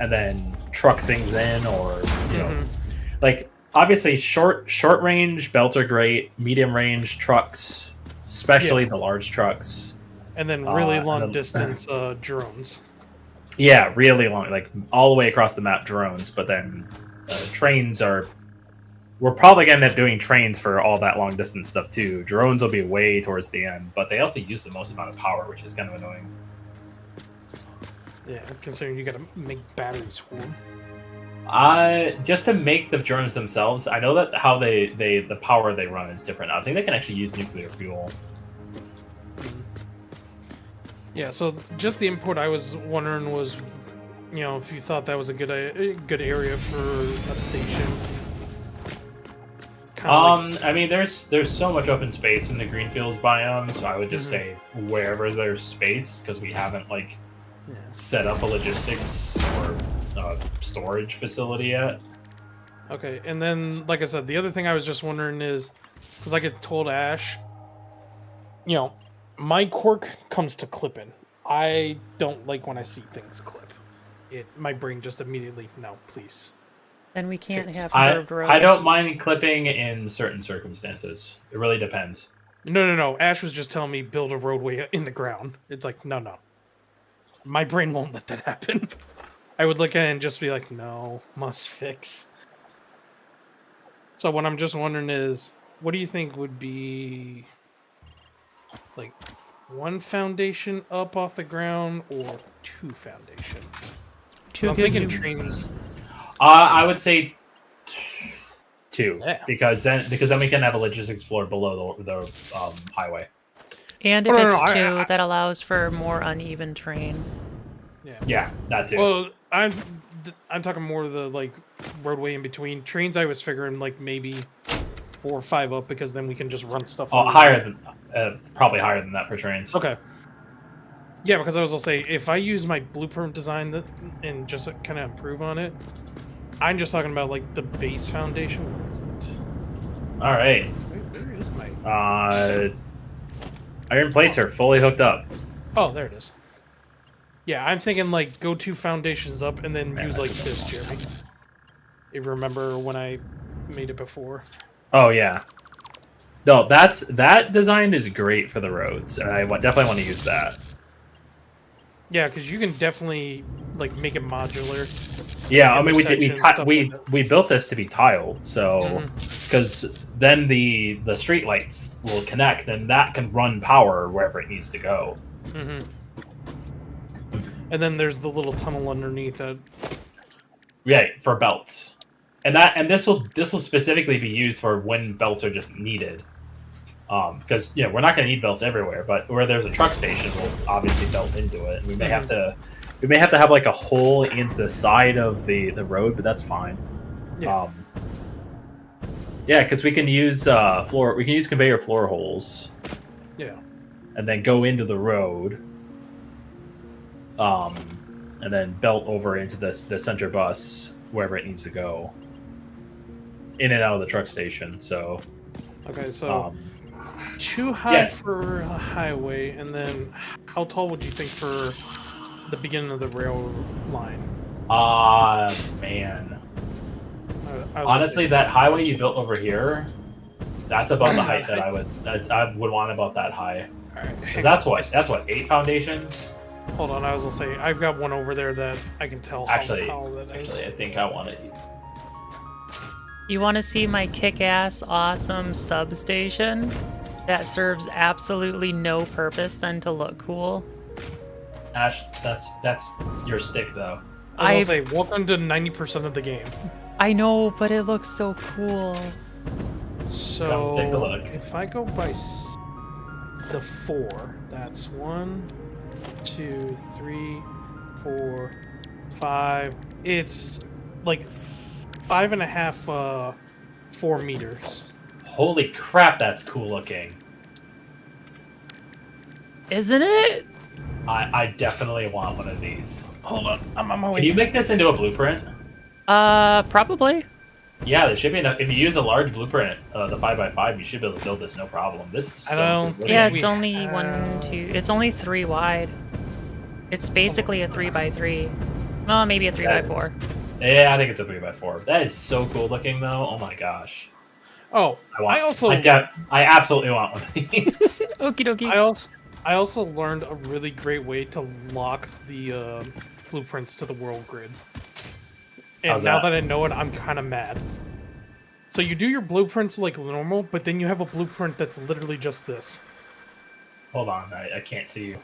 S5: and then truck things in, or you know, like obviously short range belts are great, medium range trucks, especially the large trucks,
S6: And then really long
S5: and then-
S6: distance drones.
S5: yeah, really long, like all the way across the map drones. But then trains are. We're probably going to end up doing trains for all that long distance stuff too. Drones will be way towards the end, but they also use the most amount of power, which is kind of annoying.
S6: Yeah, considering you gotta make batteries for them.
S5: Just to make the drones themselves, I know that how the power they run is different. I think they can actually use nuclear fuel.
S6: Yeah, so just the input I was wondering was, you know, if you thought that was a good area for a station.
S5: I mean, there's so much open space in the greenfields biome, so I would just say wherever there's space, because we haven't like set up a logistics or storage facility yet.
S6: Okay, and then like I said, the other thing I was just wondering is, because like I told Ash, you know, my quirk comes to clipping. I don't like when I see things clip. My brain just immediately, no, please.
S1: Then we can't
S6: Fixed.
S1: have curved roads.
S5: I don't mind clipping in certain circumstances. It really depends.
S6: No. Ash was just telling me build a roadway in the ground. It's like, no. My brain won't let that happen. I would look at it and just be like, no, must fix. So what I'm just wondering is, what do you think would be like one foundation up off the ground or two foundation? So I'm thinking trains.
S5: I would say two,
S6: Yeah.
S5: because then we can have a logistics floor below the highway.
S1: And if
S6: No,
S1: it's
S6: I-
S1: two, that allows for more uneven terrain.
S5: Yeah, that too.
S6: Well, I'm talking more of the like roadway in between. Trains I was figuring like maybe 4 or 5 up, because then we can just run stuff.
S5: Higher than probably higher than that for trains.
S6: Okay. Yeah, because I was gonna say, if I use my blueprint design and just kind of improve on it, I'm just talking about like the base foundation. Where is it?
S5: All right.
S6: Where is my?
S5: Iron plates are fully hooked up.
S6: Oh, there it is. Yeah, I'm thinking like go 2 foundations up and then use like this, Jeremy. You remember when I made it before?
S5: Oh yeah. No, that design is great for the roads, and I definitely want to use that.
S6: Yeah, because you can definitely like make it modular.
S5: Yeah, I mean
S6: Intersections, stuff like that.
S5: we built this to be tiled, so because then the street lights will connect, and that can run power wherever it needs to go.
S6: And then there's the little tunnel underneath it.
S5: Yeah, for belts, and this will specifically be used for when belts are just needed. Because we're not going to need belts everywhere, but where there's a truck station, we'll obviously belt into it. And we may have to have like a hole into the side of the road, but that's fine.
S6: Yeah.
S5: Yeah, because we can use conveyor floor holes.
S6: Yeah.
S5: And then go into the road. And then belt over into the center bus wherever it needs to go. In and out of the truck station. So.
S6: Okay, so too high for a highway, and then how tall would you think for the beginning of the rail line?
S5: Man.
S6: I
S5: Honestly, that highway you built over here, that's about the height that I would want about that high.
S6: All right,
S5: 'Cause that's what 8 foundations.
S6: Hold on, I was gonna say I've got one over there that I can tell how tall that is.
S5: Actually, I think I want it.
S1: You want to see my kick-ass awesome substation that serves absolutely no purpose than to look cool?
S5: Ash, that's your stick though.
S6: I was gonna say, welcome to 90% of the game.
S1: I know, but it looks so cool.
S6: So
S5: Take a look.
S6: if I go by the 4, that's 1, 2, 3, 4, 5. It's like 5.5, 4 meters.
S5: Holy crap, that's cool looking.
S1: Isn't it?
S5: I definitely want one of these.
S6: Hold on, I'm on my way.
S5: Can you make this into a blueprint?
S1: Probably.
S5: Yeah, there should be enough. If you use a large blueprint, the 5x5, you should be able to build this no problem. This is
S6: I
S5: so
S6: don't
S5: cool
S6: think
S5: looking.
S1: Yeah,
S6: we
S1: it's only
S6: have-
S1: 1, 2. It's only 3 wide. It's basically a 3x3. Oh, maybe a 3x4.
S5: Yeah, I think it's a 3x4. That is so cool looking, though. Oh my gosh.
S6: Oh,
S5: I
S6: also
S5: I absolutely want one of these.
S1: Okie dokie.
S6: I also learned a really great way to lock the blueprints to the world grid. And
S5: How's
S6: now
S5: that?
S6: that I know it, I'm kind of mad. So you do your blueprints like normal, but then you have a blueprint that's literally just this.
S5: Hold on, I can't see you.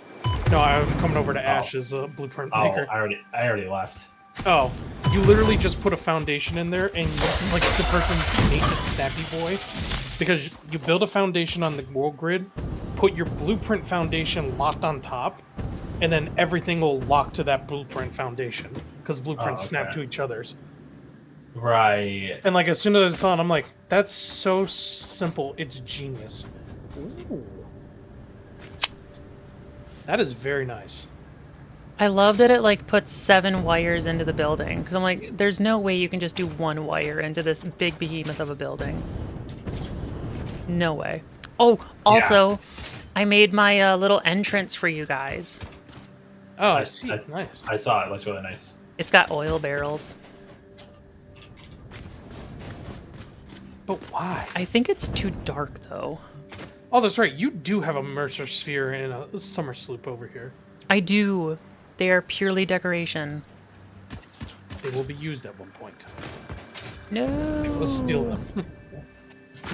S6: No, I'm coming over to Ash's blueprint
S5: Oh,
S6: maker.
S5: I already left.
S6: Oh, you literally just put a foundation in there, and like the person's naked snappy boy, because you build a foundation on the world grid, put your blueprint foundation locked on top, and then everything will lock to that blueprint foundation because blueprints snap
S5: okay.
S6: to each other's.
S5: Right.
S6: And like as soon as it's on, I'm like, that's so simple. It's genius. Ooh. That is very nice.
S1: I love that it like puts 7 wires into the building because I'm like, there's no way you can just do 1 wire into this big behemoth of a building. No way. Oh, also, I made my little entrance for you guys.
S6: Oh, I see. It's nice.
S5: I saw it. It looks really nice.
S1: It's got oil barrels.
S6: But why?
S1: I think it's too dark though.
S6: Oh, that's right. You do have a Mercer sphere and a summer sloop over here.
S1: I do. They are purely decoration.
S6: They will be used at one point.
S1: No.
S6: They will steal them.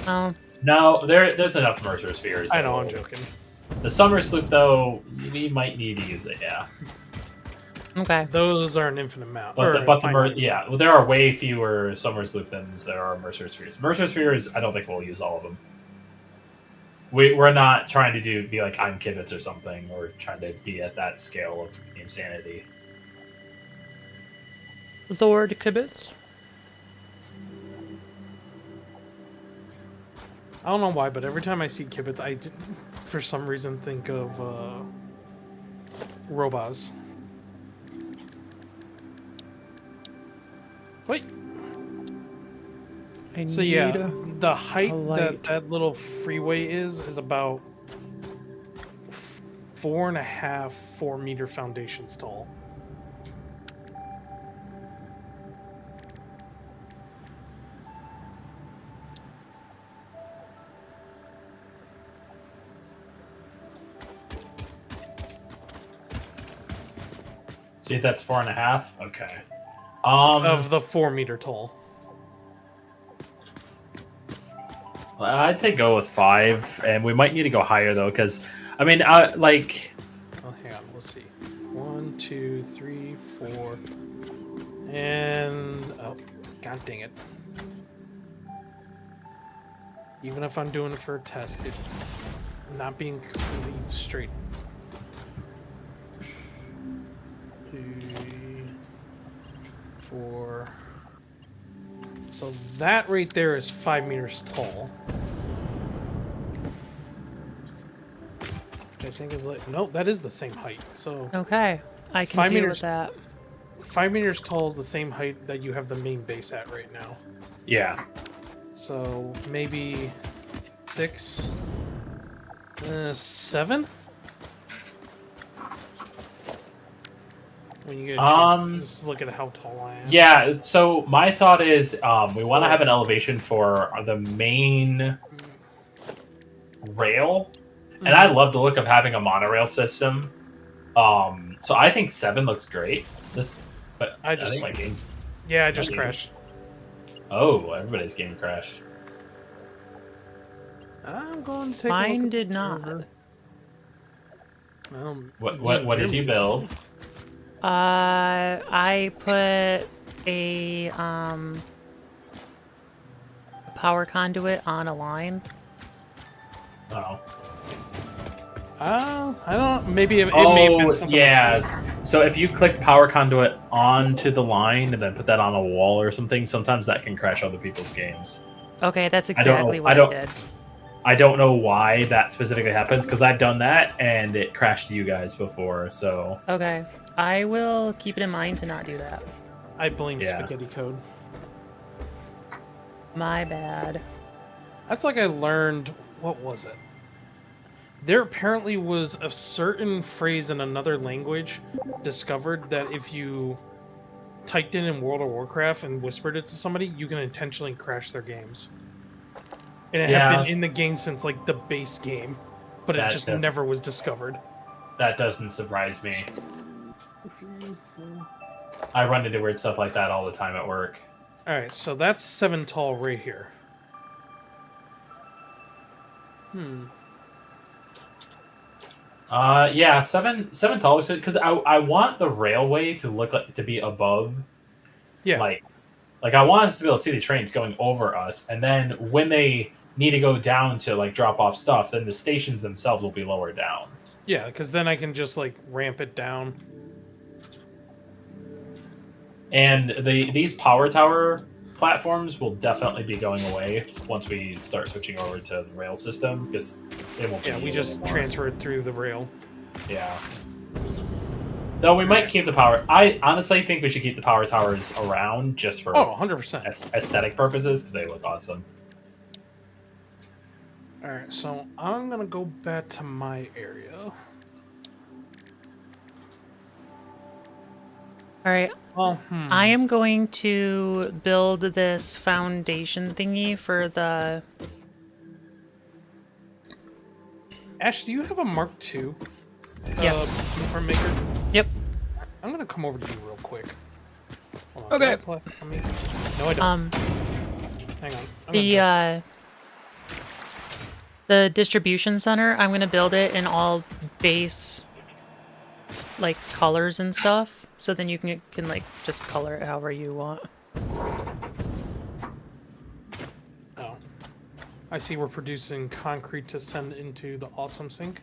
S1: Oh,
S5: No, there's enough Mercer spheres.
S6: I know, I'm
S5: though.
S6: joking.
S5: The summer sloop, though, we might need to use it. Yeah,
S1: okay.
S6: Those are an infinite amount.
S5: but
S6: or
S5: the
S6: finite.
S5: yeah, well, there are way fewer summer sloop than there are Mercer spheres. Mercer spheres, I don't think we'll use all of them. We're not trying to be like I'm Kibitz or something. We're trying to be at that scale of insanity.
S1: Lord Kibitz.
S6: I don't know why, but every time I see Kibitz, for some reason, think of Robaz. Wait.
S1: I
S6: So
S1: need
S6: yeah, the height
S1: light.
S6: that little freeway is about 4.5 4-meter foundations tall.
S5: See, that's 4.5. Okay.
S6: Of the 4-meter tall.
S5: I'd say go with 5, and we might need to go higher though, because I mean, like.
S6: Oh, hang on. Let's see. 1, 2, 3, 4, and oh, god dang it! Even if I'm doing it for a test, it's not being completely straight. 3, 4. So that right there is 5 meters tall. Which I think is like, nope, that is the same height. So
S1: Okay, I can
S6: 5
S1: deal
S6: meters.
S1: with that.
S6: 5 meters tall is the same height that you have the main base at right now.
S5: Yeah.
S6: So maybe 6, 7. When you get a chance, just look at how tall I am.
S5: Yeah, so my thought is we want to have an elevation for the main rail, and I love the look of having a monorail system. So I think 7 looks great. But
S6: I
S5: think my game.
S6: Yeah, I just
S5: my
S6: crashed.
S5: Oh, everybody's game crashed.
S6: I'm going to take a
S1: Mine
S6: look at
S1: did
S6: the
S1: not.
S6: server.
S5: What did you build?
S1: I put a power conduit on a line.
S5: Oh.
S6: I don't. Maybe it may have been something.
S5: yeah. So if you click power conduit onto the line and then put that on a wall or something, sometimes that can crash other people's games.
S1: Okay, that's
S5: I don't know.
S1: exactly what I did.
S5: I don't know why that specifically happens because I've done that and it crashed you guys before. So
S1: Okay, I will keep it in mind to not do that.
S6: I blame
S5: Yeah.
S6: spaghetti code.
S1: My bad.
S6: That's like I learned, what was it? There apparently was a certain phrase in another language discovered that if you typed it in World of Warcraft and whispered it to somebody, you can intentionally crash their games. And it had
S5: Yeah.
S6: been in the game since like the base game, but it
S5: That
S6: just
S5: does-
S6: never was discovered.
S5: that doesn't surprise me. I run into weird stuff like that all the time at work.
S6: Alright, so that's 7 tall right here.
S5: Yeah, seven tall because I want the railway to look like to be above.
S6: Yeah.
S5: Like I want us to be able to see the trains going over us, and then when they need to go down to like drop off stuff, then the stations themselves will be lower down.
S6: Yeah, because then I can just like ramp it down.
S5: And these power tower platforms will definitely be going away once we start switching over to the rail system because they won't.
S6: Yeah,
S5: be
S6: we
S5: needed
S6: just
S5: anymore.
S6: transfer it through the rail.
S5: Yeah. Though we might keep the power. I honestly think we should keep the power towers around just for
S6: Oh, 100%.
S5: aesthetic purposes because they look awesome.
S6: Alright, so I'm gonna go back to my area.
S1: All right,
S6: Well,
S1: I am going to build this foundation thingy for the.
S6: Ash, do you have a Mark II?
S1: Yes.
S6: Blueprint maker?
S1: Yep.
S6: I'm gonna come over to you real quick. Hold on,
S1: Okay.
S6: do I have plastic on me? No, I don't. Hang on. I'm gonna
S1: The distribution center, I'm gonna build it in all base like colors and stuff, so then you can like just color it however you want.
S6: Oh. I see we're producing concrete to send into the awesome sink.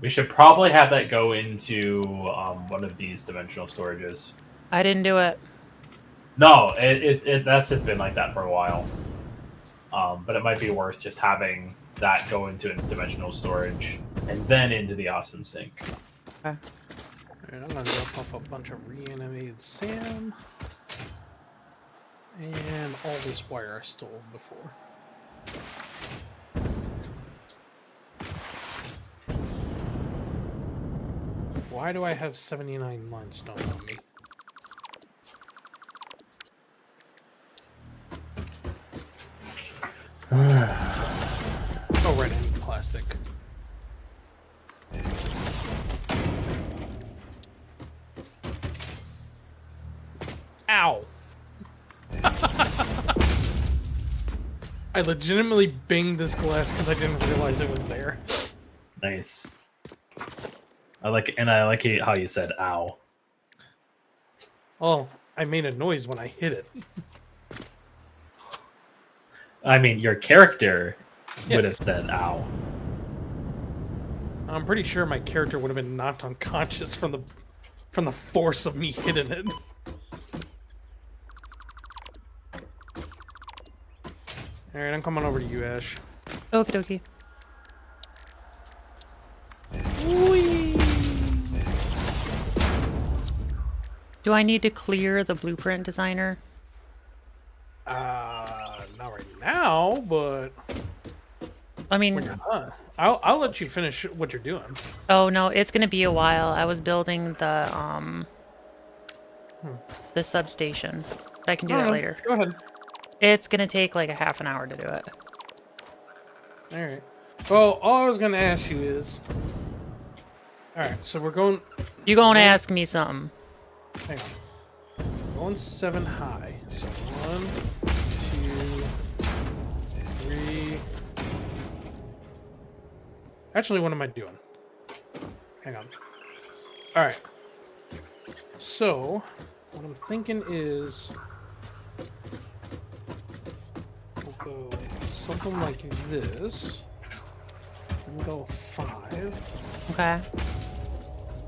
S5: We should probably have that go into one of these dimensional storages.
S1: I didn't do it.
S5: No, that's just been like that for a while. But it might be worth just having that go into dimensional storage and then into the awesome sink.
S1: Okay.
S6: Alright, I'm gonna drop off a bunch of reanimated SAM. And all this wire I stole before. Why do I have 79 limestone on me? Oh, right, I need plastic. Ow! I legitimately banged this glass because I didn't realize it was there.
S5: Nice. I like how you said "ow."
S6: Oh, I made a noise when I hit it.
S5: I mean, your character would have
S6: Yes.
S5: said "ow."
S6: I'm pretty sure my character would have been knocked unconscious from the force of me hitting it. Alright, I'm coming over to you, Ash.
S1: Okie dokie.
S6: Whee!
S1: Do I need to clear the blueprint designer?
S6: Not right now, but
S1: I mean,
S6: when you're done, I'll let you finish what you're doing.
S1: oh no, it's gonna be a while. I was building the substation. I can do that later.
S6: Go ahead.
S1: It's gonna take like a half an hour to do it.
S6: Alright. Well, all I was gonna ask you is... Alright, so we're going...
S1: You gonna ask me something?
S6: Hang on. Going 7 high. So 1, 2, 3... Actually, what am I doing? Hang on. Alright. So, what I'm thinking is... We'll go something like this. We'll go 5.
S1: Okay.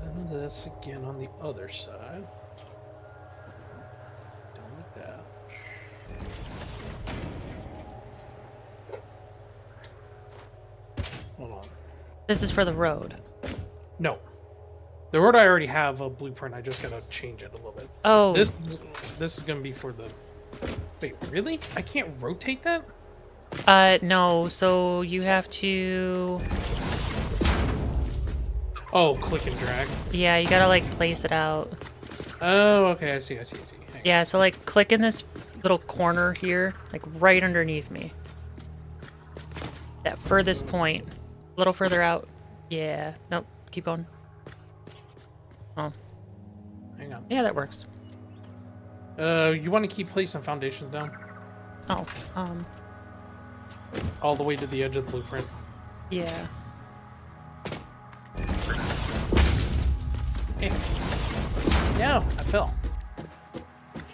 S6: And then run this again on the other side. Done with that. Hold on.
S1: This is for the road.
S6: No. The road I already have a blueprint. I just gotta change it a little bit.
S1: Oh,
S6: This is gonna be for the. Wait, really? I can't rotate that?
S1: no. So you have to.
S6: Oh, click and drag.
S1: Yeah, you gotta like place it out.
S6: Oh, okay. I see. Hang on.
S1: Yeah, so like click in this little corner here, like right underneath me. That furthest point. A little further out. Yeah. Nope. Keep going. Oh.
S6: Hang on.
S1: Yeah, that works.
S6: You want to keep placing foundations down
S1: Oh.
S6: all the way to the edge of the blueprint.
S1: Yeah.
S6: Eh. No, I fell.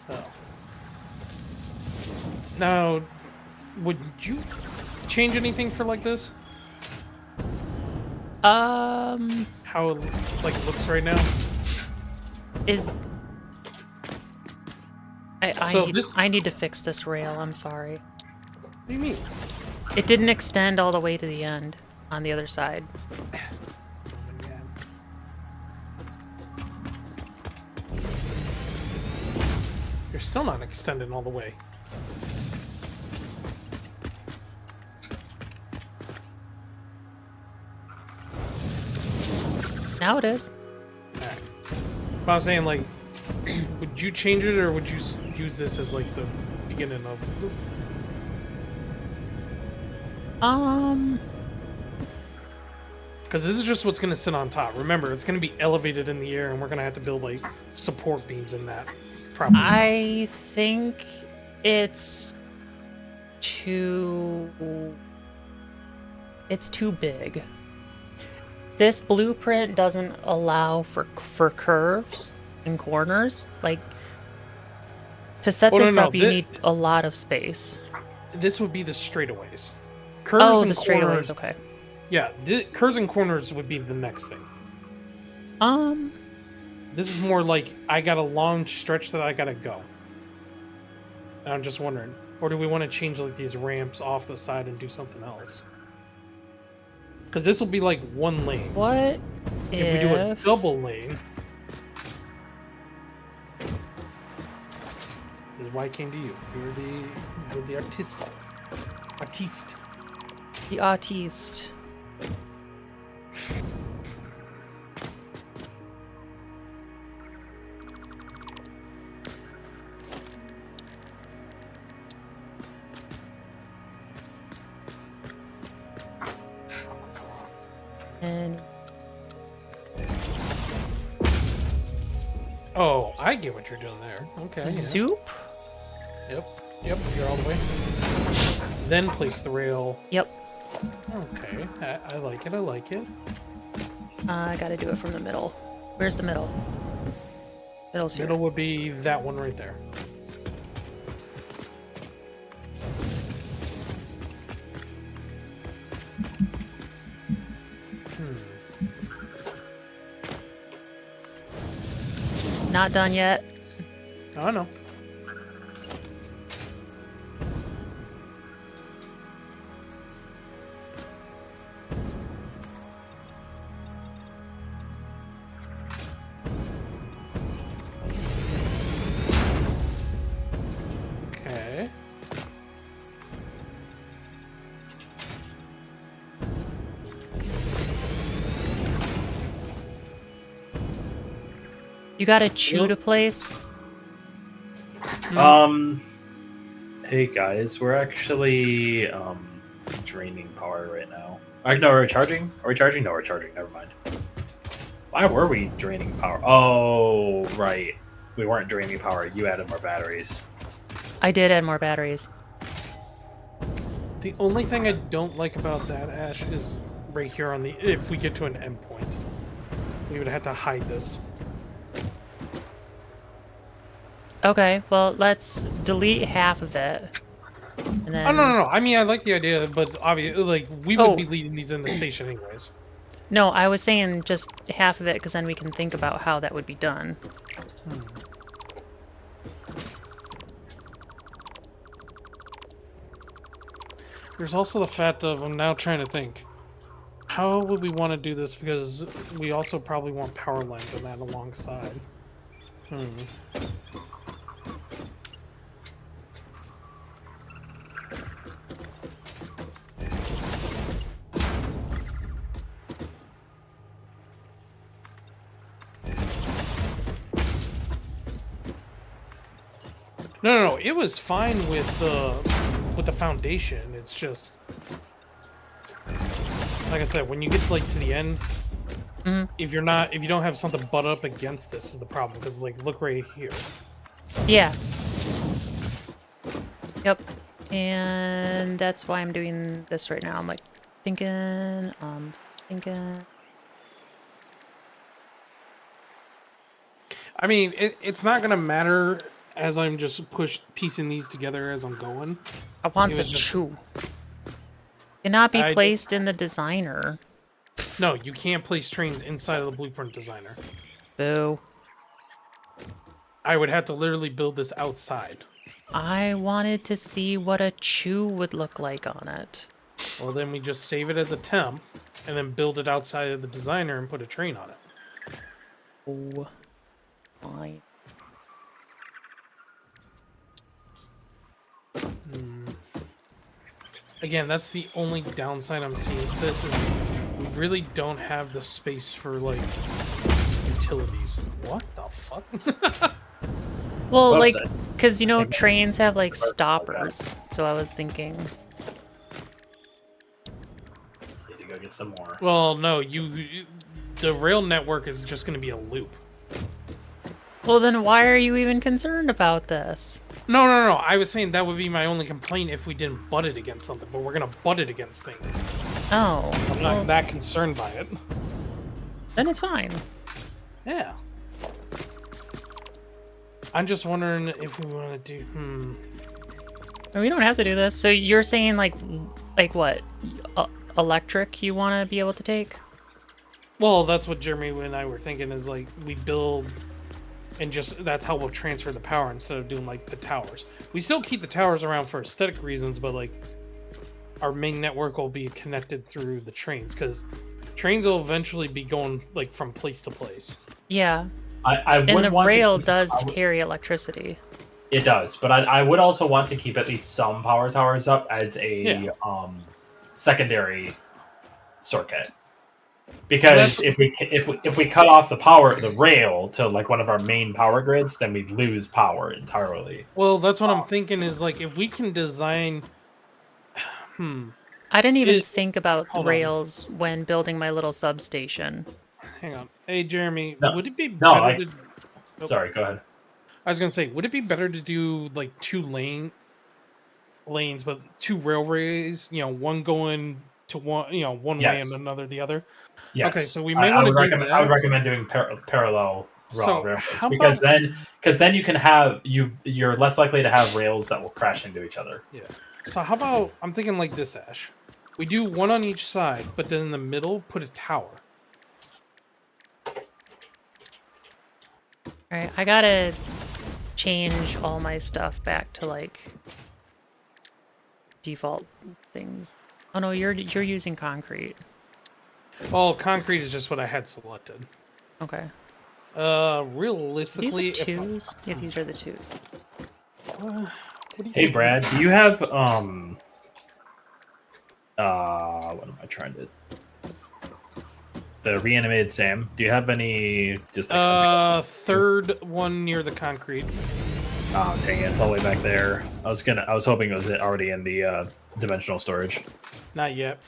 S6: So. Now, would you change anything for like this? How it like looks right now?
S1: Is
S6: So this-
S1: I need to fix this rail. I'm sorry.
S6: What do you mean?
S1: It didn't extend all the way to the end on the other side.
S6: You're still not extending all the way.
S1: Now it is.
S6: Alright. But I was saying, like, would you change it or would you use this as like the beginning of the loop? Because this is just what's going to sit on top. Remember, it's going to be elevated in the air, and we're going to have to build like support beams in that. Probably.
S1: I think it's too big. This blueprint doesn't allow for curves and corners. Like to set
S6: Oh, no,
S1: this
S6: no,
S1: up, you need a lot of space.
S6: This would be the straightaways. Curves
S1: Oh,
S6: and
S1: the
S6: corners.
S1: straightaways. Okay.
S6: Yeah, curves and corners would be the next thing. This is more like I got a long stretch that I gotta go. And I'm just wondering, or do we want to change like these ramps off the side and do something else? Because this will be like one lane.
S1: What
S6: If we do a double lane, this is why I came to you. You're the artiste.
S1: the artiste? And
S6: oh, I get what you're doing there. Okay. Yeah.
S1: soup?
S6: Yep. You're all the way. Then place the rail.
S1: Yep.
S6: Okay. I like it.
S1: I gotta do it from the middle. Where's the middle? Middle's here.
S6: Middle would be that one right there.
S1: Not done yet.
S6: I know. Okay.
S1: You gotta chew to place.
S5: Hey guys, we're actually draining power right now. No, we're charging. Are we charging? No, we're charging. Never mind. Why were we draining power? Oh, right. We weren't draining power. You added more batteries.
S1: I did add more batteries.
S6: The only thing I don't like about that, Ash, is right here on the... If we get to an endpoint, we would have to hide this.
S1: Okay, well, let's delete half of it. And then...
S6: Oh, no. I mean, I like the idea, but obviously, like, we would
S1: Oh.
S6: be leading these in the station anyways.
S1: No, I was saying just half of it because then we can think about how that would be done.
S6: There's also the fact of, I'm now trying to think, how would we want to do this? Because we also probably want power lines on that alongside. No, it was fine with the foundation. It's just, like I said, when you get like to the end, if you don't have something butt up against this is the problem. Because like, look right here.
S1: Yeah. Yep. And that's why I'm doing this right now. I'm like thinking.
S6: I mean, it's not gonna matter as I'm just piecing these together as I'm going.
S1: I want
S6: It
S1: a
S6: was just-
S1: chew. Cannot be
S6: I-
S1: placed in the designer.
S6: No, you can't place trains inside of the blueprint designer.
S1: Boo.
S6: I would have to literally build this outside.
S1: I wanted to see what a chew would look like on it.
S6: Well, then we just save it as a temp, and then build it outside of the designer and put a train on it.
S1: Oh. Fine.
S6: Again, that's the only downside I'm seeing to this is we really don't have the space for like utilities. What the fuck?
S1: Well,
S5: Oops,
S1: like,
S5: I-
S1: because you know, trains have like stoppers. So I was thinking.
S5: Need to go get some more.
S6: Well, no, the rail network is just going to be a loop.
S1: Well, then why are you even concerned about this?
S6: No. I was saying that would be my only complaint if we didn't butt it against something, but we're going to butt it against things.
S1: Oh.
S6: I'm
S1: well,
S6: not that concerned by it.
S1: then it's fine.
S6: Yeah. I'm just wondering if we want to do.
S1: We don't have to do this. So you're saying like what? Electric you want to be able to take?
S6: Well, that's what Jeremy and I were thinking is like we build and just that's how we'll transfer the power instead of doing like the towers. We still keep the towers around for aesthetic reasons, but like our main network will be connected through the trains because trains will eventually be going like from place to place.
S1: Yeah.
S5: I
S1: And
S5: would
S1: the
S5: want
S1: rail
S5: to keep,
S1: does
S5: I would-
S1: carry electricity.
S5: It does, but I would also want to keep at least some power towers up as a secondary circuit. Because if we cut off the rail to like one of our main power grids, then we'd lose power entirely.
S6: Well, that's what I'm thinking is like if we can design.
S1: I didn't even
S6: It-
S1: think about
S6: hold on.
S1: rails when building my little substation.
S6: Hang on. Hey, Jeremy,
S5: No.
S6: would it be
S5: No,
S6: better to? Nope.
S5: Sorry, go ahead.
S6: I was gonna say, would it be better to do like two lanes, but two railways? You know, one going to one, one way
S5: Yes.
S6: and another the other.
S5: Yes.
S6: Okay, so we may want to do
S5: recommend,
S6: that.
S5: I would recommend doing parallel
S6: So,
S5: railroads
S6: how
S5: because
S6: about-
S5: then you can have you're less likely to have rails that will crash into each other.
S6: Yeah. So how about I'm thinking like this, Ash. We do one on each side, but then in the middle put a tower.
S1: Alright, I gotta change all my stuff back to like default things. Oh no, you're using concrete.
S6: Well, concrete is just what I had selected.
S1: Okay.
S6: Realistically,
S1: These are twos? Yeah, these are the two.
S6: what do you
S5: Hey
S6: think?
S5: Brad, do you have what am I trying to the reanimated Sam? Do you have any just like
S6: Third one near the concrete.
S5: oh dang it, it's all the way back there. I was hoping it was already in the dimensional storage.
S6: Not yet.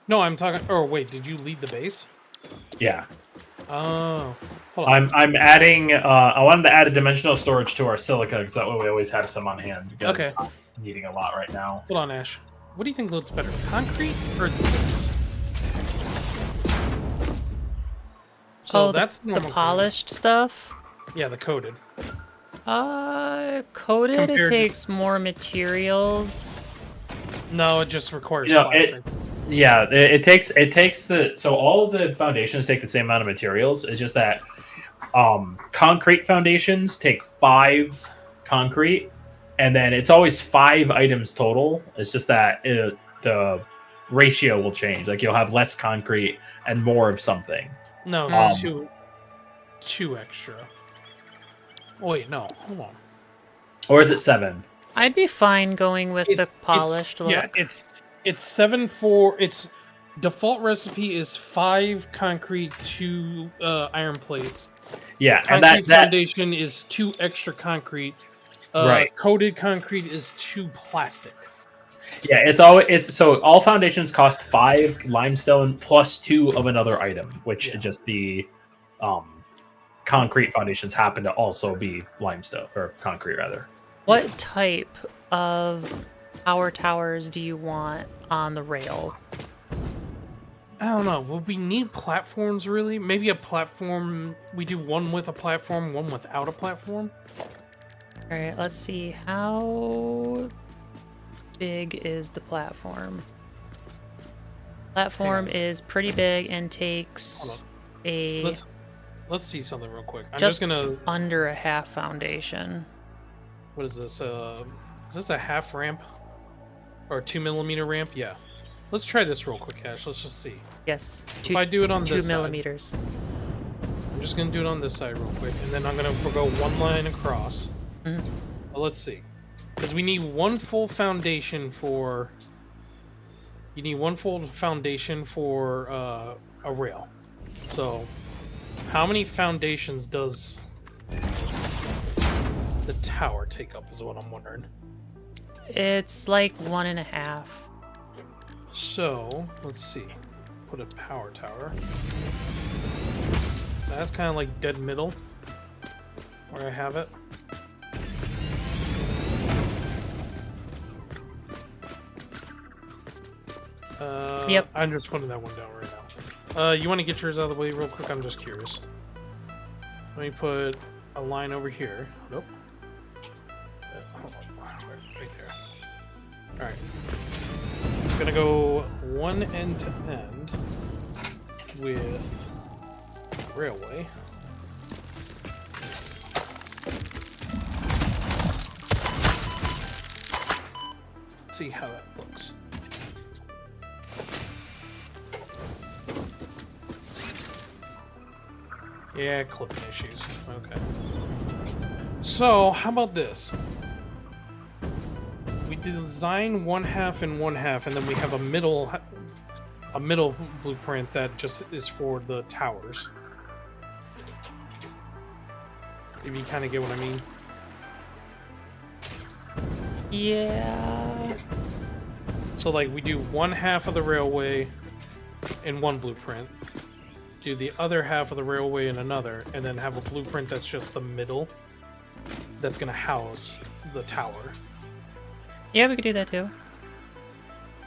S6: No, I'm talking. Oh wait, did you lead the base?
S5: Yeah.
S6: Oh, hold on.
S5: I'm adding I wanted to add a dimensional storage to our silica because that way we always have some on hand because
S6: Okay.
S5: I'm needing a lot right now.
S6: Hold on, Ash. What do you think looks better, concrete or this? So
S1: Oh,
S6: that's
S1: the
S6: normal
S1: polished stuff?
S6: code. Yeah, the coated.
S1: Coated,
S6: Compared
S1: it
S6: to-
S1: takes more materials.
S6: No, it just requires
S5: You know,
S6: plastic.
S5: Yeah, it takes so all of the foundations take the same amount of materials. It's just that concrete foundations take 5 concrete, and then it's always 5 items total. It's just that the ratio will change. Like you'll have less concrete and more of something.
S6: No,
S5: Um,
S6: two extra. Oh, wait, no, hold on.
S5: Or is it 7?
S1: I'd be fine going with the polished look.
S6: Yeah, it's 7 for its default recipe is 5 concrete, 2 iron plates.
S5: Yeah,
S6: Concrete
S5: and that
S6: foundation is 2 extra concrete.
S5: Right.
S6: Coated concrete is 2 plastic.
S5: Yeah, it's so all foundations cost 5 limestone plus 2 of another item, which just the concrete foundations happen to also be limestone or concrete rather.
S1: What type of power towers do you want on the rail?
S6: I don't know. Would we need platforms really? Maybe a platform. We do one with a platform, one without a platform.
S1: All right, let's see. How big is the platform? Platform is pretty big and takes a
S6: Let's see something real quick. I'm
S1: just
S6: just gonna
S1: under a half foundation.
S6: What is this? Is this a half ramp or a 2mm ramp? Yeah. Let's try this real quick, Ash. Let's just see.
S1: Yes.
S6: If I do it on
S1: 2
S6: this
S1: millimeters.
S6: side, I'm just gonna do it on this side real quick, and then I'm gonna go one line across.
S1: Mhm.
S6: Well, let's see, because we need one full foundation for. You need one full foundation for a rail. So, how many foundations does the tower take up? Is what I'm wondering.
S1: It's like 1.5.
S6: So, let's see. Put a power tower. So that's kind of like dead middle, where I have it.
S1: Yep.
S6: I'm just putting that one down right now. You want to get yours out of the way real quick? I'm just curious. Let me put a line over here. Nope. Hold on. Right there. Alright. I'm gonna go one end to end with railway. See how that looks. Yeah, clipping issues. Okay. So, how about this? We design one half and one half, and then we have a middle blueprint that just is for the towers. If you kind of get what I mean.
S1: Yeah.
S6: So like we do one half of the railway in one blueprint, do the other half of the railway in another, and then have a blueprint that's just the middle that's gonna house the tower.
S1: Yeah, we could do that too.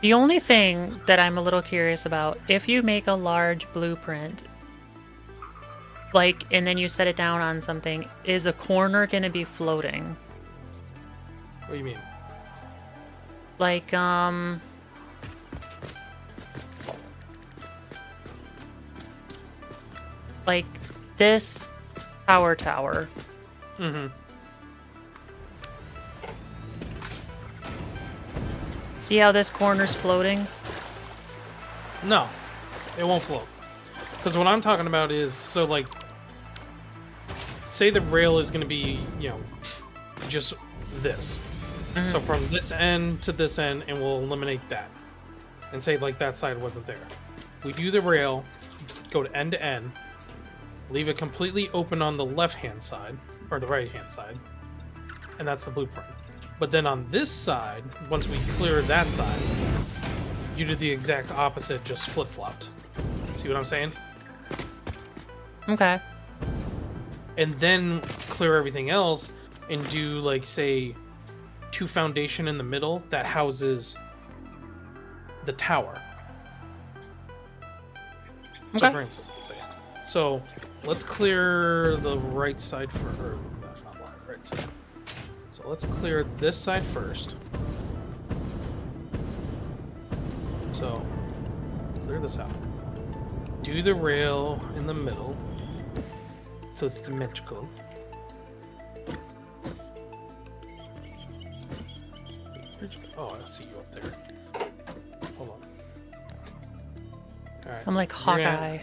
S1: The only thing that I'm a little curious about, if you make a large blueprint, like, and then you set it down on something, is a corner gonna be floating?
S6: What do you mean?
S1: Like, like this power tower.
S6: Mm-hmm.
S1: See how this corner's floating?
S6: No, it won't float. Because what I'm talking about is, so like, say the rail is going to be, you know, just this.
S1: Mhm.
S6: So from this end to this end, and we'll eliminate that. And say like that side wasn't there. We do the rail, go to end, leave it completely open on the left-hand side, or the right-hand side, and that's the blueprint. But then on this side, once we clear that side, you do the exact opposite, just flip-flopped. See what I'm saying?
S1: Okay.
S6: And then clear everything else and do, like, say, 2 foundation in the middle that houses the tower. So
S1: Okay.
S6: for instance, let's say. So let's clear the right side for, or that's not right side. So let's clear this side first. So clear this out. Do the rail in the middle, so it's symmetrical. Oh, I see you up there. Hold on. Alright.
S1: I'm like Hawkeye.
S6: You're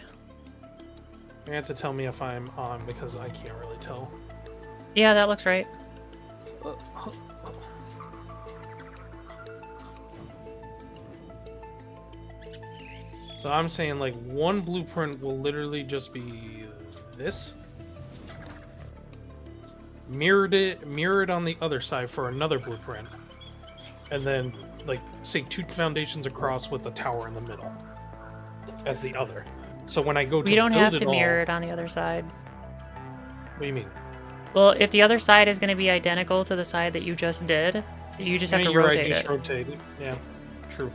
S6: gonna have to tell me if I'm on because I can't really tell.
S1: Yeah, that looks right.
S6: So I'm saying like one blueprint will literally just be this. Mirrored on the other side for another blueprint. And then like say 2 foundations across with a tower in the middle as the other. So when I go to
S1: We don't
S6: build
S1: have
S6: it
S1: to
S6: all-
S1: mirror it on the other side.
S6: What do you mean?
S1: Well, if the other side is going to be identical to the side that you just did, you just have
S6: Yeah,
S1: to
S6: you're
S1: rotate
S6: right,
S1: it.
S6: just rotate it. Yeah, true.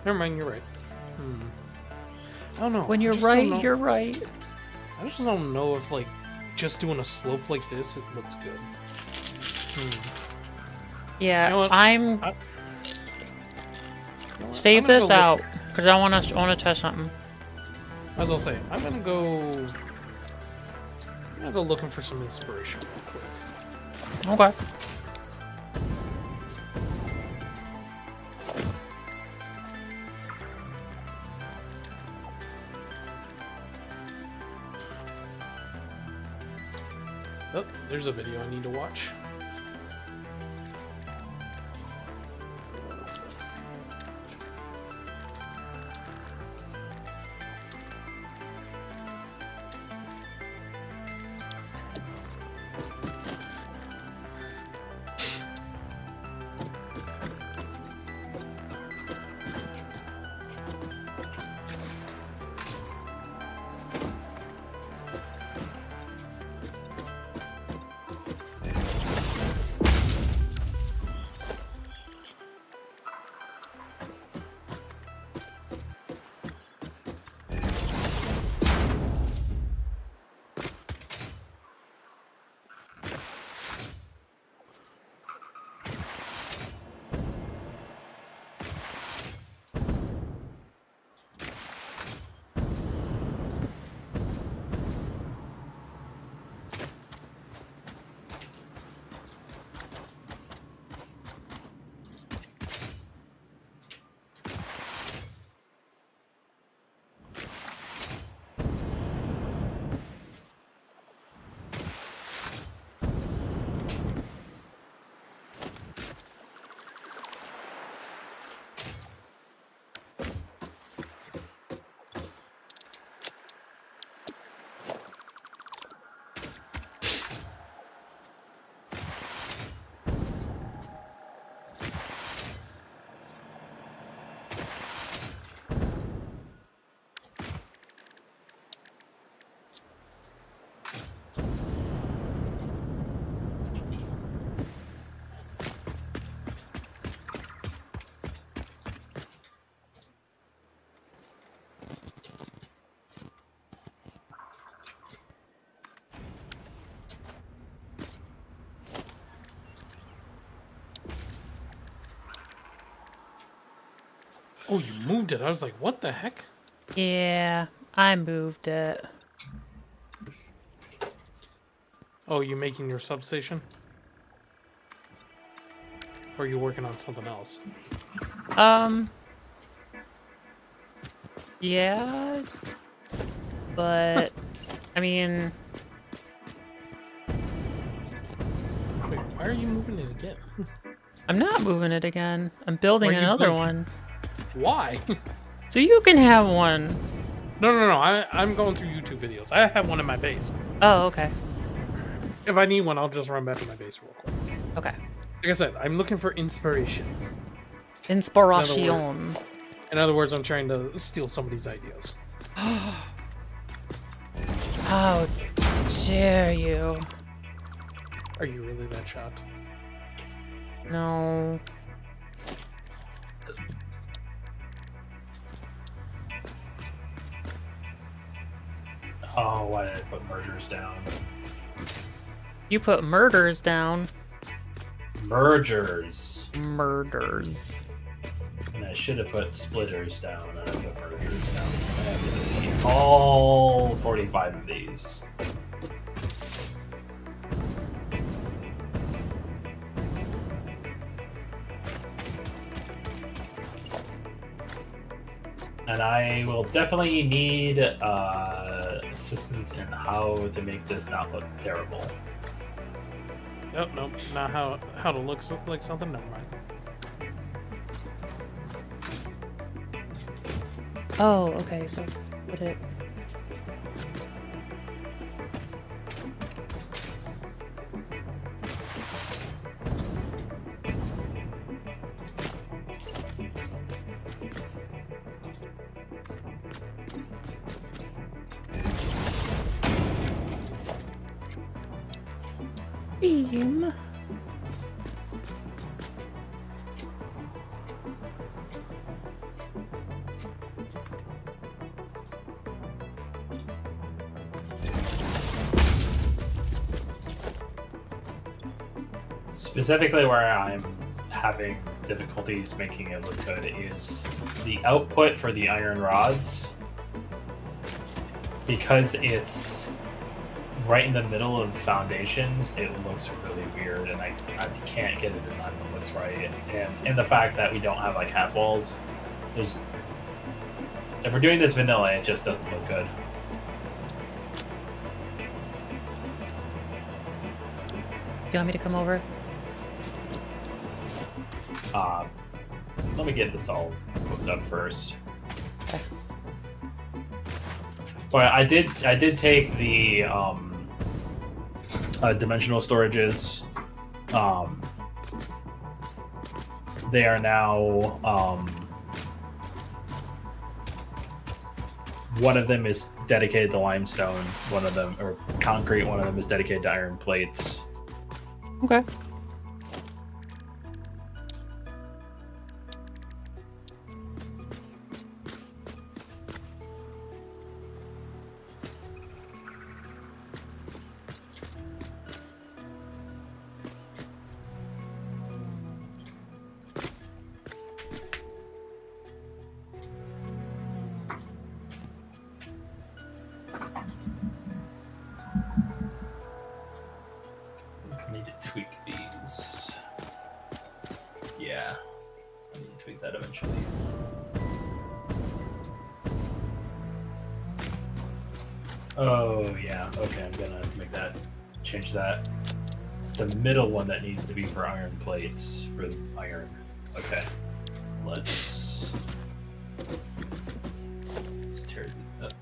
S6: Never mind, you're right. I don't know.
S1: When
S6: I
S1: you're
S6: just don't
S1: right,
S6: know-
S1: you're right.
S6: I just don't know if like just doing a slope like this it looks good.
S1: Yeah,
S6: You know what?
S1: I'm
S6: You know what?
S1: save
S6: I'm gonna
S1: this
S6: go look-
S1: out because I want to test something.
S6: As I'll say, I'm gonna go looking for some inspiration real quick.
S1: Okay.
S6: Oh, there's a video I need to watch. Oh, you moved it. I was like, what the heck?
S1: Yeah, I moved it.
S6: Oh, you making your substation? Or are you working on something else?
S1: Yeah, but I mean,
S6: Wait, why are you moving it again?
S1: I'm not moving it again. I'm building
S6: Why are you
S1: another
S6: moving-
S1: one.
S6: Why?
S1: So you can have one.
S6: No. I'm going through YouTube videos. I have one in my base.
S1: Oh, okay.
S6: If I need one, I'll just run back to my base real quick.
S1: Okay.
S6: Like I said, I'm looking for inspiration.
S1: Inspiration.
S6: In other words, I'm trying to steal somebody's ideas.
S1: How dare you?
S6: Are you really that shocked?
S1: No.
S5: Oh, why did I put mergers down?
S1: You put murders down.
S5: Mergers.
S1: Murders.
S5: And I should have put splitters down and I put mergers down. So I have to delete all 45 of these. And I will definitely need assistance in how to make this not look terrible.
S6: Nope, nope, not how to look like something. Never mind.
S1: Oh, okay, so put it. Beam.
S5: Specifically where I'm having difficulties making it look good is the output for the iron rods. Because it's right in the middle of foundations, it looks really weird, and I can't get a design that looks right. And the fact that we don't have like half walls, if we're doing this vanilla, it just doesn't look good.
S1: You want me to come over?
S5: Let me get this all hooked up first.
S1: Okay.
S5: But I did take the dimensional storages. They are now one of them is dedicated to limestone, one of them or concrete, one of them is dedicated to iron plates.
S1: Okay.
S5: I need to tweak these. Yeah, I need to tweak that eventually. Oh yeah, okay, I'm gonna have to change that. It's the middle one that needs to be for iron plates, for iron. Okay, let's tear it up.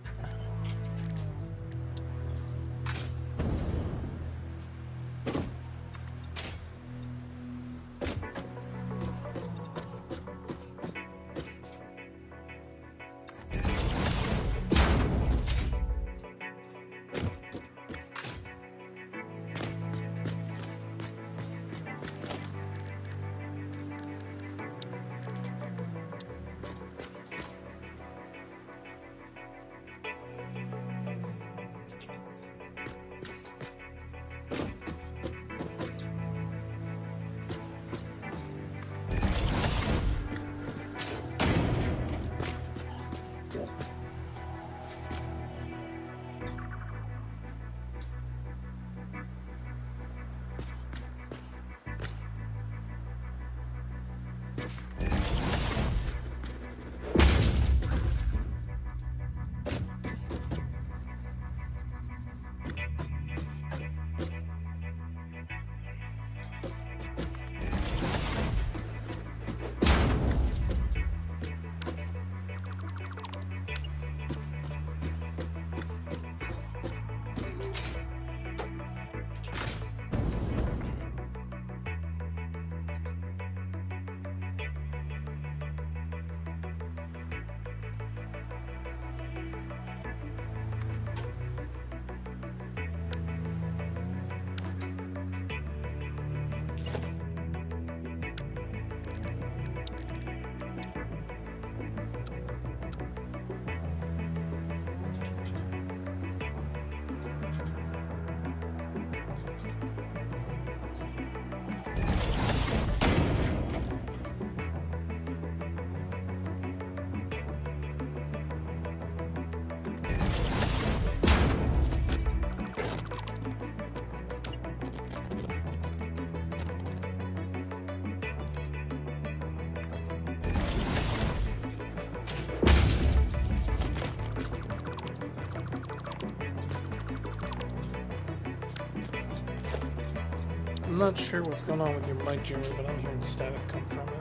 S6: not sure what's going on with your mic, Jeremy, but I'm hearing static come from it.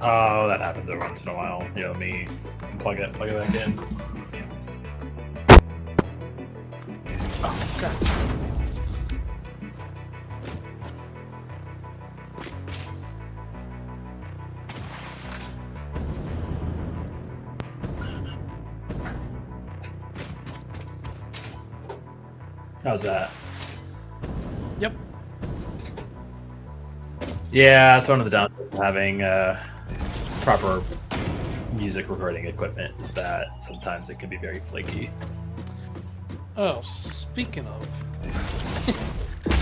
S5: Oh, that happens every once in a while. Here, let me plug it back in.
S6: Oh, God.
S5: How's that?
S6: Yep.
S5: Yeah, it's one of the downsides of having proper music recording equipment is that sometimes it can be very flaky.
S6: Oh, speaking of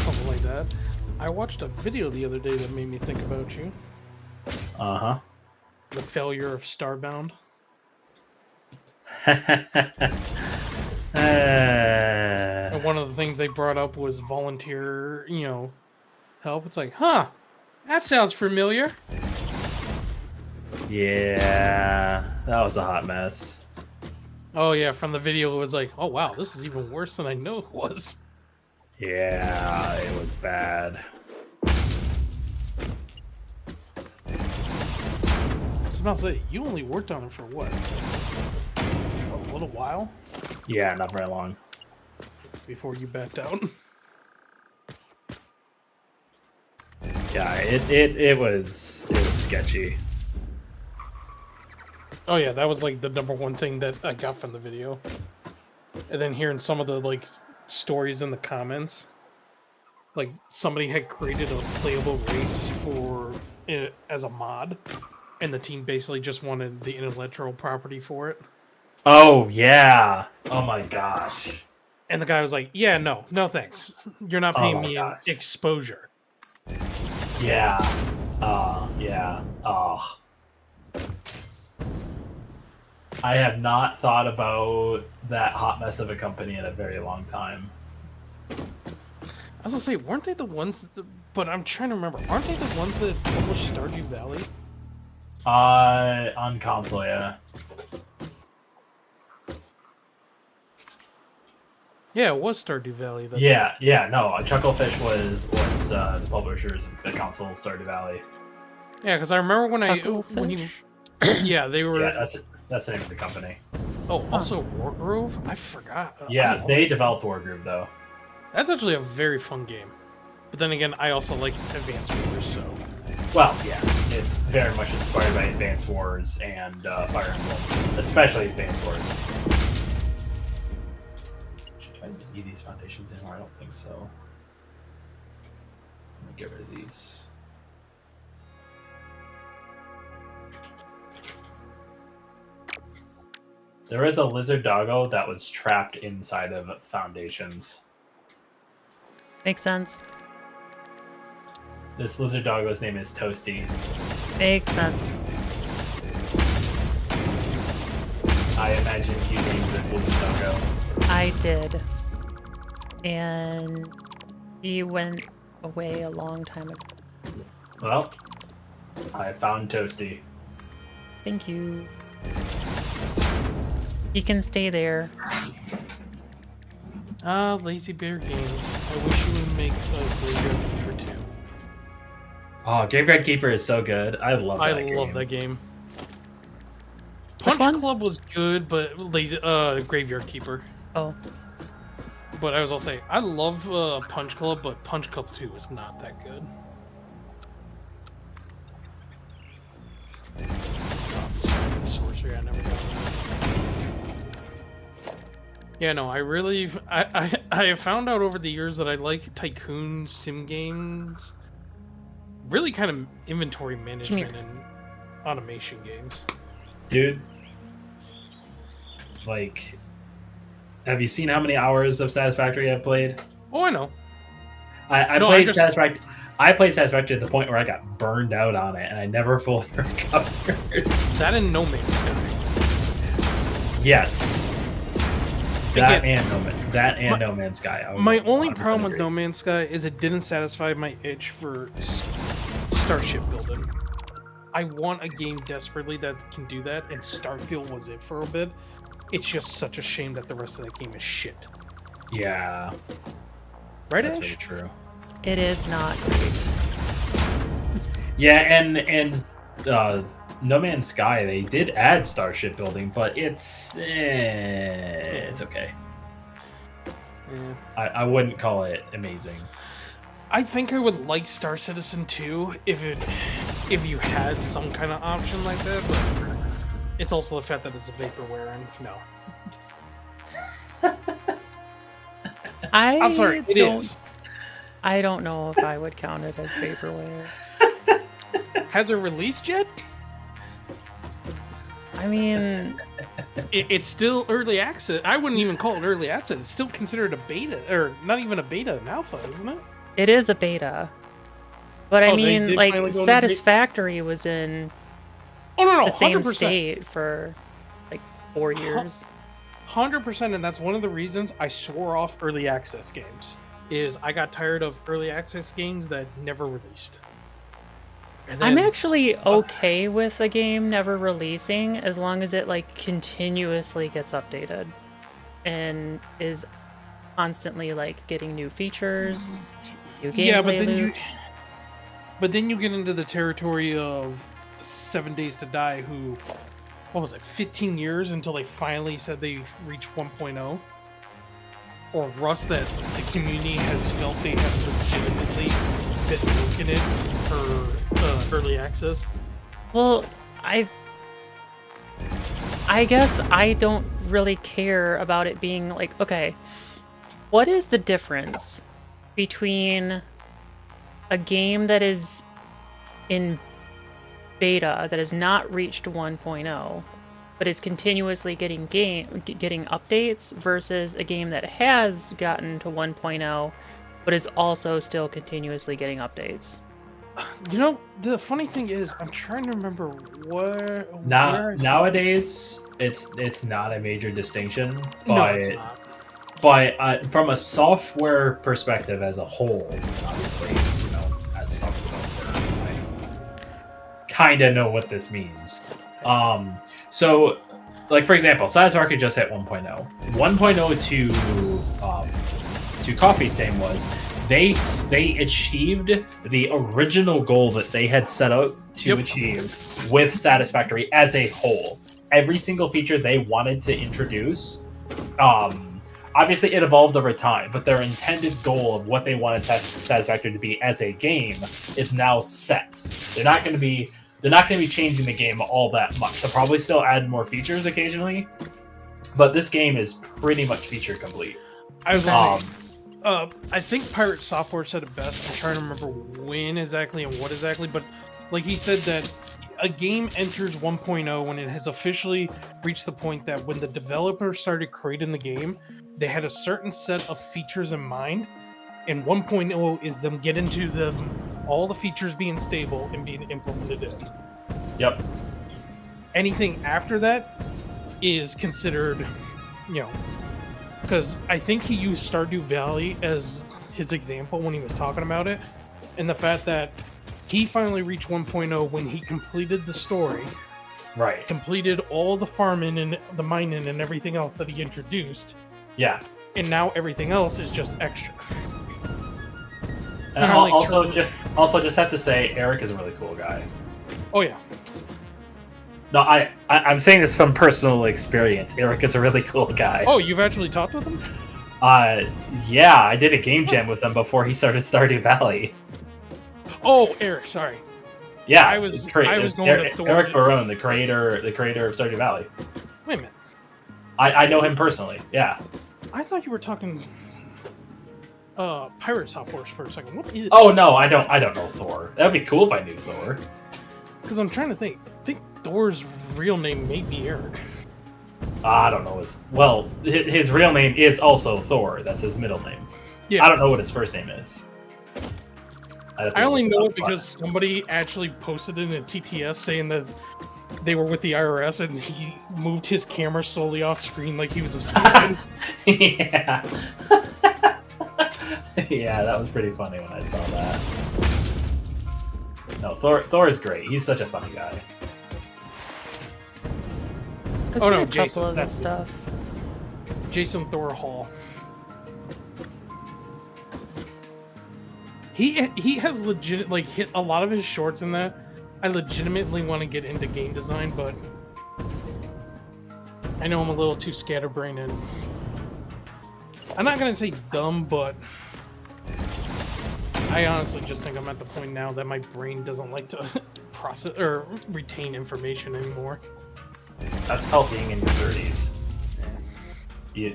S6: something like that, I watched a video the other day that made me think about you.
S5: Uh-huh.
S6: The failure of Starbound. And one of the things they brought up was volunteer, help. It's like, huh, that sounds familiar.
S5: Yeah, that was a hot mess.
S6: Oh yeah, from the video it was like, oh wow, this is even worse than I know it was.
S5: Yeah, it was bad.
S6: I was about to say, you only worked on it for what? A little while?
S5: Yeah, not very long.
S6: Before you backed out?
S5: Yeah, it was sketchy.
S6: Oh yeah, that was like the #1 thing that I got from the video. And then hearing some of the like stories in the comments, like somebody had created a playable race for it as a mod, and the team basically just wanted the intellectual property for it.
S5: Oh yeah. Oh my gosh.
S6: And the guy was like, "Yeah, no thanks. You're not
S5: Oh
S6: paying
S5: my
S6: me
S5: gosh.
S6: exposure."
S5: Yeah. Yeah. Oh. I have not thought about that hot mess of a company in a very long time.
S6: I was gonna say, weren't they the ones that, but I'm trying to remember, aren't they the ones that published Stardew Valley?
S5: On console, yeah.
S6: Yeah, it was Stardew Valley. That
S5: Yeah, no, Chucklefish was the publishers of the console Stardew Valley.
S6: Yeah, because I remember when you, yeah, they were.
S5: Yeah, that's the name of the company.
S6: Oh, also Wargrove? I forgot.
S5: Yeah, they developed Wargroove though.
S6: That's actually a very fun game. But then again, I also like Advance Wars, so.
S5: Well, yeah, it's very much inspired by Advance Wars and Fire Emblem, especially Advance Wars. Should I need these foundations anymore? I don't think so. Let me get rid of these. There is a lizard doggo that was trapped inside of foundations.
S1: Makes sense.
S5: This lizard doggo's name is Toasty.
S1: Makes sense.
S5: I imagine you named this lizard doggo.
S1: I did. And he went away a long time ago.
S5: Well, I found Toasty.
S1: Thank you. He can stay there.
S6: Lazy Bear Games. I wish you would make a Graveyard Keeper too.
S5: Oh, Graveyard Keeper is so good. I love that game.
S6: I love that game. Punch Club was good, but Graveyard Keeper.
S1: Oh.
S6: But I was also say, I love Punch Club, but Punch Club 2 is not that good. Oh, sorcery, I never got that. Yeah, no, I have found out over the years that I like tycoon sim games. Really kind of inventory management and automation games.
S5: Dude, like, have you seen how many hours of Satisfactory I've played?
S6: Oh, I know.
S5: I played Satisfactory. I played Satisfactory to the point where I got burned out on it, and I never fully recovered.
S6: That and No Man's Sky.
S5: Yes. That and No Man's Sky.
S6: My only problem with No Man's Sky is it didn't satisfy my itch for starship building. I want a game desperately that can do that, and Starfield was it for a bit. It's just such a shame that the rest of that game is shit.
S5: Yeah.
S6: Right,
S5: That's
S6: Ash?
S5: very true.
S1: It is not great.
S5: Yeah, and No Man's Sky, they did add starship building, but it's okay.
S6: Yeah.
S5: I wouldn't call it amazing.
S6: I think I would like Star Citizen 2 if you had some kind of option like that, but it's also the fact that it's a vaporware, and no. I'm sorry, it is.
S1: I don't know if I would count it as vaporware.
S6: Has it released yet?
S1: I mean,
S6: It's still early access. I wouldn't even call it early access. It's still considered a beta, or not even a beta, an alpha, isn't it?
S1: it is a beta. But I
S6: Oh, they
S1: mean,
S6: did
S1: like,
S6: finally go into
S1: Satisfactory was in
S6: Oh no,
S1: the same
S6: 100%.
S1: state for like 4 years.
S6: 100%, and that's one of the reasons I swore off early access games. Is I got tired of early access games that never released. And
S1: I'm
S6: then-
S1: actually okay with a game never releasing as long as it like continuously gets updated and is constantly like getting new features, new gameplay
S6: Yeah, but then
S1: loops.
S6: But then you get into the territory of 7 Days to Die, who, what was it, 15 years until they finally said they reached 1.0? Or Rust, that the community has felt they have legitimately been milking it for early access.
S1: Well, I guess I don't really care about it being like, okay, what is the difference between a game that is in beta that has not reached 1.0 but is continuously getting updates versus a game that has gotten to 1.0 but is also still continuously getting updates?
S6: You know, the funny thing is, I'm trying to remember where
S5: Nowadays, it's not a major distinction,
S6: No,
S5: but
S6: it's not.
S5: but from a software perspective as a whole, obviously, as software developer, I kind of know what this means. So, like for example, Satisfactory just hit 1.0. 1.0 to Coffee Stain was they achieved the original goal that they had set out to achieve with Satisfactory as a whole. Every single feature they wanted to introduce, obviously it evolved over time, but their intended goal of what they wanted Satisfactory to be as a game is now set. They're not going to be changing the game all that much. They'll probably still add more features occasionally, but this game is pretty much feature complete.
S6: I was gonna say, I think Pirate Software said it best. I'm trying to remember when exactly and what exactly, but like he said that a game enters 1.0 when it has officially reached the point that when the developers started creating the game, they had a certain set of features in mind, and 1.0 is them getting to all the features being stable and being implemented in.
S5: Yep.
S6: Anything after that is considered, because I think he used Stardew Valley as his example when he was talking about it, and the fact that he finally reached 1.0 when he completed the story,
S5: Right.
S6: completed all the farming and the mining and everything else that he introduced,
S5: Yeah.
S6: and now everything else is just extra.
S5: And
S6: Kinda like
S5: also just have to say, Eric is a really cool guy.
S6: Oh yeah.
S5: No, I'm saying this from personal experience. Eric is a really cool guy.
S6: Oh, you've actually talked with him?
S5: Yeah, I did a game jam with him before he started Stardew Valley.
S6: Oh, Eric, sorry.
S5: Yeah,
S6: I was going with
S5: Eric Barone, the creator of Stardew Valley.
S6: Wait a minute.
S5: I know him personally. Yeah.
S6: I thought you were talking Pirate Software for a second. What is?
S5: Oh no, I don't know Thor. That'd be cool if I knew Thor.
S6: Because I'm trying to think. I think Thor's real name may be Eric.
S5: I don't know his real name is also Thor. That's his middle name.
S6: Yeah.
S5: I don't know what his first name is.
S6: I only know it because somebody actually posted it in TTS saying that they were with the IRS and he moved his camera slowly off screen like he was escaping.
S5: Yeah. Yeah, that was pretty funny when I saw that. No, Thor is great. He's such a funny guy.
S1: I've
S6: Oh,
S1: seen
S6: no,
S1: a couple
S6: Jason,
S1: of
S6: that's
S1: this stuff.
S6: Jason Thor Hall. He has legit like hit a lot of his shorts in that. I legitimately want to get into game design, but I know I'm a little too scatterbrained and I'm not gonna say dumb, but I honestly just think I'm at the point now that my brain doesn't like to process or retain information anymore.
S5: That's called being in your 30s.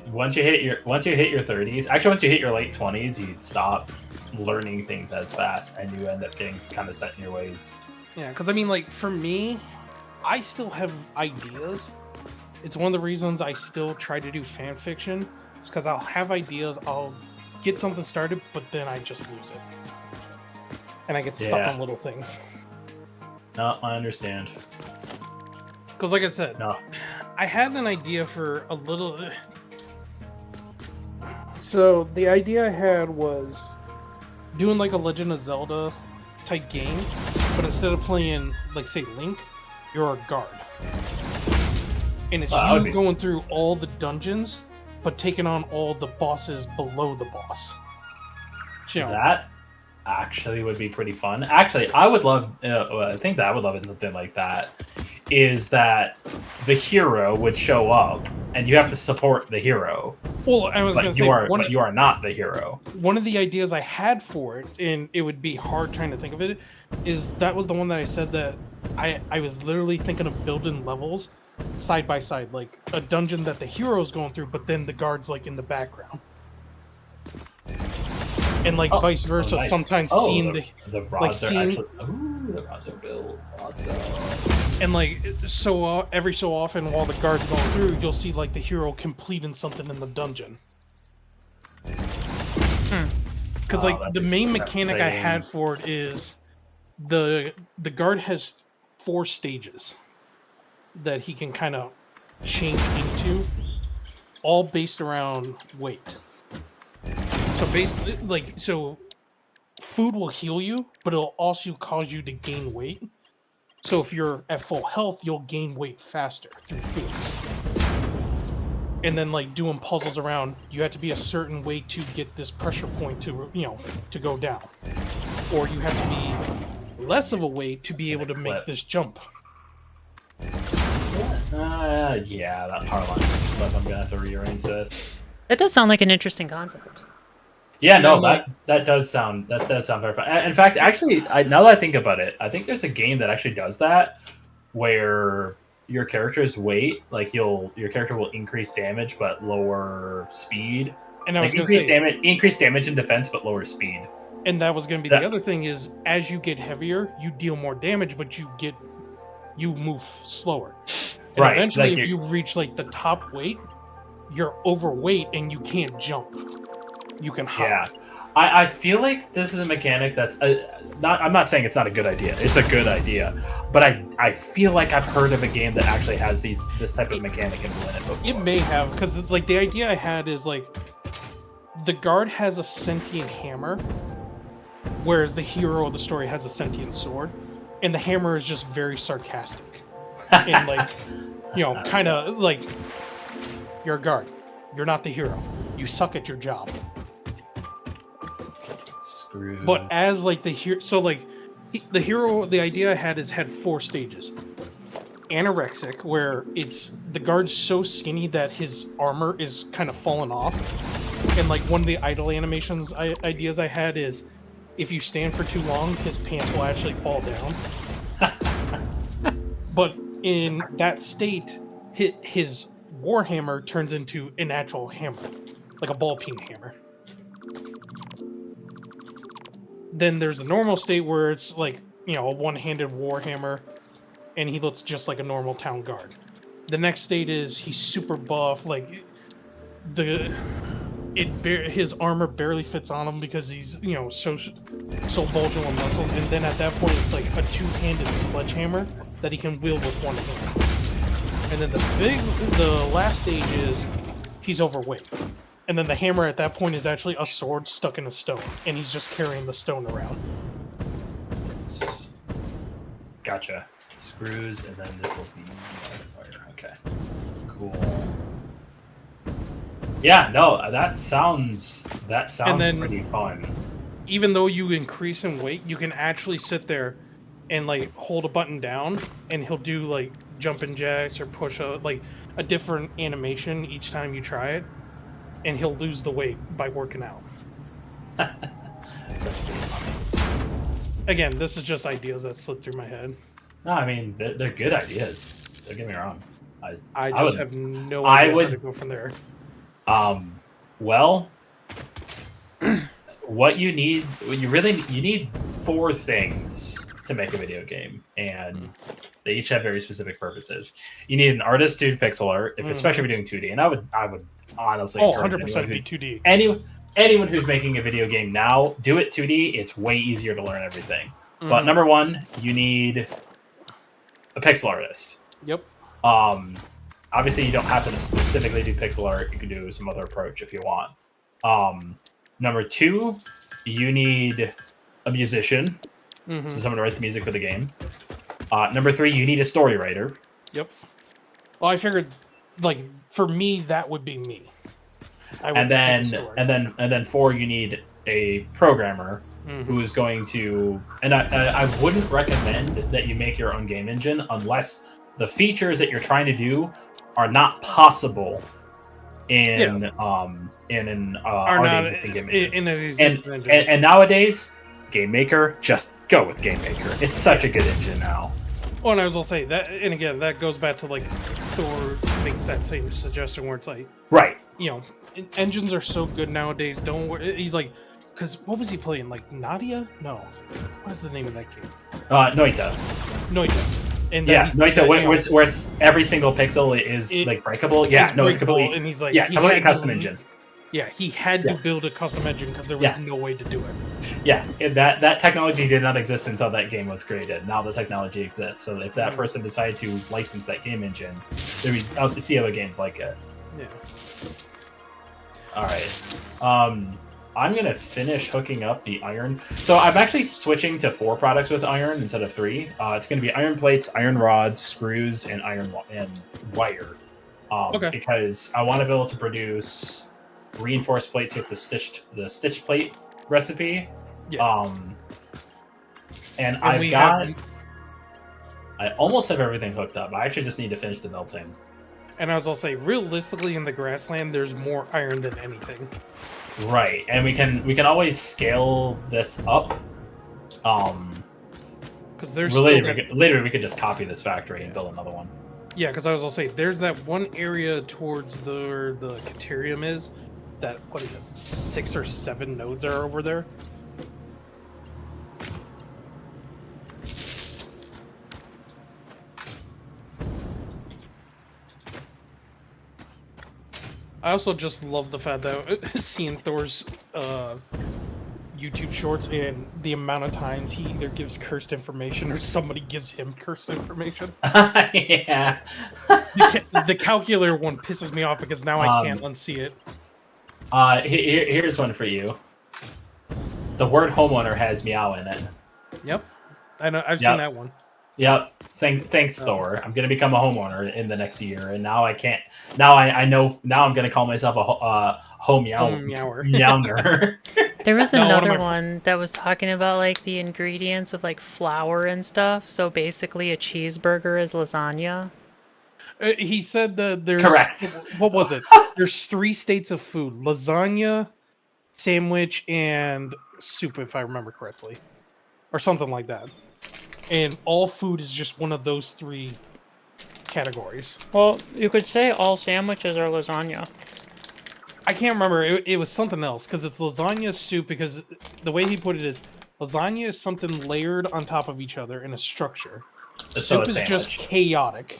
S5: Once you hit your 30s, actually once you hit your late 20s, you stop learning things as fast, and you end up getting kind of set in your ways.
S6: Yeah, because I mean, like for me, I still have ideas. It's one of the reasons I still try to do fan fiction. It's because I'll have ideas, I'll get something started, but then I just lose it, and I get stuck on little things.
S5: No, I understand.
S6: Because, like I said,
S5: No.
S6: I had an idea for a little. So the idea I had was doing like a Legend of Zelda type game, but instead of playing like say Link, you're a guard, and it's you going through all the dungeons, but taking on all the bosses below the boss. You know,
S5: That actually would be pretty fun. Actually, I would love. I think that I would love it something like that. Is that the hero would show up and you have to support the hero?
S6: well, I was going to say
S5: but you are not the hero.
S6: one of the ideas I had for it, and it would be hard trying to think of it, is that was the one that I said that I was literally thinking of building levels side by side, like a dungeon that the hero's going through, but then the guard's like in the background. And like vice versa,
S5: nice.
S6: sometimes seeing
S5: the rods
S6: like
S5: are
S6: seeing,
S5: actually, the rods are built. Awesome.
S6: and like so every so often while the guard's going through, you'll see like the hero completing something in the dungeon. Because like the main mechanic I had for it is the guard has 4 stages that he can kind of change into, all based around weight. So basically, like, so food will heal you, but it'll also cause you to gain weight. So if you're at full health, you'll gain weight faster through foods. And then like doing puzzles around, you have to be a certain way to get this pressure point to, you know, to go down. Or you have to be less of a weight to be able to make this jump.
S5: Yeah, that power line stuff. I'm gonna have to rearrange this.
S1: That does sound like an interesting concept.
S5: Yeah, no, that does sound very fun. In fact, actually, now that I think about it, I think there's a game that actually does that, where your character's weight, like your character will increase damage but lower speed.
S6: And I was
S5: like
S6: going to say,
S5: increase damage and defense but lower speed.
S6: And that was going to be the other thing is, as you get heavier, you deal more damage, but you move slower. And
S5: right.
S6: eventually,
S5: like
S6: if you reach like the top weight, you're overweight and you can't jump. You can hop.
S5: Yeah, I feel like this is a mechanic that's not. I'm not saying it's not a good idea. It's a good idea, but I feel like I've heard of a game that actually has this type of mechanic implemented before.
S6: It may have, because like the idea I had is like the guard has a sentient hammer, whereas the hero of the story has a sentient sword, and the hammer is just very sarcastic and like, you know, kind of like, you're a guard, you're not the hero, you suck at your job.
S5: Screwed.
S6: But as like the hero, so like the hero, the idea I had is had 4 stages. Anorexic, where it's the guard's so skinny that his armor is kind of falling off, and like one of the idle animations ideas I had is if you stand for too long, his pants will actually fall down. But in that state, his warhammer turns into an actual hammer, like a ball peen hammer. Then there's a normal state where it's like, you know, a one-handed warhammer, and he looks just like a normal town guard. The next state is he's super buff, like his armor barely fits on him because he's, you know, so bulging with muscles. And then at that point, it's like a 2-handed sledgehammer that he can wield with one hand. And then the last stage is he's overweight. And then the hammer at that point is actually a sword stuck in a stone, and he's just carrying the stone around.
S5: Gotcha. Screws, and then this will be fire. Okay. Cool. Yeah, no, that sounds
S6: then,
S5: pretty fun.
S6: even though you increase in weight, you can actually sit there and like hold a button down, and he'll do like jumping jacks or push like a different animation each time you try it, and he'll lose the weight by working out. Again, this is just ideas that slip through my head.
S5: No, I mean they're good ideas. Don't get me wrong.
S6: I
S5: would-
S6: just have no idea how to go from there.
S5: Well, what you need, you need 4 things to make a video game, and they each have very specific purposes. You need an artist to do pixel art, especially if you're doing 2D, and I would honestly encourage
S6: 100% be 2D.
S5: anyone who's making a video game now, do it 2D. It's way easier to learn everything. But number 1, you need a pixel artist.
S6: Yep.
S5: Obviously, you don't have to specifically do pixel art. You can do some other approach if you want. Number 2, you need a musician, so someone to write the music for the game. Number 3, you need a story writer.
S6: Yep. Well, I figured, like, for me, that would be me.
S5: And then 4, you need a programmer who is going to. And I wouldn't recommend that you make your own game engine unless the features that you're trying to do are not possible in an already existing game engine. And nowadays, Game Maker, just go with Game Maker. It's such a good engine now.
S6: Oh, and I was gonna say that, and again, that goes back to like Thor makes that same suggestion where it's like,
S5: right,
S6: you know, engines are so good nowadays. Don't worry. He's like, because what was he playing? Like Nadia? No, what's the name of that game? Noita. And
S5: yeah, Noita, where it's every single pixel is like breakable. Yeah, no, it's completely.
S6: And he's like,
S5: completely custom engine.
S6: Yeah, he had to build a custom engine because there was no way to do it.
S5: Yeah, that technology did not exist until that game was created. Now the technology exists. So if that person decided to license that game engine, there would see other games like it.
S6: Yeah.
S5: All right. I'm gonna finish hooking up the iron. So I'm actually switching to 4 products with iron instead of 3. It's gonna be iron plates, iron rods, screws, and wire. Because I want to be able to produce reinforced plates with the stitched plate recipe.
S6: Yeah.
S5: And I almost have everything hooked up. I actually just need to finish the melting.
S6: And I was gonna say, realistically, in the grassland, there's more iron than anything.
S5: Right, and we can always scale this up.
S6: Because there's
S5: later we could just copy this factory and build another one.
S6: Yeah, because I was gonna say, there's that one area towards the Caterium is. That, what is it, 6 or 7 nodes are over there? I also just love the fact that seeing Thor's YouTube shorts and the amount of times he either gives cursed information or somebody gives him cursed information.
S5: Yeah.
S6: The calculator one pisses me off because now I can't unsee it.
S5: Here's one for you. The word homeowner has meow in it.
S6: Yep. I know. I've seen that one.
S5: Yep. Thanks, Thor. I'm gonna become a homeowner in the next year, and now I can't. Now I know. Now I'm gonna call myself a home meower. Meowner.
S1: There was another one that was talking about like the ingredients of like flour and stuff. So basically, a cheeseburger is lasagna.
S6: He said that there's...
S5: Correct.
S6: What was it? There's 3 states of food. Lasagna, sandwich, and soup, if I remember correctly. Or something like that. And all food is just one of those 3 categories.
S1: Well, you could say all sandwiches are lasagna.
S6: I can't remember. It was something else, because it's lasagna soup, because the way he put it is, lasagna is something layered on top of each other in a structure. Soup is just chaotic.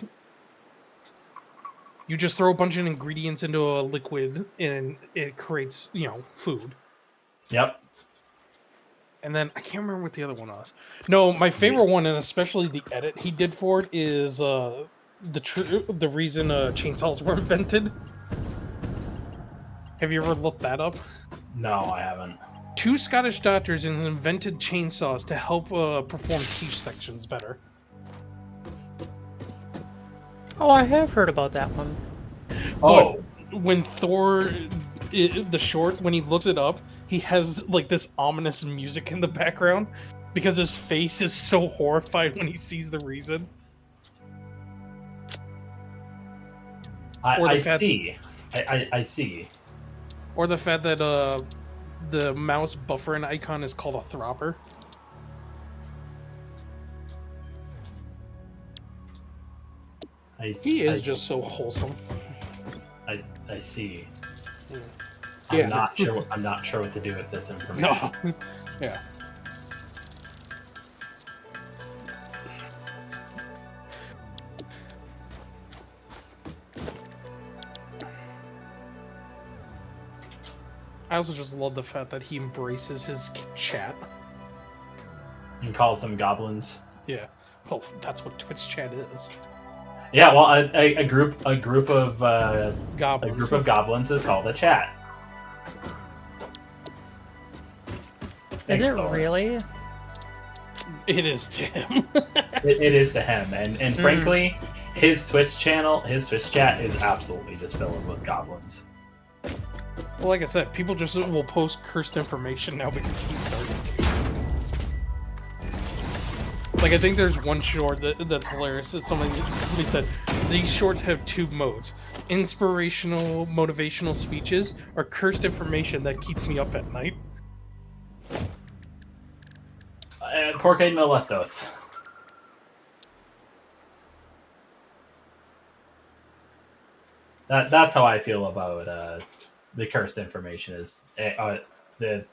S6: You just throw a bunch of ingredients into a liquid, and it creates, food.
S5: Yep.
S6: And then, I can't remember what the other one was. No, my favorite one, and especially the edit he did for it, is the reason chainsaws were invented. Have you ever looked that up?
S5: No, I haven't.
S6: 2 Scottish doctors invented chainsaws to help perform C-sections better.
S1: Oh, I have heard about that one.
S6: But when Thor, the short, when he looks it up, he has like this ominous music in the background because his face is so horrified when he sees the reason. Or the
S5: I
S6: fact-
S5: see. I see.
S6: Or the fact that the mouse buffering icon is called a thropper. He is just so wholesome.
S5: I see.
S6: Yeah.
S5: I'm
S6: Yeah.
S5: not sure. I'm not sure what to do with this information.
S6: No. Yeah. I also just love the fact that he embraces his chat.
S5: And calls them goblins.
S6: Yeah. Oh, that's what Twitch chat is.
S5: Yeah, well, a group of
S6: Goblins.
S5: is called a chat.
S1: Is
S5: Thanks,
S1: it
S5: Thor.
S1: really?
S6: It is to him.
S5: It is to him, and frankly, his Twitch chat is absolutely just filled with goblins.
S6: Well, like I said, people just will post cursed information now because he started to. Like, I think there's one short that's hilarious. It's somebody said, these shorts have two modes. Inspirational, motivational speeches, or cursed information that keeps me up at night.
S5: Porque molestos. That's how I feel about the cursed information. Is the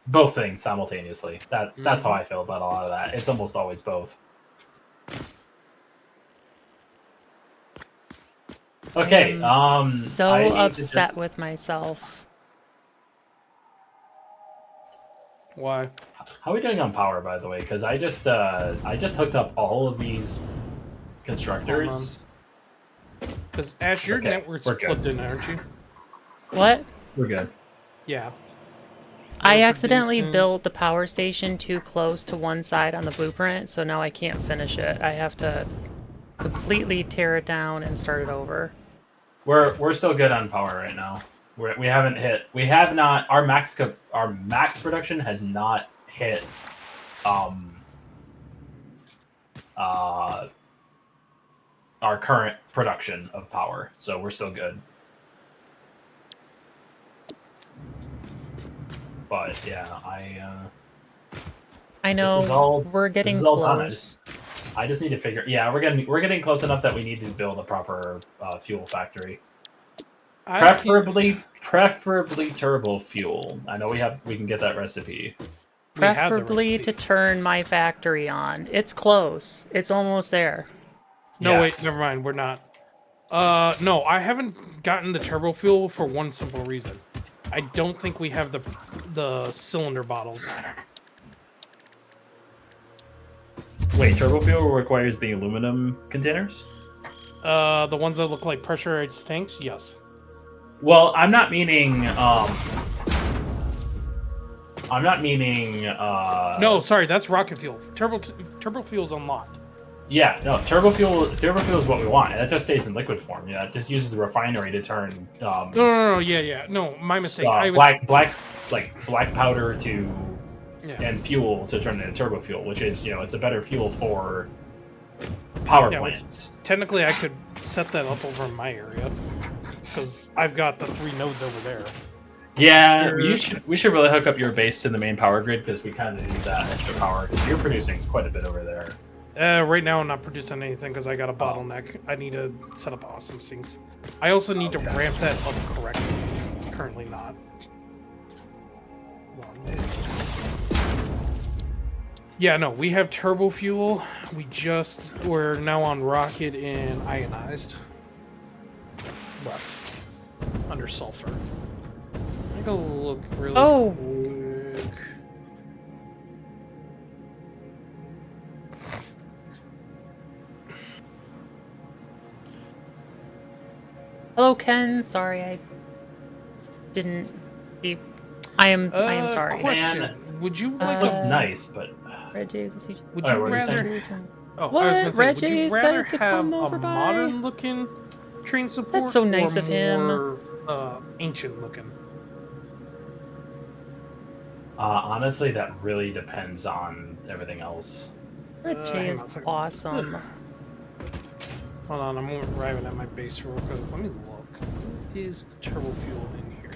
S5: both things simultaneously. That's how I feel about a lot of that. It's almost always both. Okay.
S1: So
S5: I need to
S1: upset
S5: just-
S1: with myself.
S6: Why?
S5: How are we doing on power, by the way? Because I just hooked up all of these constructors.
S6: Because Ash, your
S5: Okay,
S6: network's
S5: we're good.
S6: plugged in, aren't you?
S1: What?
S5: We're good.
S6: Yeah.
S1: I
S6: Well,
S1: accidentally
S6: producing-
S1: built the power station too close to one side on the blueprint, so now I can't finish it. I have to completely tear it down and start it over.
S5: We're still good on power right now. We haven't hit. We have not. Our max production has not hit. Our current production of power, so we're still good. But yeah,
S1: I know
S5: is all-
S1: we're getting
S5: this is all done.
S1: close.
S5: I just need to figure. Yeah, we're getting close enough that we need to build a proper fuel factory. Preferably turbo fuel. I know we can get that recipe.
S6: We have the
S1: Preferably to turn my factory on. It's close. It's almost there.
S6: No,
S5: Yeah.
S6: wait, never mind. We're not. No, I haven't gotten the turbo fuel for one simple reason. I don't think we have the cylinder bottles.
S5: Wait, turbo fuel requires the aluminum containers?
S6: The ones that look like pressurized tanks. Yes.
S5: Well, I'm not meaning.
S6: No, sorry, that's rocket fuel. Turbo fuel's unlocked.
S5: Yeah, no. Turbo fuel is what we want. That just stays in liquid form. Yeah, it just uses the refinery to turn.
S6: No, yeah. No, my mistake.
S5: Black powder to
S6: Yeah.
S5: and fuel to turn into turbo fuel, which is it's a better fuel for power
S6: Yeah,
S5: plants.
S6: Technically, I could set that up over in my area because I've got the 3 nodes over there.
S5: Yeah,
S6: Sure.
S5: we should really hook up your base to the main power grid because we kind of need that extra power. Because you're producing quite a bit over there.
S6: Right now, I'm not producing anything because I got a bottleneck. I need to set up awesome sinks. I also need to ramp that up correctly because it's currently not. Yeah, no, we have turbo fuel. We're now on rocket and ionized. Left. Under sulfur. Let me go look really quick.
S1: Hello, Ken. Sorry, I didn't see. I am sorry.
S6: Question. Would you
S5: This
S6: like
S5: looks
S1: Uh,
S5: nice, but
S1: Red Jays, let's see.
S6: Would
S5: Alright,
S6: you
S5: what are you
S6: rather?
S5: saying?
S6: Oh,
S1: What?
S6: I was gonna say,
S1: Red
S6: would you
S1: Jay
S6: rather
S1: said to
S6: have
S1: come
S6: a
S1: over by?
S6: modern-looking train support?
S1: That's so nice
S6: or
S1: of him.
S6: more, ancient-looking.
S5: Honestly, that really depends on everything else.
S1: Red J
S6: hang on a
S1: is
S6: second.
S1: awesome.
S6: Hold on, I'm arriving at my base real quick. Let me look. Is the turbo fuel in here?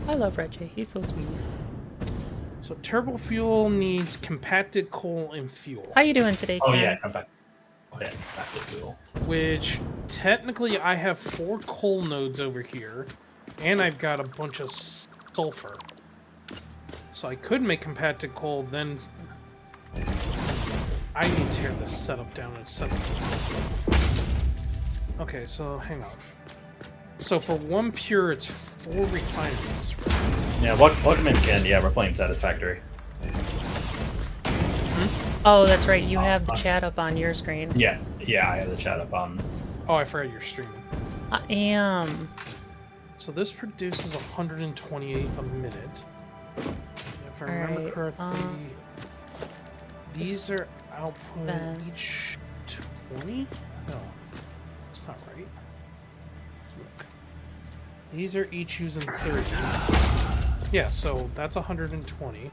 S1: I love Red J. He's so sweet.
S6: So turbo fuel needs compacted coal and fuel,
S1: How you doing today,
S5: Oh
S1: Ken?
S5: yeah, come back. Oh yeah, back to fuel.
S6: which technically I have 4 coal nodes over here, and I've got a bunch of sulfur. So I could make compacted coal, then I need to tear this setup down and set some. Okay, so hang on. So for 1 pure, it's 4 refineries.
S5: Yeah, welcome in, Ken. Yeah, we're playing Satisfactory.
S1: Oh, that's right. You have the chat up on your screen.
S5: Yeah, I have the chat up on.
S6: Oh, I forgot you're streaming.
S1: I am.
S6: So this produces 128 a minute. If I remember
S1: Alright,
S6: correctly, these are output
S1: then-
S6: each 20? No, that's not right. Look. These are each using 30. Yeah, so that's 120.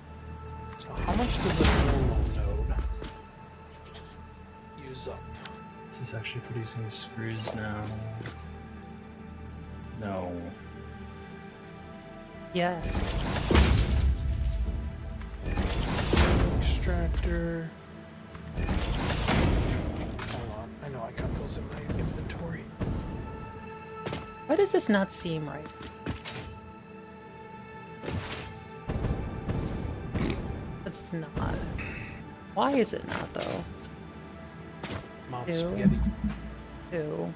S6: So how much does a normal node use up?
S5: This is actually producing the screws now. No.
S1: Yes.
S6: Extractor. Hold on, I know I got those in my inventory.
S1: Why does this not seem right? It's not. Why is it not, though?
S6: Mount
S1: Ew.
S6: spaghetti.
S1: Ew.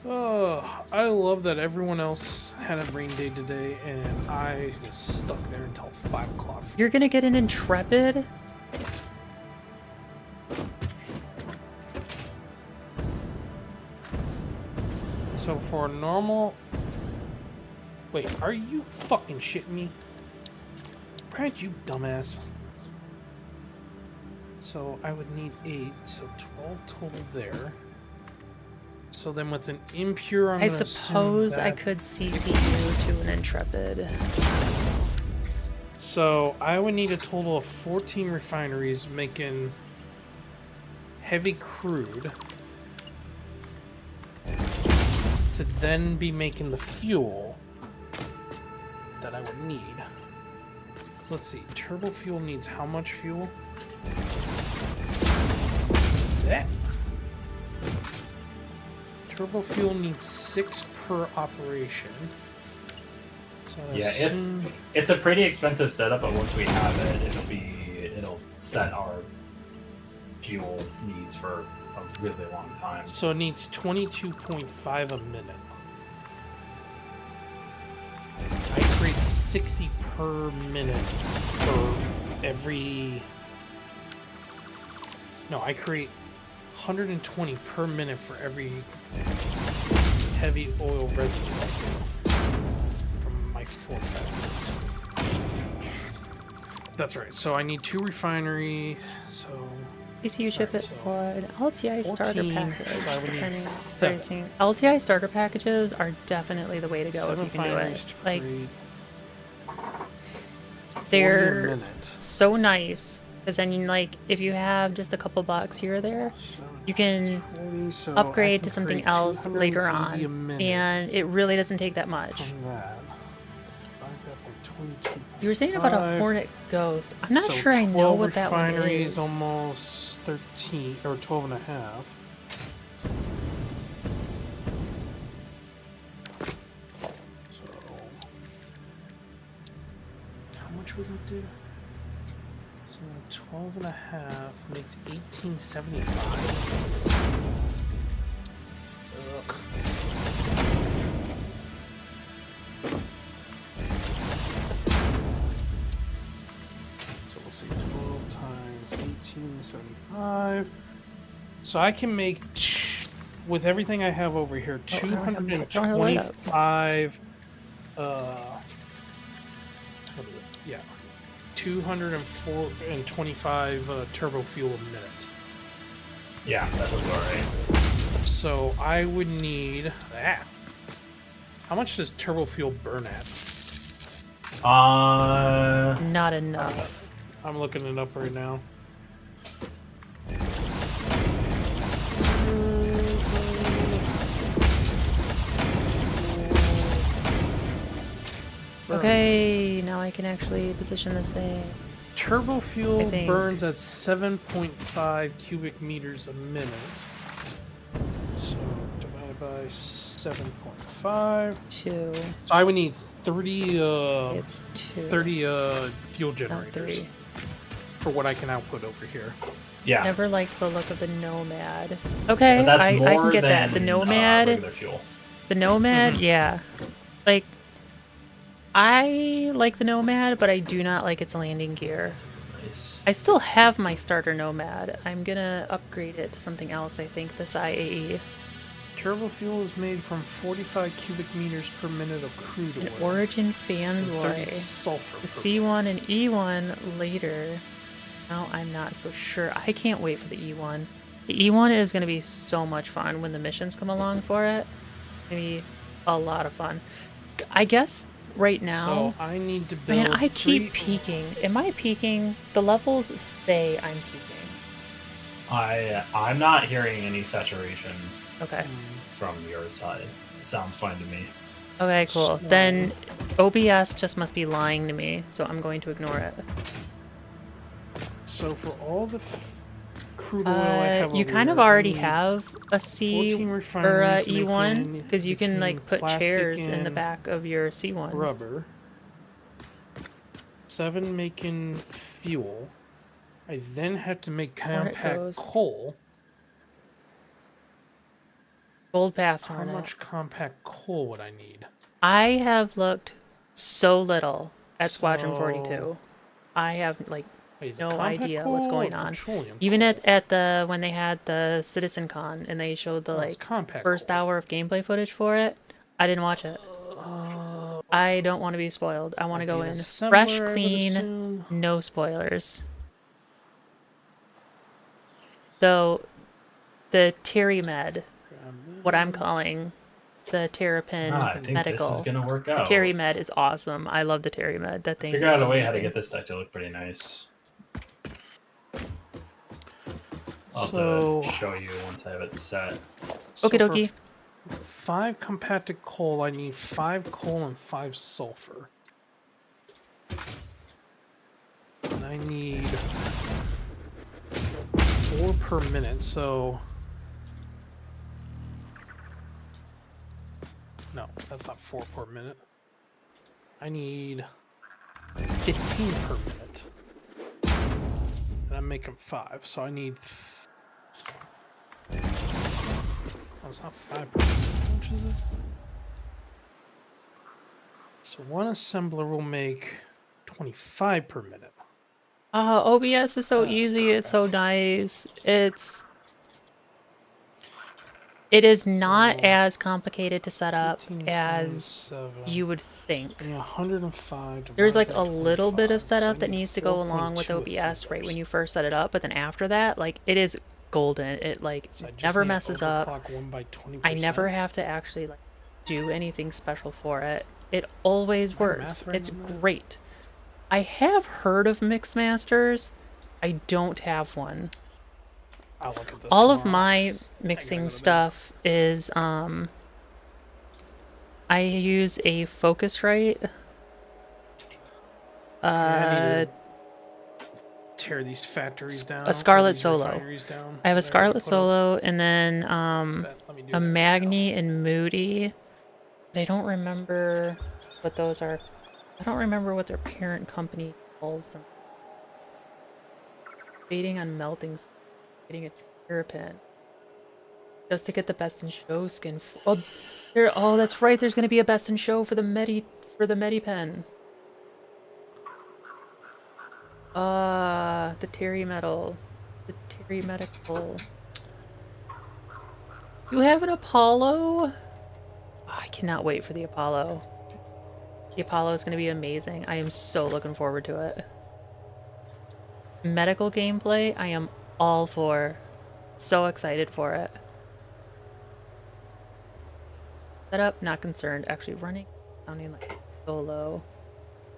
S6: Oh, I love that everyone else had a rain day today, and I was stuck there until 5 o'clock.
S1: You're gonna get an Intrepid?
S6: So for a normal... Wait, are you fucking shitting me? Brad, you dumbass. So I would need 8, so 12 total there. So then with an impure, I'm
S1: I
S6: gonna
S1: suppose
S6: assume
S1: I
S6: that-
S1: could CC you to an Intrepid.
S6: So I would need a total of 14 refineries making heavy crude to then be making the fuel that I would need. So let's see, turbo fuel needs how much fuel? That. Turbo fuel needs 6 per operation. So I
S5: Yeah,
S6: assume-
S5: it's a pretty expensive setup, but once we have it, it'll set our fuel needs for a really long time.
S6: So it needs 22.5 a minute. I create 60 per minute for every... No, I create 120 per minute for every heavy oil residue I do from my 4 factories. That's right. So I need 2 refinery. So
S1: CCU ship
S6: Alright,
S1: it
S6: so
S1: for an LTI starter
S6: 14,
S1: package.
S6: so I would need
S1: Depending on
S6: 7.
S1: pricing. LTI starter packages are definitely the way to go
S6: 7
S1: if you can do
S6: refineries
S1: it.
S6: to
S1: Like,
S6: create 40 a
S1: they're
S6: minute.
S1: so nice because then, like, if you have just a couple bucks here or there, you can
S6: 40, so
S1: upgrade
S6: I
S1: to
S6: can
S1: something
S6: create
S1: else later
S6: 280 a
S1: on,
S6: minute
S1: and it really doesn't take that much.
S6: from that. Divide that by 22.
S1: You were saying about a
S6: 5.
S1: Hornet Ghost. I'm not
S6: So
S1: sure I know
S6: 12
S1: what that one
S6: refineries,
S1: is.
S6: almost 13 or 12 and a half. So how much would it do? So 12 and a half makes 1875. Ugh. So we'll say 12 times 1875. So I can make, with everything I have over here,
S1: Oh, I don't have the light up.
S6: 225, what is it? Yeah, 225 turbo fuel a minute.
S5: Yeah, that was alright.
S6: So I would need that. How much does turbo fuel burn at?
S1: Not enough.
S6: I'm looking it up right now.
S1: Okay, now I can actually position this thing.
S6: Turbo
S1: I
S6: fuel
S1: think.
S6: burns at 7.5 cubic meters a minute. So divided by 7.5.
S1: 2.
S6: So I would need 30
S1: It's 2.
S6: 30 fuel
S1: Not
S6: generators
S1: 3.
S6: for what I can output over here.
S5: Yeah.
S1: Never liked the look of the Nomad. Okay,
S5: But that's
S1: I
S5: more
S1: can get
S5: than
S1: that. The Nomad,
S5: regular fuel.
S1: the Nomad,
S6: Mhm.
S1: yeah. Like, I like the Nomad, but I do not like its landing gear.
S5: Nice.
S1: I still have my starter Nomad. I'm gonna upgrade it to something else, I think, this IAE.
S6: Turbo fuel is made from 45 cubic meters per minute of crude
S1: An
S6: oil.
S1: Origin
S6: and 30
S1: fanboy.
S6: sulfur.
S1: The
S6: per
S1: C1
S6: minute.
S1: and E1 later. No, I'm not so sure. I can't wait for the E1. The E1 is going to be so much fun when the missions come along for it. Maybe a lot of fun. I guess right now,
S6: So I need to build.
S1: man, I keep
S6: 3
S1: peeking. Am I peeking? The levels say I'm peeking.
S5: I'm not hearing any saturation
S1: Okay.
S5: from your side. It sounds fine to me.
S1: Okay, cool.
S6: So-
S1: Then OBS just must be lying to me, so I'm going to ignore it.
S6: So for all the crude oil I have
S1: You
S6: over
S1: kind of
S6: here, I
S1: already
S6: need
S1: have a C
S6: 14
S1: or a
S6: refineries
S1: E1
S6: making
S1: because you can like
S6: between
S1: put chairs
S6: plastic
S1: in the
S6: and
S1: back of your C1.
S6: rubber. 7 making fuel. I then have to make
S1: Hornet
S6: compact
S1: goes.
S6: coal.
S1: Gold pass
S6: How
S1: Hornet.
S6: much compact coal would I need?
S1: I have looked so little at Squadron
S6: So-
S1: 42. I have like
S6: Wait, is it
S1: no
S6: compact
S1: idea
S6: coal
S1: what's
S6: or
S1: going on.
S6: petroleum
S1: Even
S6: coal?
S1: at the when they had the Citizen Con and they showed the
S6: Oh, it's
S1: like
S6: compact
S1: first
S6: coal.
S1: hour of gameplay footage for it, I didn't watch it. I don't want to be spoiled. I want to
S6: Might be
S1: go
S6: an
S1: in
S6: assembler,
S1: fresh,
S6: I would
S1: clean,
S6: assume.
S1: no spoilers. Though the Terry Med, what I'm calling the Terrapin
S5: I think this is
S1: Medical.
S5: gonna work out.
S1: Terry Med is awesome. I love the Terry Med. That thing
S5: Figure
S1: is
S5: out a way how to
S1: amazing.
S5: get this deck to look pretty nice. I'll
S6: So-
S5: have to show you once I have it set.
S6: So
S1: Okie
S6: for
S1: dokie.
S6: 5 compacted coal, I need 5 coal and 5 sulfur. And I need 4 per minute, so... No, that's not 4 per minute. I need 15 per minute. And I'm making 5, so I need... Oh, it's not 5 per minute. How much is it? So one assembler will make 25 per minute.
S1: OBS is so
S6: Oh,
S1: easy. It's so nice. It is not
S6: So,
S1: as complicated to set up
S6: 15
S1: as
S6: times 7.
S1: you would think.
S6: Yeah, 105
S1: There's
S6: divided
S1: like
S6: by
S1: a little bit of
S6: 25, so
S1: setup
S6: I
S1: that
S6: need
S1: needs to go along with
S6: 4.2
S1: OBS right when
S6: assemblers.
S1: you first set it up, but then after that, like it is golden. It like
S6: So I just
S1: never
S6: need to
S1: messes up.
S6: overclock 1 by 20%.
S1: I never have to actually like do anything special for it. It always
S6: Am I
S1: works.
S6: math right
S1: It's
S6: on that?
S1: great. I have heard of Mix Masters. I don't have one.
S6: I'll look at this
S1: All of
S6: tomorrow.
S1: my
S6: go to
S1: mixing
S6: bed.
S1: stuff is I use a Focusrite.
S6: I need to tear these factories down. or
S1: Scarlet
S6: these
S1: Solo.
S6: refineries down
S1: I have a
S6: that I already
S1: Scarlet
S6: put up.
S1: Solo and then
S6: Let me do
S1: a
S6: that now.
S1: Magni and Moody. But I don't remember what those are. I don't remember what their parent company calls them. Waiting on melting, getting a terrapin. Just to get the best in show skin. Oh, oh, that's right. There's gonna be a best in show for the Medipen. The Terry Metal. The Terry Medical. You have an Apollo? Oh, I cannot wait for the Apollo. The Apollo is going to be amazing. I am so looking forward to it. Medical gameplay, I am all for. So excited for it. Setup, not concerned. Actually running, sounding like solo.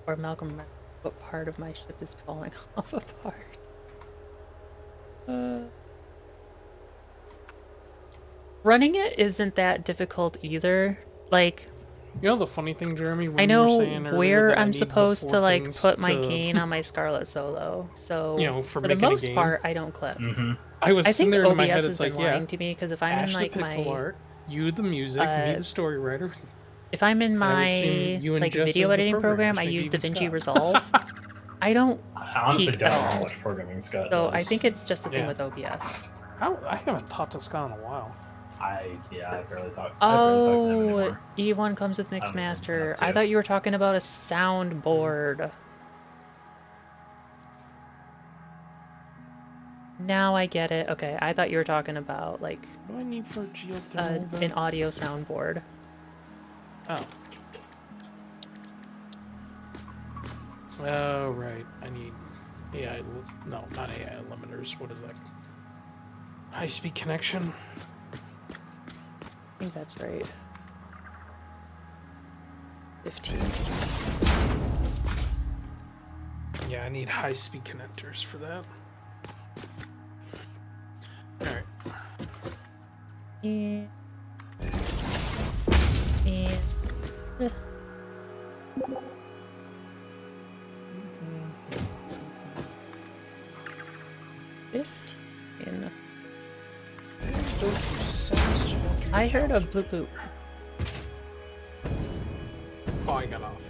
S1: Or Malcolm, what part of my ship is falling off apart? Running it isn't that difficult either. Like,
S6: You know the funny thing, Jeremy, when
S1: I
S6: you were
S1: know
S6: saying earlier
S1: where
S6: that I
S1: I'm
S6: need the
S1: supposed
S6: 4
S1: to like
S6: things
S1: put my
S6: to,
S1: gain on my Scarlet Solo. So
S6: you know, for
S1: for the
S6: making a
S1: most
S6: game.
S1: part, I don't clip.
S5: Mm-hmm.
S6: I was
S1: I
S6: sitting
S1: think
S6: there in my head,
S1: OBS has
S6: it's
S1: been
S6: like, yeah,
S1: lying to me because if I'm in
S6: Ash the
S1: like
S6: pixel
S1: my
S6: art, you the music, me the story writer.
S1: if I'm in
S6: And I assume
S1: my
S6: you and
S1: like
S6: Jess
S1: video
S6: as the
S1: editing program,
S6: programmers,
S1: I
S6: maybe
S1: use
S6: even
S1: DaVinci
S6: Scott.
S1: Resolve. I don't
S5: I honestly
S1: peek
S5: don't
S1: at
S5: know how
S1: all.
S5: much programming Scott
S1: So
S5: does.
S1: I think it's just the thing
S6: Yeah.
S1: with OBS.
S6: I haven't talked to Scott in a while.
S5: I barely talk. I barely talk to him
S1: Oh,
S5: anymore.
S1: E1 comes with
S5: I don't know what he's been
S1: Mixmaster.
S5: up
S1: I
S5: to.
S1: thought you were talking about a soundboard. Now I get it. Okay, I thought you were talking about like
S6: What do I need for geothermal then?
S1: an audio soundboard.
S6: Oh. Oh, right. I need AI. No, not AI limiters. What is that? High speed connection.
S1: I think that's right. 15.
S6: Yeah, I need high speed connectors for that. Alright.
S1: And 15. I heard a bloop bloop.
S6: Oh, I got off.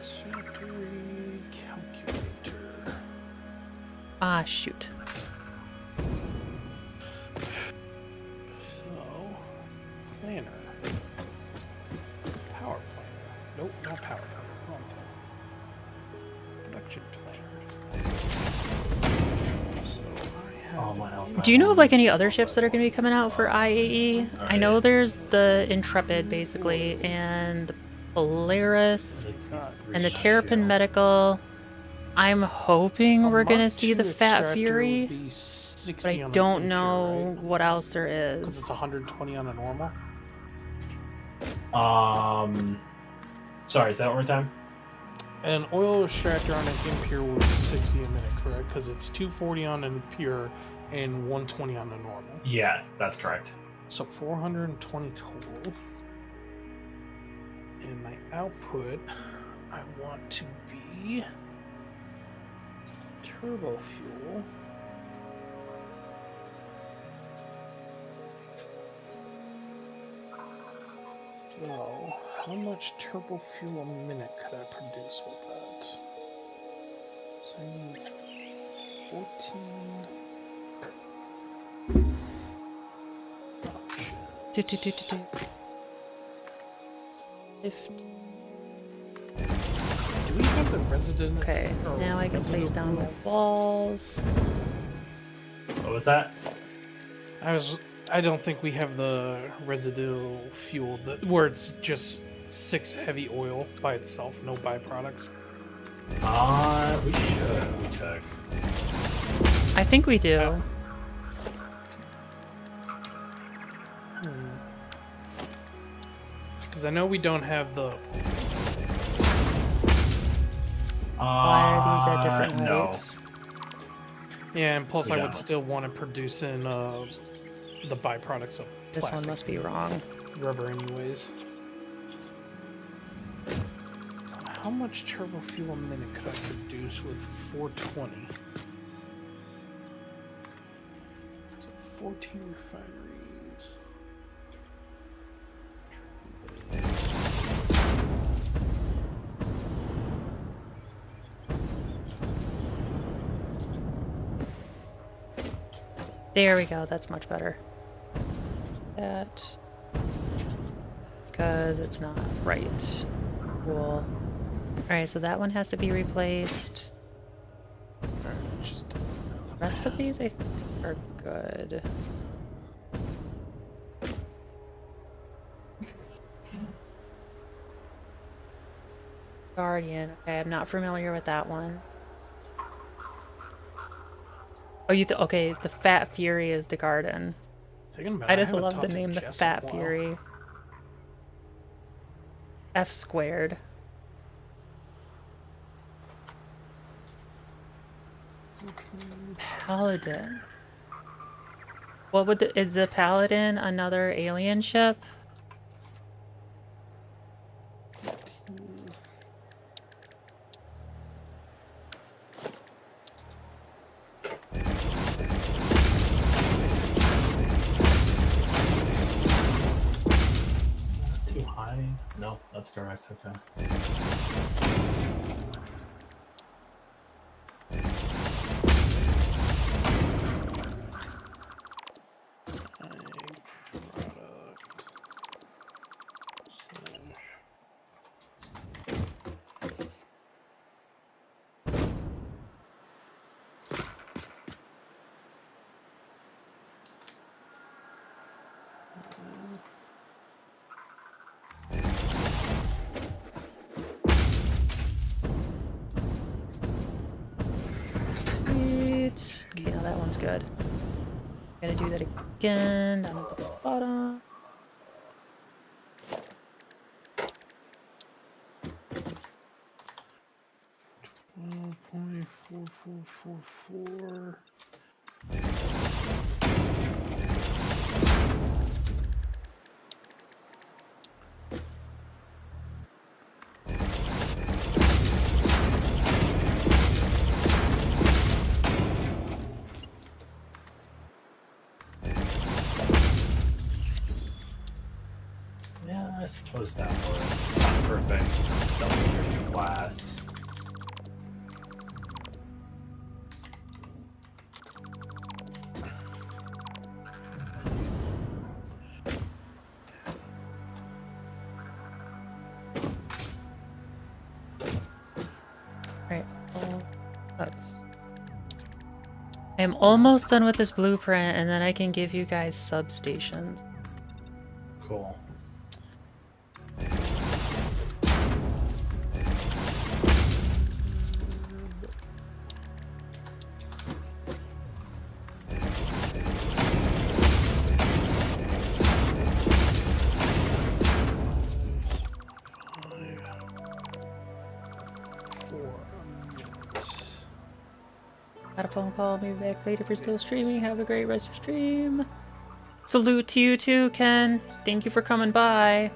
S6: Satisfactory calculator.
S1: Ah, shoot.
S6: So, planner. Power planner. Nope, not power planner. Wrong thing. Production planner. So I have.
S5: Oh my God.
S1: Do you know of like any other ships that are going to be coming out for IAE? I know there's the Intrepid basically, and the Polaris, and the Terrapin Medical. I'm hoping we're going to see the Fat Fury, but I don't know what else there
S6: Because
S1: is.
S6: it's 120 on a normal.
S5: Sorry, is that one more time?
S6: An oil extractor on an impure will be 60 a minute, correct? Because it's 240 on an impure and 120 on a normal.
S5: Yeah, that's correct.
S6: So 420 total. And my output, I want to be turbo fuel. So, how much turbo fuel a minute could I produce with that? So I need 14. Oh, shit.
S1: 50.
S6: Do we have the resident?
S1: Okay,
S6: or
S1: now I can place
S6: residue
S1: down my
S6: fuel?
S1: walls.
S5: What was that?
S6: I don't think we have the residual fuel where it's just 6 heavy oil by itself, no byproducts.
S5: We should. Let me check.
S1: I think we do.
S6: Because I know we don't have the.
S1: Why are these at different
S5: No.
S1: heights?
S6: Yeah, and plus
S5: We
S6: I
S5: don't.
S6: would still want to produce in the byproducts of
S1: This
S6: plastic
S1: one must be wrong.
S6: rubber anyways. So how much turbo fuel a minute could I produce with 420? So 14 refineries.
S1: There we go, that's much better. That. Because it's not right. Cool. Alright, so that one has to be replaced.
S6: Alright, just
S1: The rest of these, I think, are good. Guardian. Okay, I'm not familiar with that one. Oh, okay, the Fat Fury is the garden.
S6: Thinking about
S1: I
S6: it,
S1: just
S6: haven't
S1: love the
S6: talked to
S1: name, the
S6: Jess in a
S1: Fat
S6: while.
S1: Fury. F squared. Paladin. What would is the Paladin another alien ship?
S5: Too high? No, that's correct. Okay.
S1: Sweet. Okay, now that one's good. Gotta do that again down at the bottom.
S6: .4444.
S5: Yeah, I suppose that works. Not perfect. Double glass.
S1: Alright, all those. I am almost done with this blueprint, and then I can give you guys substations.
S5: Cool.
S1: Got a phone call, maybe back later if you're still streaming. Have a great rest of your stream. Salute to you too, Ken. Thank you for coming by.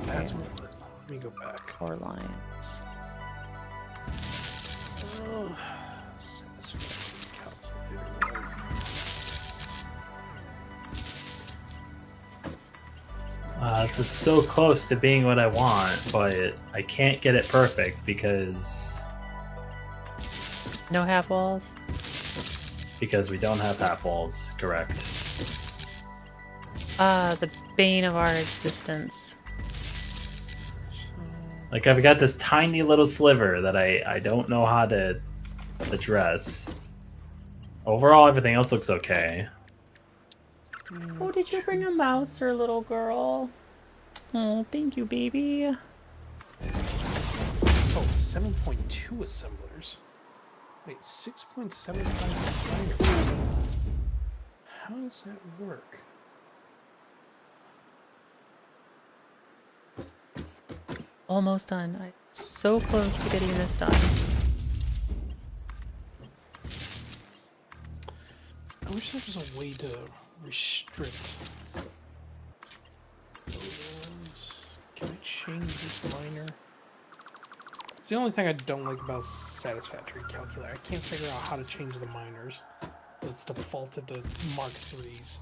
S6: That's more. Let me go back.
S1: 4 lines.
S6: Oh,
S5: This is so close to being what I want, but I can't get it perfect because
S1: No half walls.
S5: we don't have half walls. Correct.
S1: The bane of our existence.
S5: Like I've got this tiny little sliver that I don't know how to address. Overall, everything else looks okay.
S1: Oh, did you bring a mouse or a little girl? Oh, thank you, baby.
S6: Oh, 7.2 assemblers. Wait, 6.75 designers. How does that work?
S1: Almost done. I'm so close to getting this done.
S6: I wish there was a way to restrict those. Can I change this minor? It's the only thing I don't like about Satisfactory Calculator. I can't figure out how to change the minors. So it's defaulted to Mark 3s.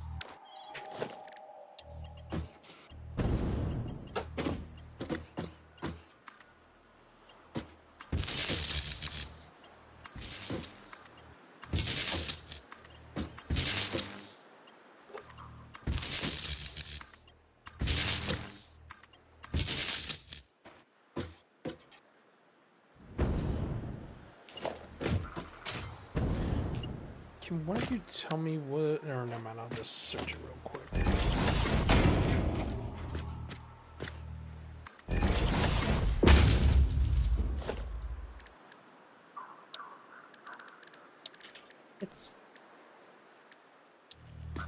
S6: Can one of you tell me what... Or never mind, I'll just search it real quick.
S1: It's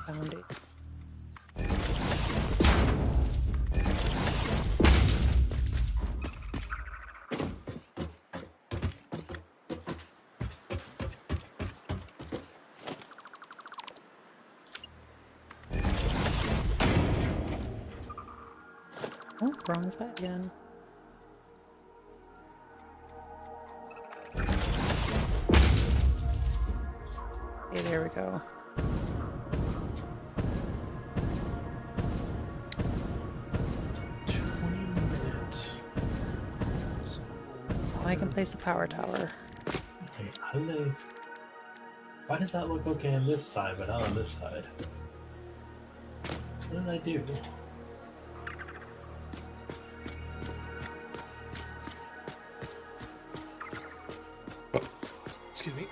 S1: found it. Oh, wrong side again. Okay, there we go. I can place a power tower.
S5: Wait, how do they... Why does that look okay on this side, but not on this side? What did I do?
S6: Excuse me.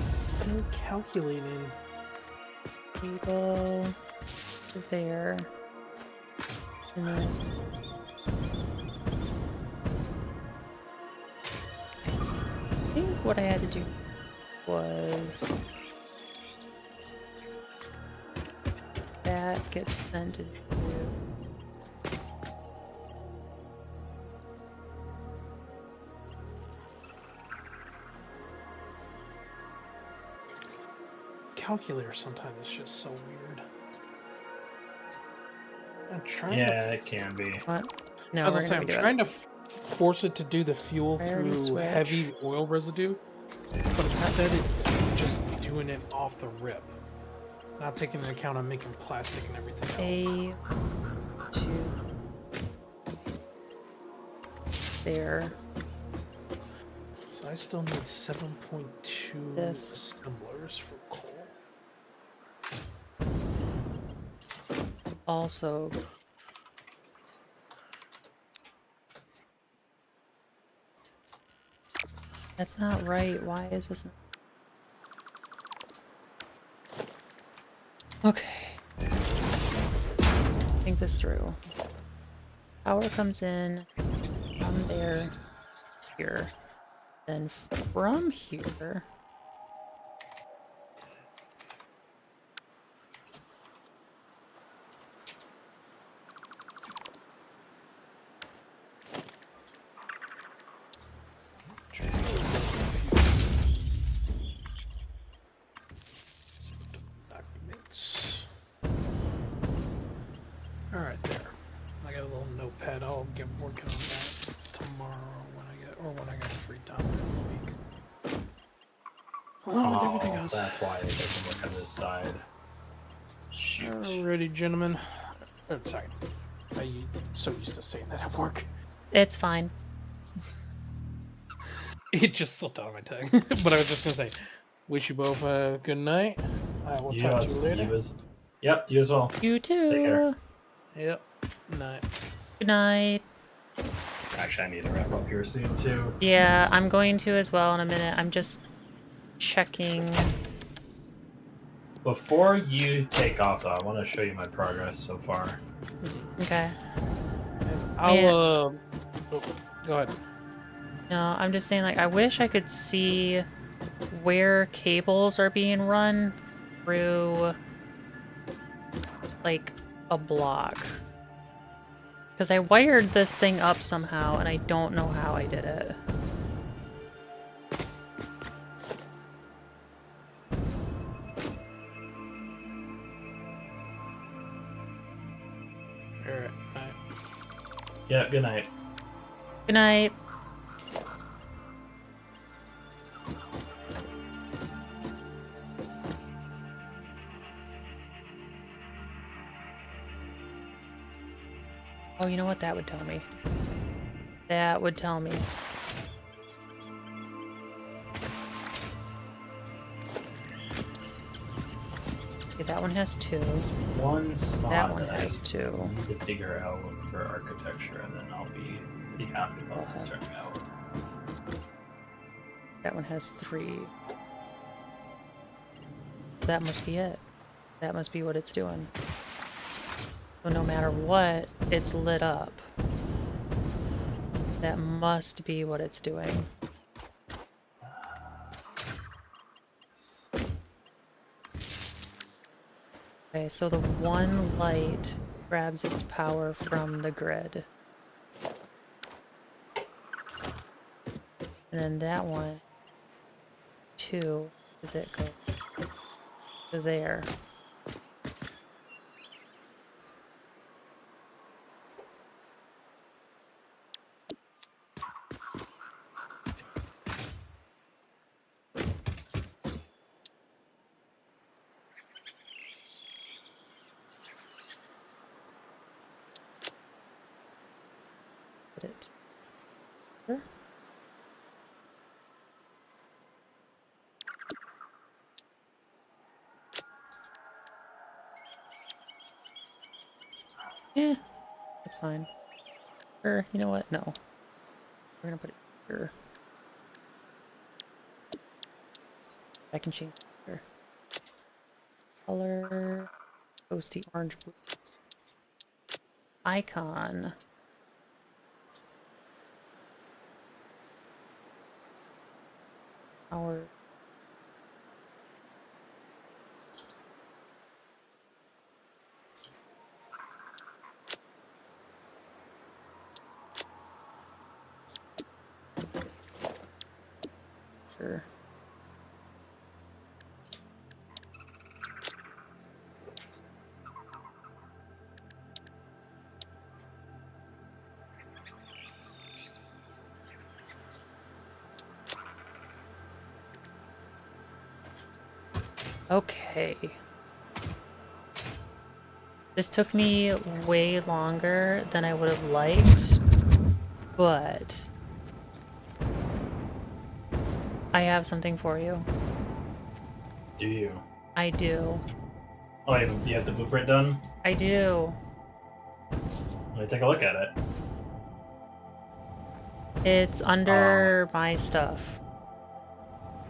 S6: It's still calculating.
S1: Cable there. And then I think what I had to do was that gets sent to
S6: Calculator sometimes is just so weird. I'm trying
S5: Yeah, it can be.
S1: what? No,
S6: to. As I
S1: we're
S6: say,
S1: gonna
S6: I'm
S1: redo
S6: trying
S1: it.
S6: to force it to do the fuel
S1: Priority
S6: through
S1: switch.
S6: heavy oil residue, but instead it's just doing it off the rip, not taking into account I'm making plastic and everything else.
S1: A to there.
S6: So I still need 7.2
S1: This.
S6: assemblers for coal.
S1: Also, that's not right. Why is this not... Okay. Think this through. Power comes in from there, here. Then from here.
S6: Documents. Alright, there. I got a little notepad. I'll get working on that tomorrow when I get free time in the week. Along with everything else.
S5: That's why it doesn't look on this side. Shoot.
S6: Alrighty, gentlemen. Oh, sorry. I'm so used to saying that at work.
S1: It's fine.
S6: It just slipped out of my tongue. But I was just gonna say, wish you both a good night. I will talk to you later.
S5: Yep, you as well.
S1: You too.
S5: Take care.
S6: Yep. Night.
S1: Good night.
S5: Actually, I need to wrap up here soon too.
S1: Yeah, I'm going to as well in a minute. I'm just checking.
S5: Before you take off, though, I want to show you my progress so far.
S1: Okay.
S6: And I'll oh, go ahead.
S1: No, I'm just saying, like, I wish I could see where cables are being run through, like, a block. Because I wired this thing up somehow, and I don't know how I did it.
S6: Alright, night.
S5: Yeah, good night.
S1: Good night. Oh, you know what that would tell me? That would tell me. Okay, that one has 2.
S5: One spot
S1: That one
S5: that
S1: has
S5: I
S1: 2.
S5: need to figure out for architecture, and then I'll be happy about this starting out.
S1: That one has 3. That must be it. That must be what it's doing. So no matter what, it's lit up. That must be what it's doing. Okay, so the one light grabs its power from the grid. And then that one, 2, does it go to there? Did it? Here? Yeah, that's fine. Or, you know what? No. We're gonna put it here. I can change here. Color. Ghosty orange blue. Icon. Our sure. Okay. This took me way longer than I would have liked, but I have something for you.
S5: Do you?
S1: I do.
S5: Oh, you have the blueprint done?
S1: I do.
S5: Let me take a look at it.
S1: It's under my stuff.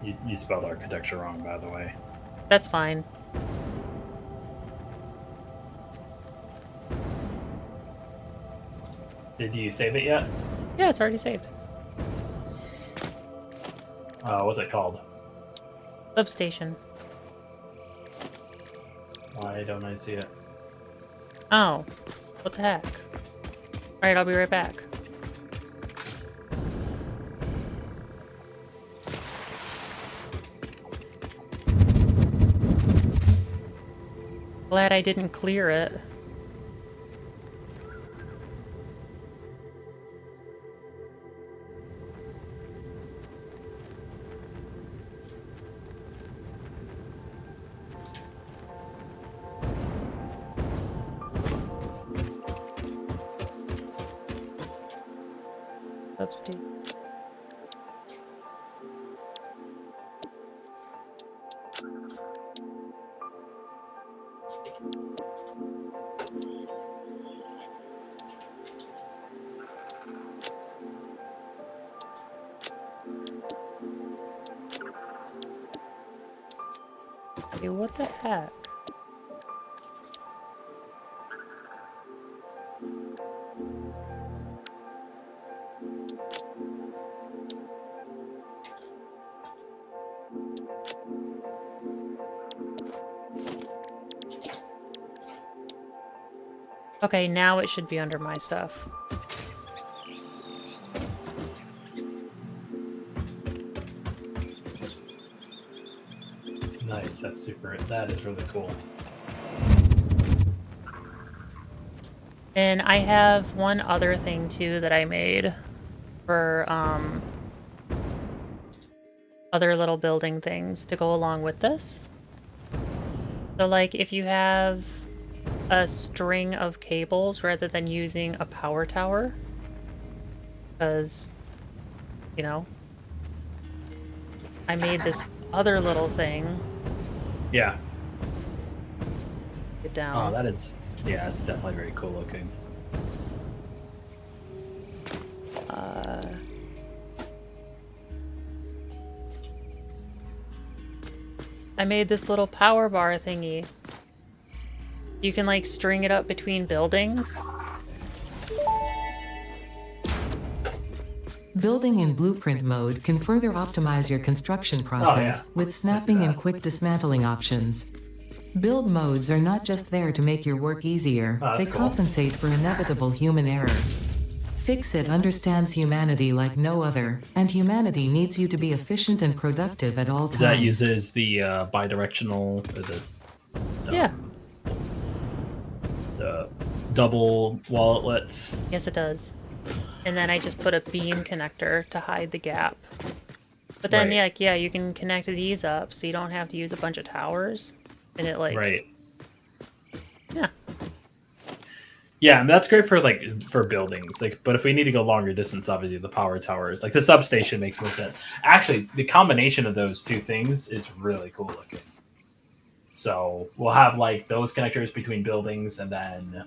S5: You spelled architecture wrong, by the way.
S1: That's fine.
S5: Did you save it yet?
S1: Yeah, it's already saved.
S5: What's it called?
S1: Substation.
S5: Why don't I see it?
S1: Oh. What the heck? Alright, I'll be right back. Glad I didn't clear it. Substation. Okay, what the heck? Okay, now it should be under my stuff.
S5: Nice, that's super. That is really cool.
S1: And I have one other thing too that I made for other little building things to go along with this. So like if you have a string of cables rather than using a power tower, because, you know, I made this other little thing.
S5: Yeah.
S1: it down.
S5: Oh, that is, yeah, it's definitely very cool looking.
S1: I made this little power bar thingy. You can like string it up between buildings.
S3: Building in blueprint mode can further optimize your construction process with snapping and quick dismantling options. Build modes are not just there to make your work easier,
S5: Oh,
S3: they
S5: that's cool.
S3: compensate for inevitable human error. Fix-It understands humanity like no other, and humanity needs you to be efficient and productive at all times.
S5: That uses the bidirectional, or the
S1: Yeah.
S5: the double walletlets.
S1: Yes, it does. And then I just put a beam connector to hide the gap. But then,
S5: Right.
S1: yeah, you can connect these up so you don't have to use a bunch of towers. And it like,
S5: Right.
S1: yeah.
S5: Yeah, and that's great for for buildings. Like, but if we need to go longer distance, obviously the power towers, like the substation, makes more sense. Actually, the combination of those two things is really cool looking. So we'll have like those connectors between buildings, and then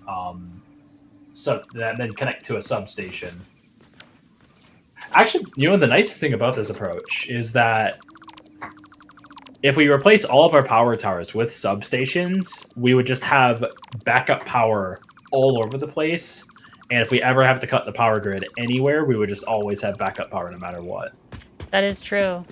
S5: then connect to a substation. Actually, you know, the nicest thing about this approach is that if we replace all of our power towers with substations, we would just have backup power all over the place. And if we ever have to cut the power grid anywhere, we would just always have backup power no matter what.
S1: That is true.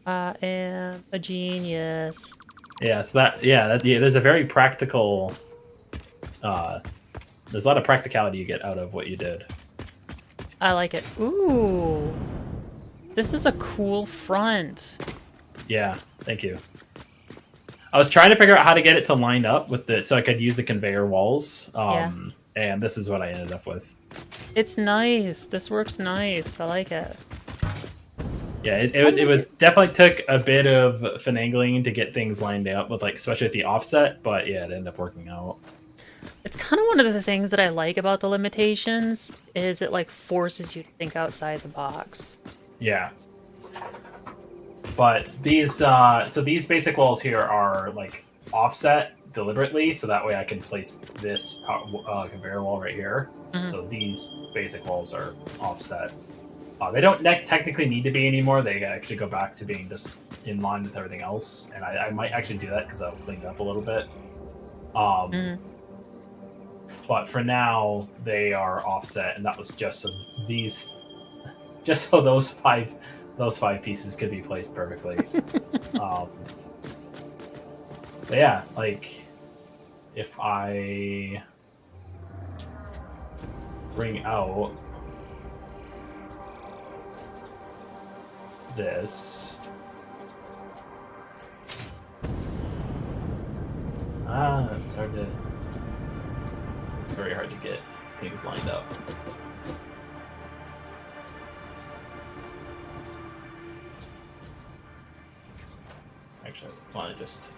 S1: I am a genius.
S5: Yeah, so there's a very practical, there's a lot of practicality you get out of what you did.
S1: I like it. Ooh. This is a cool front.
S5: Yeah, thank you. I was trying to figure out how to get it to line up with so I could use the conveyor walls. And this is what I ended up with.
S1: It's nice. This works nice. I like it.
S5: Yeah, it was definitely took a bit of finagling to get things lined up with, like, especially with the offset, but yeah, it ended up working out.
S1: It's kind of one of the things that I like about the limitations is it like forces you to think outside the box.
S5: Yeah. But these so these basic walls here are like offset deliberately, so that way I can place this conveyor wall right here.
S1: Mhm.
S5: So these basic walls are offset. They don't technically need to be anymore. They actually go back to being just in line with everything else, and I might actually do that because I'll clean it up a little bit. But for now, they are offset, and that was just so those five pieces could be placed perfectly. But yeah, like if I bring out this, it's hard to. It's very hard to get things lined up. Actually, I want to just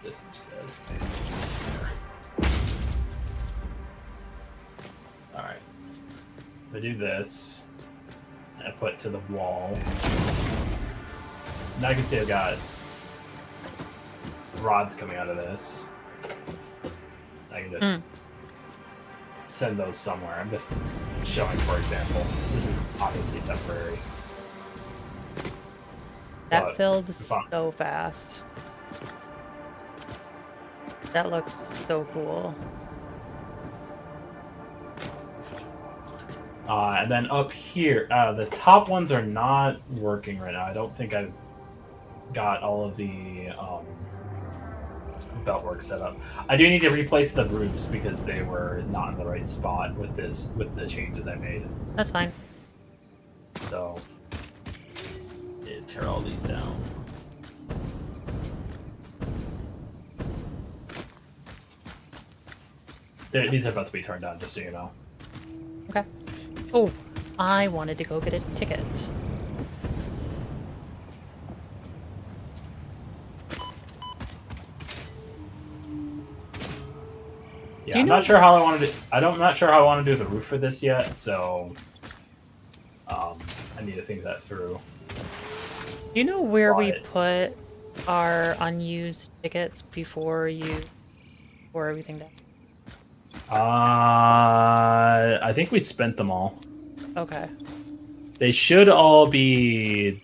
S5: this instead. Alright. So I do this. And I put to the wall. Now I can see I've got rods coming out of this. I can just send those somewhere. I'm just showing, for example. This is obviously temporary.
S1: That
S5: But
S1: filled
S5: it's fun.
S1: so fast. That looks so cool.
S5: And then up here, the top ones are not working right now. I don't think I've got all of the belt work set up. I do need to replace the roofs because they were not in the right spot with the changes I made.
S1: That's fine.
S5: So tear all these down. These are about to be turned on, just so you know.
S1: Okay. Oh, I wanted to go get a ticket.
S5: Yeah, I'm not sure how I want to do. I'm not sure how I want to do the roof for this yet, so I need to think that through.
S1: Do you know where we
S5: But-
S1: put our unused tickets before everything down?
S5: I think we spent them all.
S1: Okay.
S5: They should all be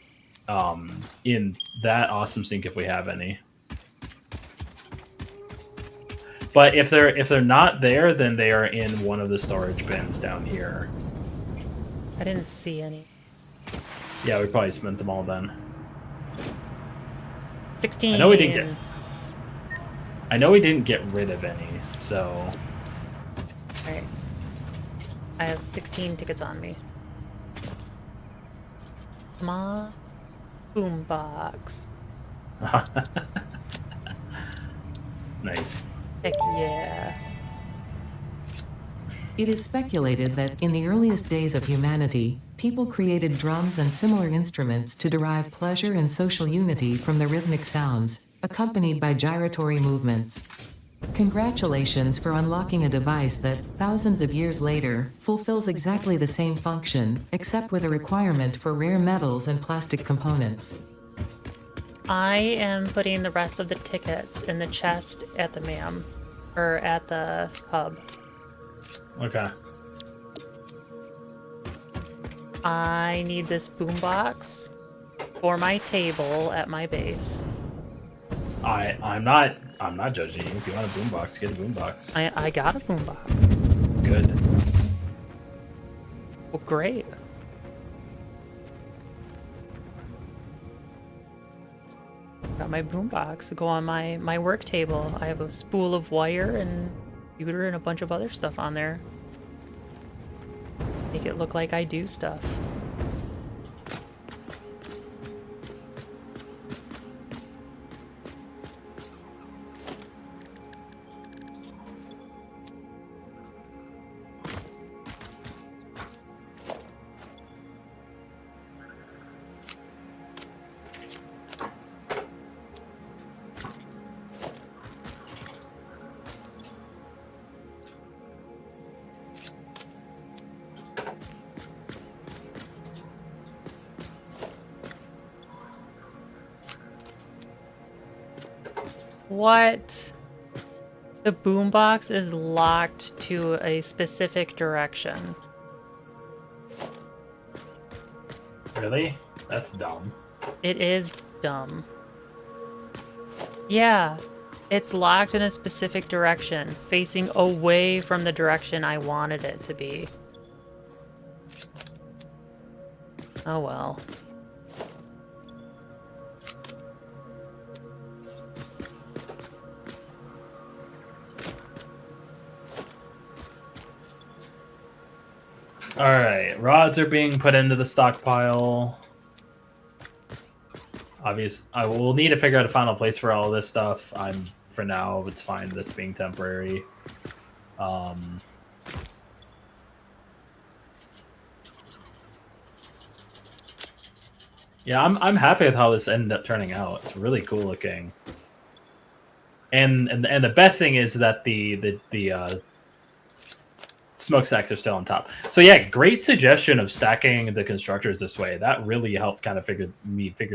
S5: in that awesome sink if we have any. But if they're not there, then they are in one of the storage bins down here.
S1: I didn't see any.
S5: Yeah, we probably spent them all then.
S1: 16.
S5: I know we didn't get rid of any, so
S1: Alright. I have 16 tickets on me. Come on. Boombox.
S5: nice.
S1: Heck yeah.
S3: It is speculated that, in the earliest days of humanity, people created drums and similar instruments to derive pleasure and social unity from the rhythmic sounds, accompanied by gyratory movements. Congratulations for unlocking a device that, thousands of years later, fulfills exactly the same function, except with a requirement for rare metals and plastic components.
S1: I am putting the rest of the tickets in the chest at the at the hub.
S5: Okay.
S1: I need this boombox for my table at my base.
S5: I'm not judging you. If you want a boombox, get a boombox.
S1: I got a boombox.
S5: Good.
S1: Well, great. Got my boombox to go on my work table. I have a spool of wire and computer and a bunch of other stuff on there. Make it look like I do stuff. What? The boombox is locked to a specific direction.
S5: Really? That's dumb.
S1: It is dumb. Yeah, it's locked in a specific direction, facing away from the direction I wanted it to be. Oh well.
S5: Alright, rods are being put into the stockpile. I will need to figure out a final place for all this stuff. For now, it's fine, this being temporary. Yeah, I'm happy with how this ended up turning out. It's really cool looking. And the best thing is that the smokestacks are still on top. So yeah, great suggestion of stacking the constructors this way. That really helped kind of figure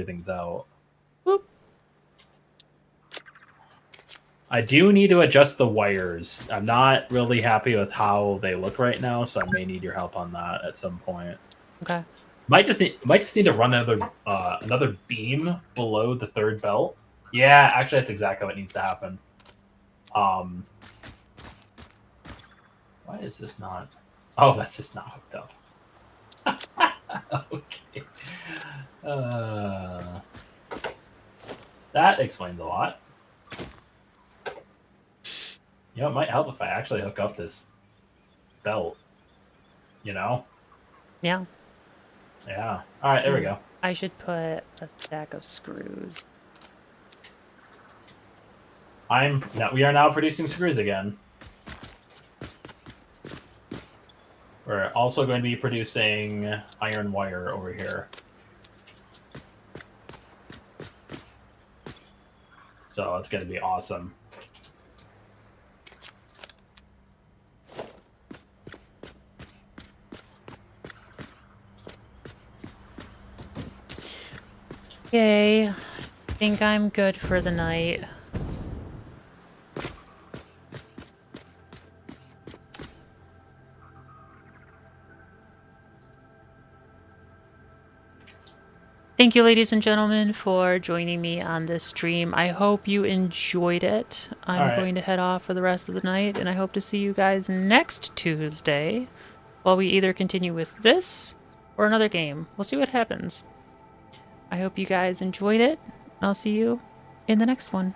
S5: things out.
S1: Whoop.
S5: I do need to adjust the wires. I'm not really happy with how they look right now, so I may need your help on that at some point.
S1: Okay.
S5: Might just need to run another beam below the third belt. Yeah, actually, that's exactly what needs to happen. Why is this not? Oh, that's just not hooked up. Okay. That explains a lot. You know, it might help if I actually hook up this belt. You know?
S1: Yeah.
S5: Yeah. All right, there we go.
S1: I should put a stack of screws.
S5: We are now producing screws again. We're also going to be producing iron wire over here. So it's going to be awesome.
S1: Okay. think I'm good for the night. Thank you, ladies and gentlemen, for joining me on this stream. I hope you enjoyed it. I'm
S5: All right.
S1: going to head off for the rest of the night, and I hope to see you guys next Tuesday while we either continue with this or another game. We'll see what happens. I hope you guys enjoyed it. I'll see you in the next one.